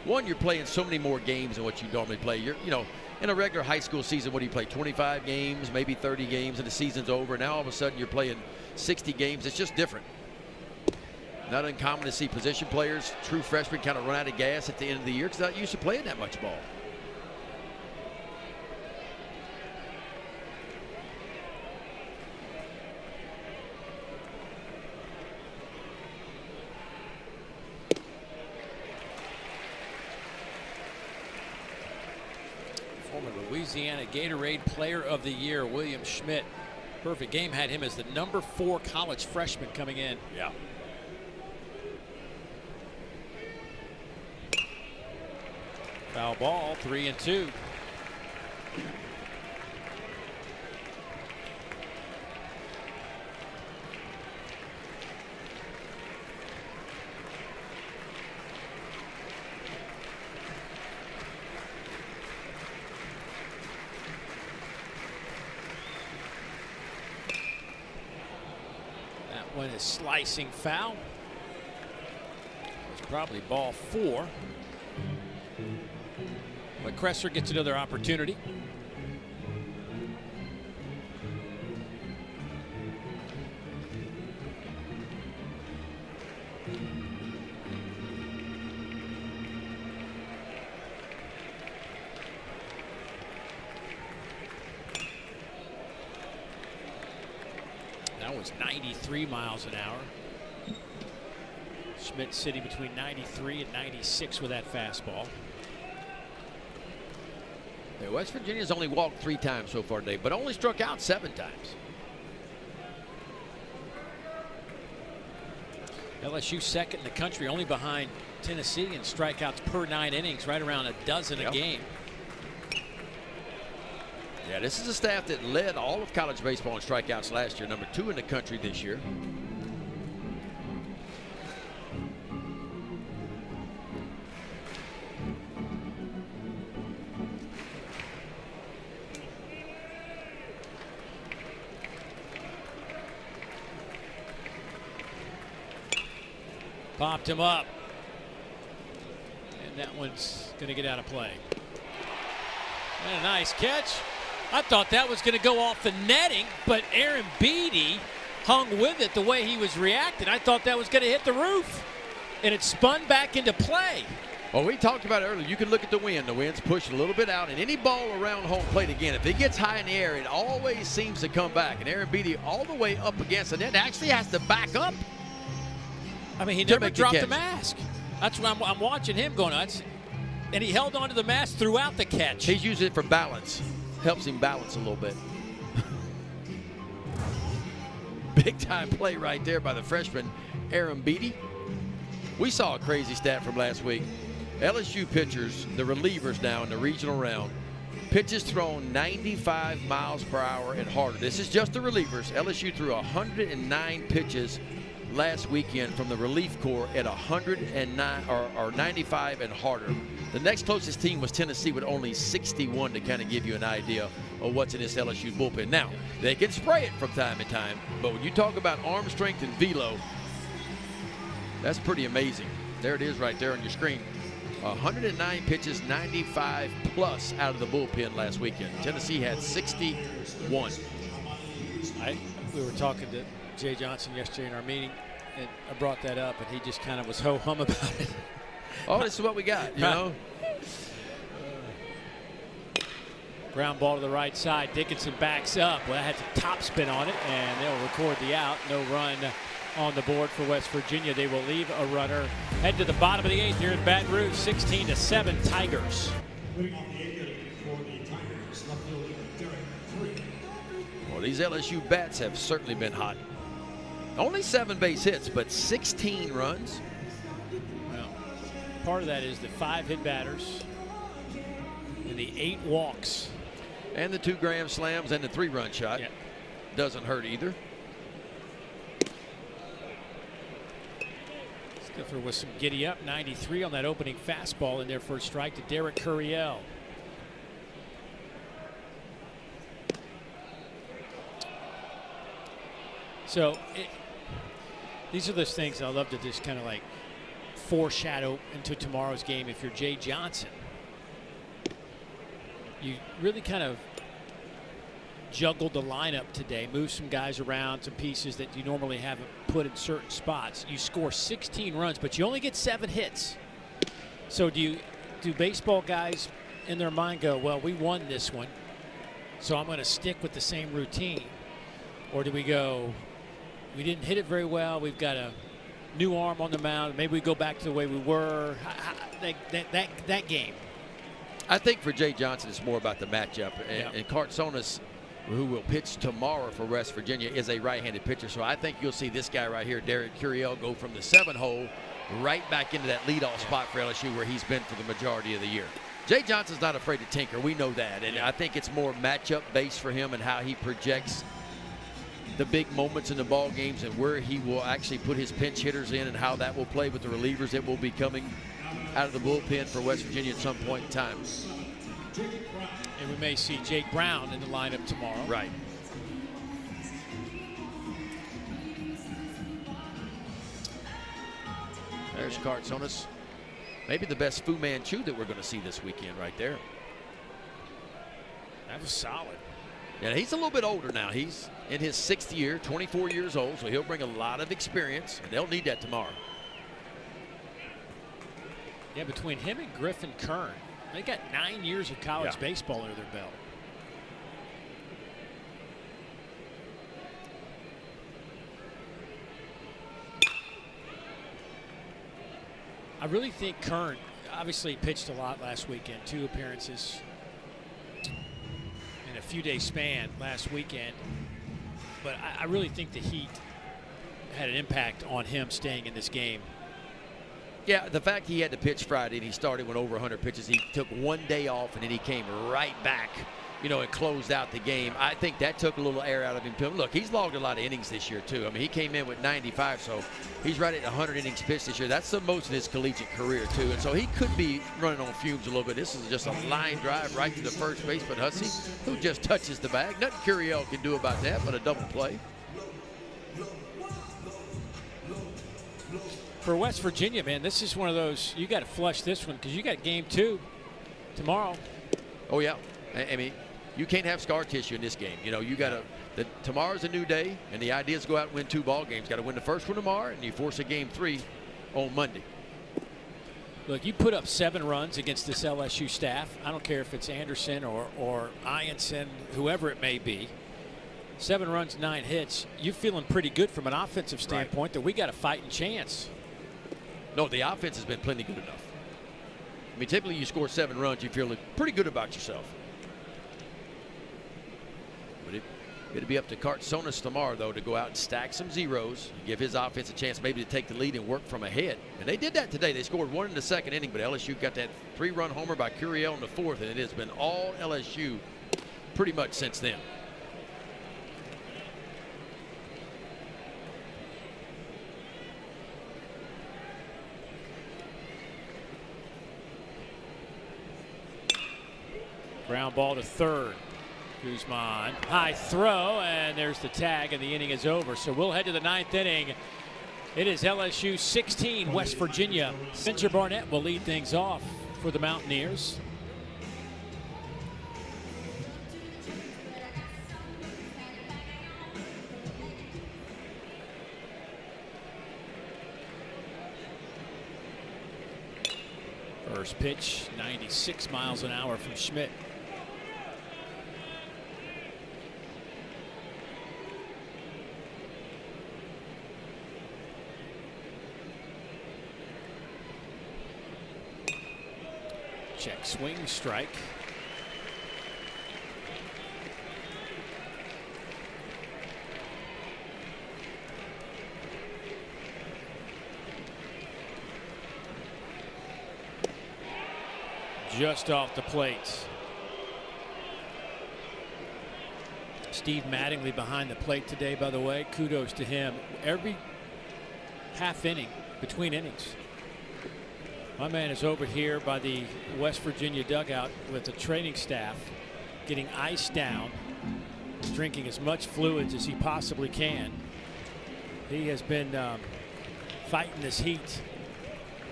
One, you're playing so many more games than what you normally play. You're, you know, in a regular high school season, what do you play? 25 games, maybe 30 games, and the season's over. Now all of a sudden you're playing 60 games. It's just different. Not uncommon to see position players, true freshmen, kind of run out of gas at the end of the year because they're not used to playing that much ball. Louisiana Gatorade Player of the Year, William Schmidt. Perfect game, had him as the #4 college freshman coming in. Yeah. Foul ball, 3-2. One is slicing foul. It's probably ball 4. But Kresser gets another opportunity. That was 93 miles an hour. Schmidt sitting between 93 and 96 with that fastball. Yeah, West Virginia's only walked 3 times so far today, but only struck out 7 times. LSU second in the country, only behind Tennessee in strikeouts per 9 innings, right around a dozen a game. Yeah, this is a staff that led all of college baseball in strikeouts last year, #2 in the country this year. Popped him up. And that one's going to get out of play. And a nice catch. I thought that was going to go off the netting, but Aaron Beatty hung with it the way he was reacting. I thought that was going to hit the roof, and it spun back into play. Well, we talked about it earlier. You can look at the wind. The wind's pushed a little bit out, and any ball around home plate, again, if it gets high in the air, it always seems to come back. And Aaron Beatty all the way up against the net actually has to back up. I mean, he never dropped the mask. That's what I'm watching him going nuts. And he held onto the mask throughout the catch. He's using it for balance. Helps him balance a little bit. Big time play right there by the freshman, Aaron Beatty. We saw a crazy stat from last week. LSU pitchers, the relievers now in the regional round, pitches thrown 95 miles per hour and harder. This is just the relievers. LSU threw 109 pitches last weekend from the relief corps at 109 or 95 and harder. The next closest team was Tennessee with only 61 to kind of give you an idea of what's in this LSU bullpen. Now, they can spray it from time to time, but when you talk about arm strength and velo, that's pretty amazing. There it is right there on your screen. 109 pitches, 95 plus out of the bullpen last weekend. Tennessee had 61. We were talking to Jay Johnson yesterday in our meeting, and I brought that up, and he just kind of was ho-hum about it. Oh, this is what we got, you know. Ground ball to the right side. Dickinson backs up. Well, that had some top spin on it, and they'll record the out. No run on the board for West Virginia. They will leave a runner. Head to the bottom of the 8th here in Baton Rouge. 16-7 Tigers. Moving on the 8th inning for the Tigers, left fielder Derek Curiel. Well, these LSU bats have certainly been hot. Only 7 base hits, but 16 runs. Well, part of that is the 5 hit batters and the 8 walks. And the 2 grand slams and the 3-run shot. Yeah. Doesn't hurt either. Stifler with some giddy up. 93 on that opening fastball in there for a strike to Derek Curiel. So these are those things I love to just kind of like foreshadow into tomorrow's game. If you're Jay Johnson, you really kind of juggled the lineup today, moved some guys around, some pieces that you normally haven't put in certain spots. You score 16 runs, but you only get 7 hits. So do baseball guys in their mind go, well, we won this one, so I'm going to stick with the same routine? Or do we go, we didn't hit it very well, we've got a new arm on the mound, maybe we go back to the way we were? That game. I think for Jay Johnson, it's more about the matchup. And Cartsonis, who will pitch tomorrow for West Virginia, is a right-handed pitcher. So I think you'll see this guy right here, Derek Curiel, go from the 7-hole right back into that leadoff spot for LSU where he's been for the majority of the year. Jay Johnson's not afraid to tinker. We know that. And I think it's more matchup-based for him and how he projects the big moments in the ball games and where he will actually put his pinch hitters in and how that will play with the relievers that will be coming out of the bullpen for West Virginia at some point in time. And we may see Jake Brown in the lineup tomorrow. Right. There's Cartsonis. Maybe the best Fu Manchu that we're going to see this weekend right there. That was solid. Yeah, he's a little bit older now. He's in his 6th year, 24 years old, so he'll bring a lot of experience, and they'll need that tomorrow. Yeah, between him and Griffin Kern, they got 9 years of college baseball under their belt. I really think Kern obviously pitched a lot last weekend, 2 appearances in a few-day span last weekend. But I really think the heat had an impact on him staying in this game. Yeah, the fact he had to pitch Friday and he started with over 100 pitches, he took 1 day off and then he came right back, you know, and closed out the game. I think that took a little air out of him too. Look, he's logged a lot of innings this year too. I mean, he came in with 95, so he's right at 100 innings pitched this year. That's the most in his collegiate career too, and so he could be running on fumes a little bit. This is just a line drive right to the first baseman, Hussey, who just touches the bag. Nothing Curiel can do about that but a double play. For West Virginia, man, this is one of those, you got to flush this one because you got game 2 tomorrow. Oh, yeah. I mean, you can't have scar tissue in this game. You know, you got to, tomorrow's a new day, and the idea is to go out and win 2 ball games. Got to win the first one tomorrow, and you force a game 3 on Monday. Look, you put up 7 runs against this LSU staff. I don't care if it's Anderson or Ianson, whoever it may be. 7 runs, 9 hits. You're feeling pretty good from an offensive standpoint that we got a fighting chance. No, the offense has been plenty good enough. I mean, typically you score 7 runs, you feel pretty good about yourself. But it'll be up to Cartsonis tomorrow, though, to go out and stack some zeros, and give his offense a chance maybe to take the lead and work from ahead. And they did that today. They scored 1 in the 2nd inning, but LSU got that 3-run homer by Curiel in the 4th, and it has been all LSU pretty much since then. Ground ball to third. Guzman, high throw, and there's the tag, and the inning is over. So we'll head to the 9th inning. It is LSU 16, West Virginia. Spencer Barnett will lead things off for the Mountaineers. First pitch, 96 miles an hour from Schmidt. Check swing, strike. Just off the plate. Steve Mattingly behind the plate today, by the way. Kudos to him. Every half inning, between innings, my man is over here by the West Virginia dugout with the training staff, getting iced down, drinking as much fluids as he possibly can. He has been fighting this heat,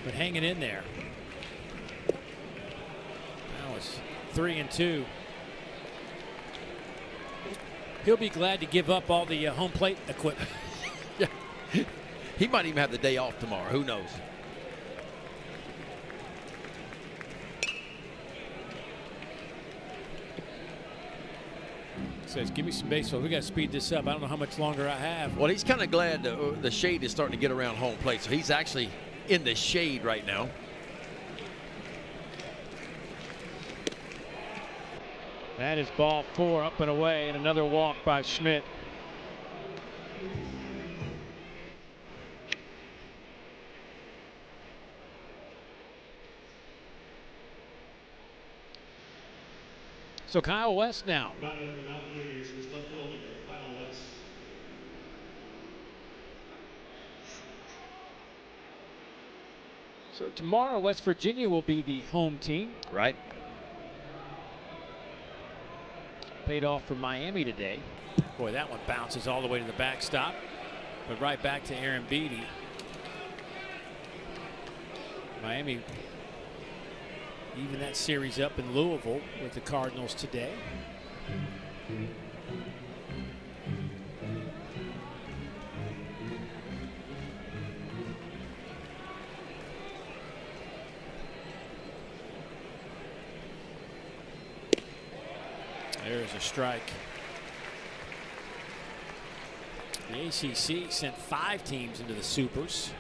but hanging in there. Now it's 3-2. He'll be glad to give up all the home plate equipment. Yeah. He might even have the day off tomorrow. Who knows? Says, give me some baseball. We got to speed this up. I don't know how much longer I have. Well, he's kind of glad the shade is starting to get around home plate, so he's actually in the shade right now. That is ball 4, up and away, and another walk by Schmidt. So Kyle West now. So tomorrow, West Virginia will be the home team. Right. Paid off for Miami today. Boy, that one bounces all the way to the backstop, but right back to Aaron Beatty. Miami even that series up in Louisville with the Cardinals today. There's a strike. The ACC sent 5 teams into the Supers.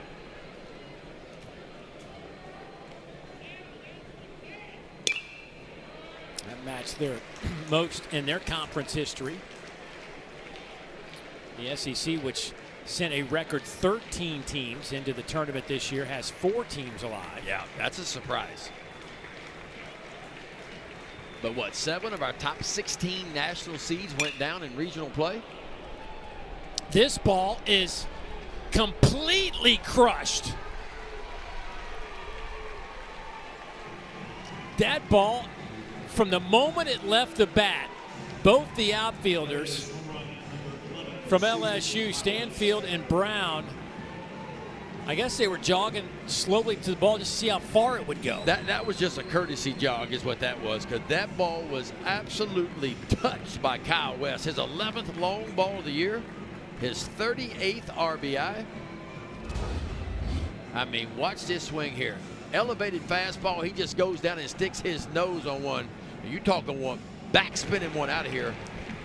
That matched their most in their conference history. The SEC, which sent a record 13 teams into the tournament this year, has 4 teams alive. Yeah, that's a surprise. But what, 7 of our top 16 national seeds went down in regional play? This ball is completely crushed. That ball, from the moment it left the bat, both the outfielders from LSU, Stanfield and Brown, I guess they were jogging slowly to the ball just to see how far it would go. That was just a courtesy jog is what that was, because that ball was absolutely touched by Kyle West. His 11th long ball of the year, his 38th RBI. I mean, watch this swing here. Elevated fastball, he just goes down and sticks his nose on one. You talking one, back spinning one out of here.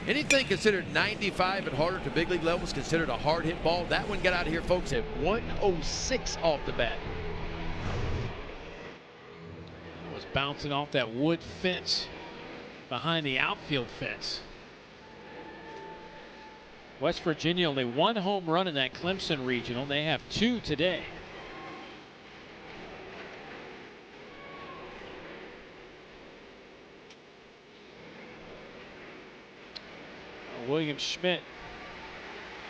Anything considered 95 and harder to big league levels considered a hard hit ball. That one got out of here, folks, at 106 off the bat. It was bouncing off that wood fence behind the outfield fence. West Virginia only 1 home run in that Clemson regional. They have 2 today. William Schmidt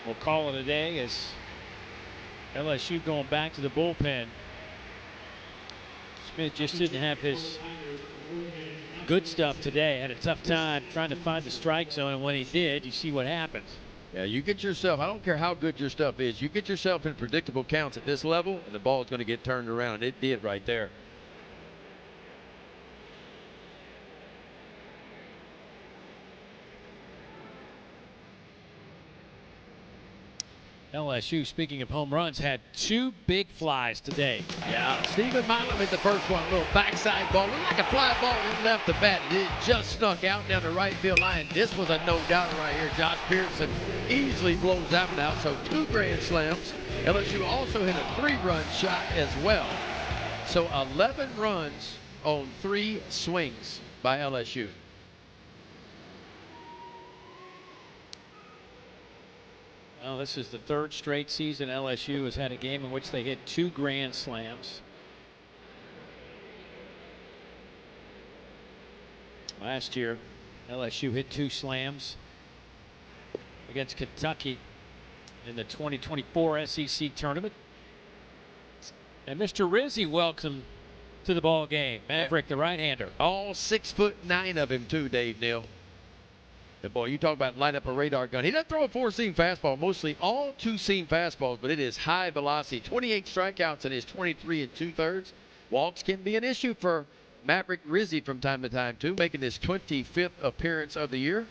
will call it a day as LSU going back to the bullpen. Schmidt just didn't have his good stuff today. Had a tough time trying to find the strike zone, and when he did, you see what happens. Yeah, you get yourself, I don't care how good your stuff is, you get yourself in predictable counts at this level, and the ball is going to get turned around. It did right there. LSU, speaking of home runs, had 2 big flies today. Yeah, Stephen Milam hit the first one, a little backside ball, looked like a fly ball and left the bat. It just snuck out down the right field line. This was a no-doubter right here. Josh Pearson easily blows that one out, so 2 grand slams. LSU also hit a 3-run shot as well. So 11 runs on 3 swings by LSU. Well, this is the 3rd straight season LSU has had a game in which they hit 2 grand slams. Last year, LSU hit 2 slams against Kentucky in the 2024 SEC tournament. And Mr. Rizzi welcome to the ball game. Maverick, the right-hander. All 6'9" of him too, Dave Neal. And boy, you talk about line up a radar gun. He doesn't throw a 4-seam fastball, mostly all 2-seam fastballs, but it is high velocity. 28 strikeouts in his 23 2/3. Walks can be an issue for Maverick Rizzi from time to time too, making his 25th appearance of the year.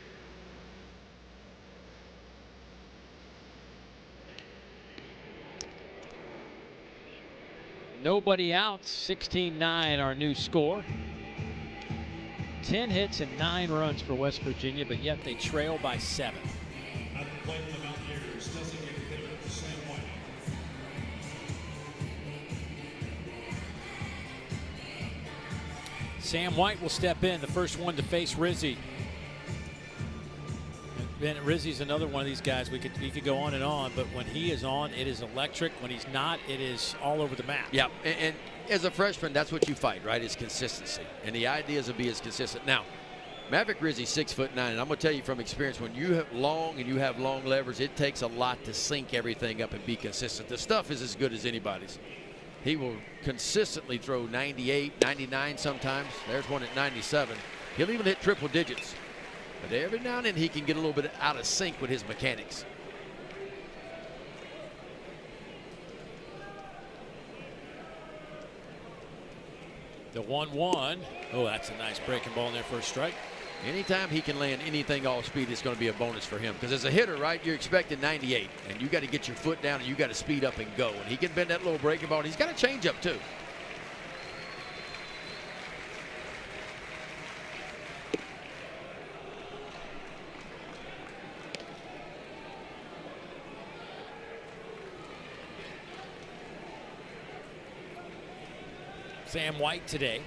Nobody out, 16-9 our new score. 10 hits and 9 runs for West Virginia, but yet they trail by 7. At the plate for the Mountaineers, designated hitter Sam White. Sam White will step in, the first one to face Rizzi. Ben Rizzi's another one of these guys. We could go on and on, but when he is on, it is electric. When he's not, it is all over the map. Yeah, and as a freshman, that's what you fight, right? Is consistency, and the idea is to be as consistent. Now, Maverick Rizzi's 6'9", and I'm going to tell you from experience, when you have long levers, it takes a lot to sync everything up and be consistent. The stuff is as good as anybody's. He will consistently throw 98, 99 sometimes. There's one at 97. He'll even hit triple digits. But every now and then he can get a little bit out of sync with his mechanics. The 1-1. Oh, that's a nice breaking ball in there for a strike. Anytime he can land anything off speed, it's going to be a bonus for him. Because as a hitter, right, you're expecting 98. And you got to get your foot down and you got to speed up and go. And he can bend that little breaking ball. And he's got a changeup too. Sam White today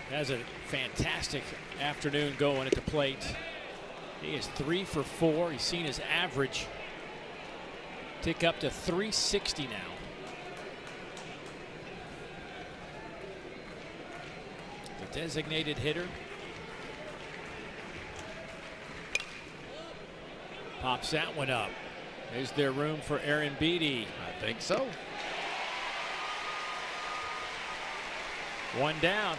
has a fantastic afternoon going at the plate. He is 3 for 4. He's seen his average tick up to 360 now. The designated hitter pops that one up. Is there room for Aaron Beatty? I think so. 1 down.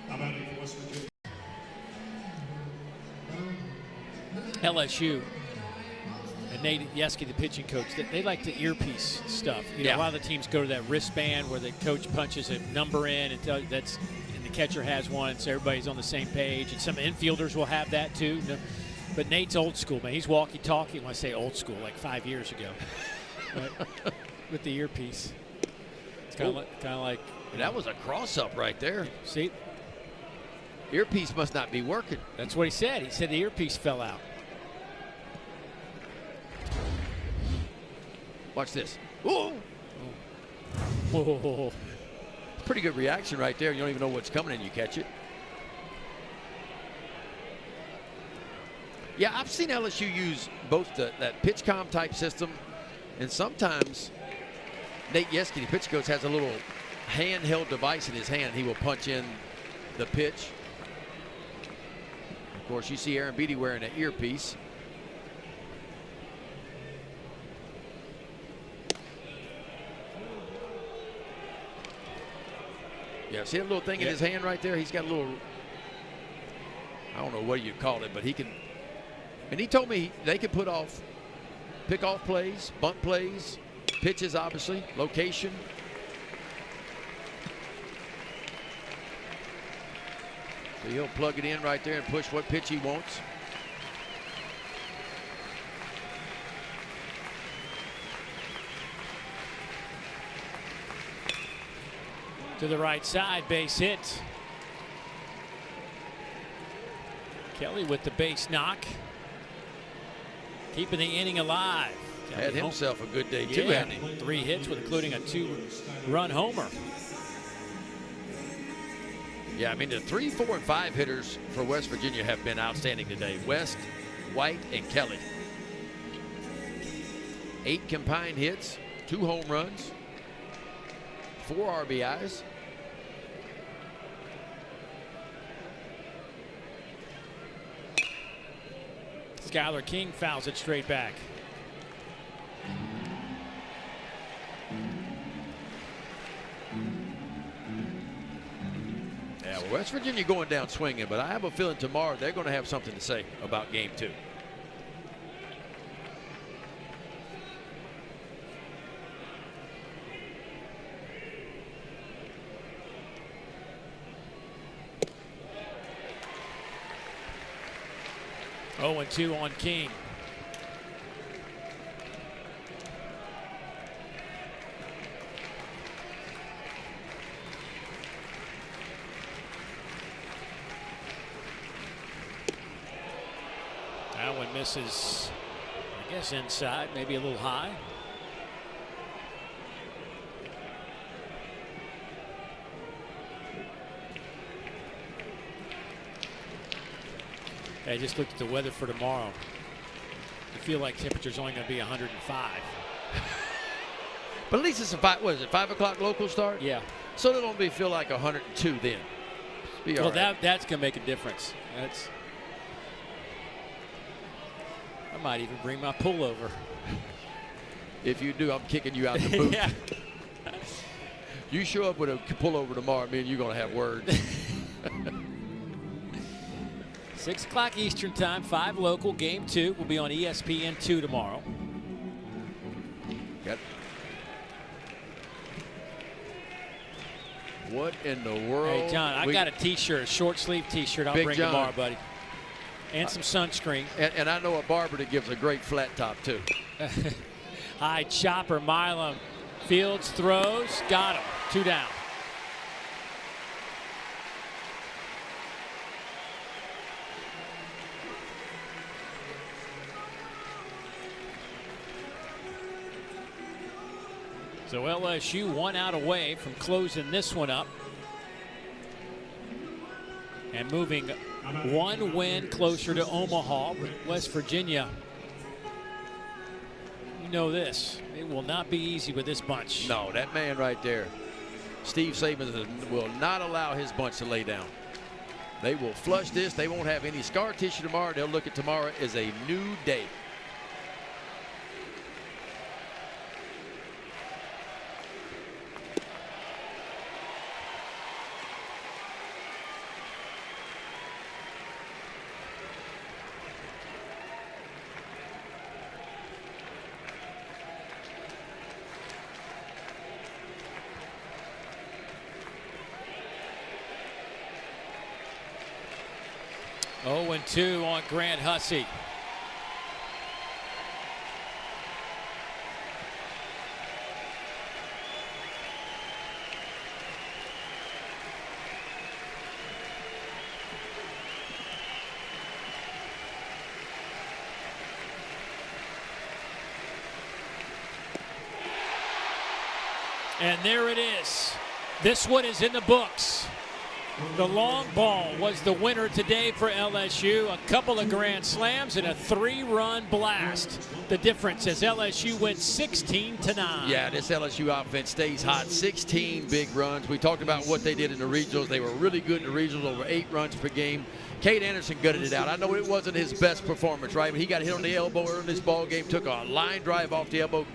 How about it for West Virginia? LSU. And Nate Yeske, the pitching coach, they like the earpiece stuff. You know, Yeah. a lot of the teams go to that wristband where the coach punches a number in and and the catcher has one, so everybody's on the same page. And some infielders will have that too. No, but Nate's old school, man. He's walkie-talkie. When I say old school, like 5 years ago, right? With the earpiece. It's kind of like. That was a cross-up right there. See, Earpiece must not be working. that's what he said. He said the earpiece fell out. Watch this. Ooh. Whoa. Pretty good reaction right there. You don't even know what's coming and you catch it. Yeah, I've seen LSU use both that pitch comm type system, and sometimes Nate Yeske, the pitch coach, has a little handheld device in his hand. He will punch in the pitch. Of course, you see Aaron Beatty wearing an earpiece. Yeah, see that little thing in his hand right there? He's got a little, I don't know what you'd call it, but he can, and he told me they could pick off plays, bunt plays, pitches obviously, location. So he'll plug it in right there and push what pitch he wants. To the right side, base hit. Kelly with the base knock. Keeping the inning alive. Had himself a good day too, Yeah, hadn't he? 3 hits with including a 2-run homer. Yeah, I mean the 3, 4, and 5 hitters for West Virginia have been outstanding today. West, White, and Kelly. 8 combined hits, 2 home runs, 4 RBIs. Skylar King fouls it straight back. Yeah, well, West Virginia going down swinging, but I have a feeling tomorrow they're going to have something to say about game 2. Oh, and 2 on King. That one misses, I guess, inside, maybe a little high. I just looked at the weather for tomorrow. I feel like temperature's only going to be 105. But at least it's a 5 o'clock local start? Yeah. So it'll only feel like 102 then. Be Well, all right. that's going to make a difference. I might even bring my pullover. If you do, I'm kicking you out the booth. Yeah. You show up with a pullover tomorrow, me and you're going to have words. 6 o'clock Eastern time, 5 local. Game 2 will be on ESPN2 tomorrow. Got what in the world? Hey, John, I got a T-shirt, a short sleeve T-shirt. I'll Big bring John. tomorrow, buddy. And some sunscreen. And I know a barber that gives a great flat top, too. High chopper, Milam. Fields throws, got him. 2 down. So LSU 1 out away from closing this one up and moving 1 win closer to Omaha. But West Virginia, you know this, it will not be easy with this bunch. No, that man right there, Steve Saban, will not allow his bunch to lay down. They will flush this. They won't have any scar tissue tomorrow. They'll look at tomorrow as a new day. 0-2 on Grant Hussey. And there it is. This one is in the books. The long ball was the winner today for LSU. A couple of grand slams and a 3-run blast. The difference as LSU wins 16-9. Yeah, this LSU offense stays hot. 16 big runs. We talked about what they did in the regionals. They were really good in the regionals, over 8 runs per game. Cade Anderson gutted it out. I know it wasn't his best performance, right? But he got hit on the elbow early in this ball game, took a line drive off the elbow,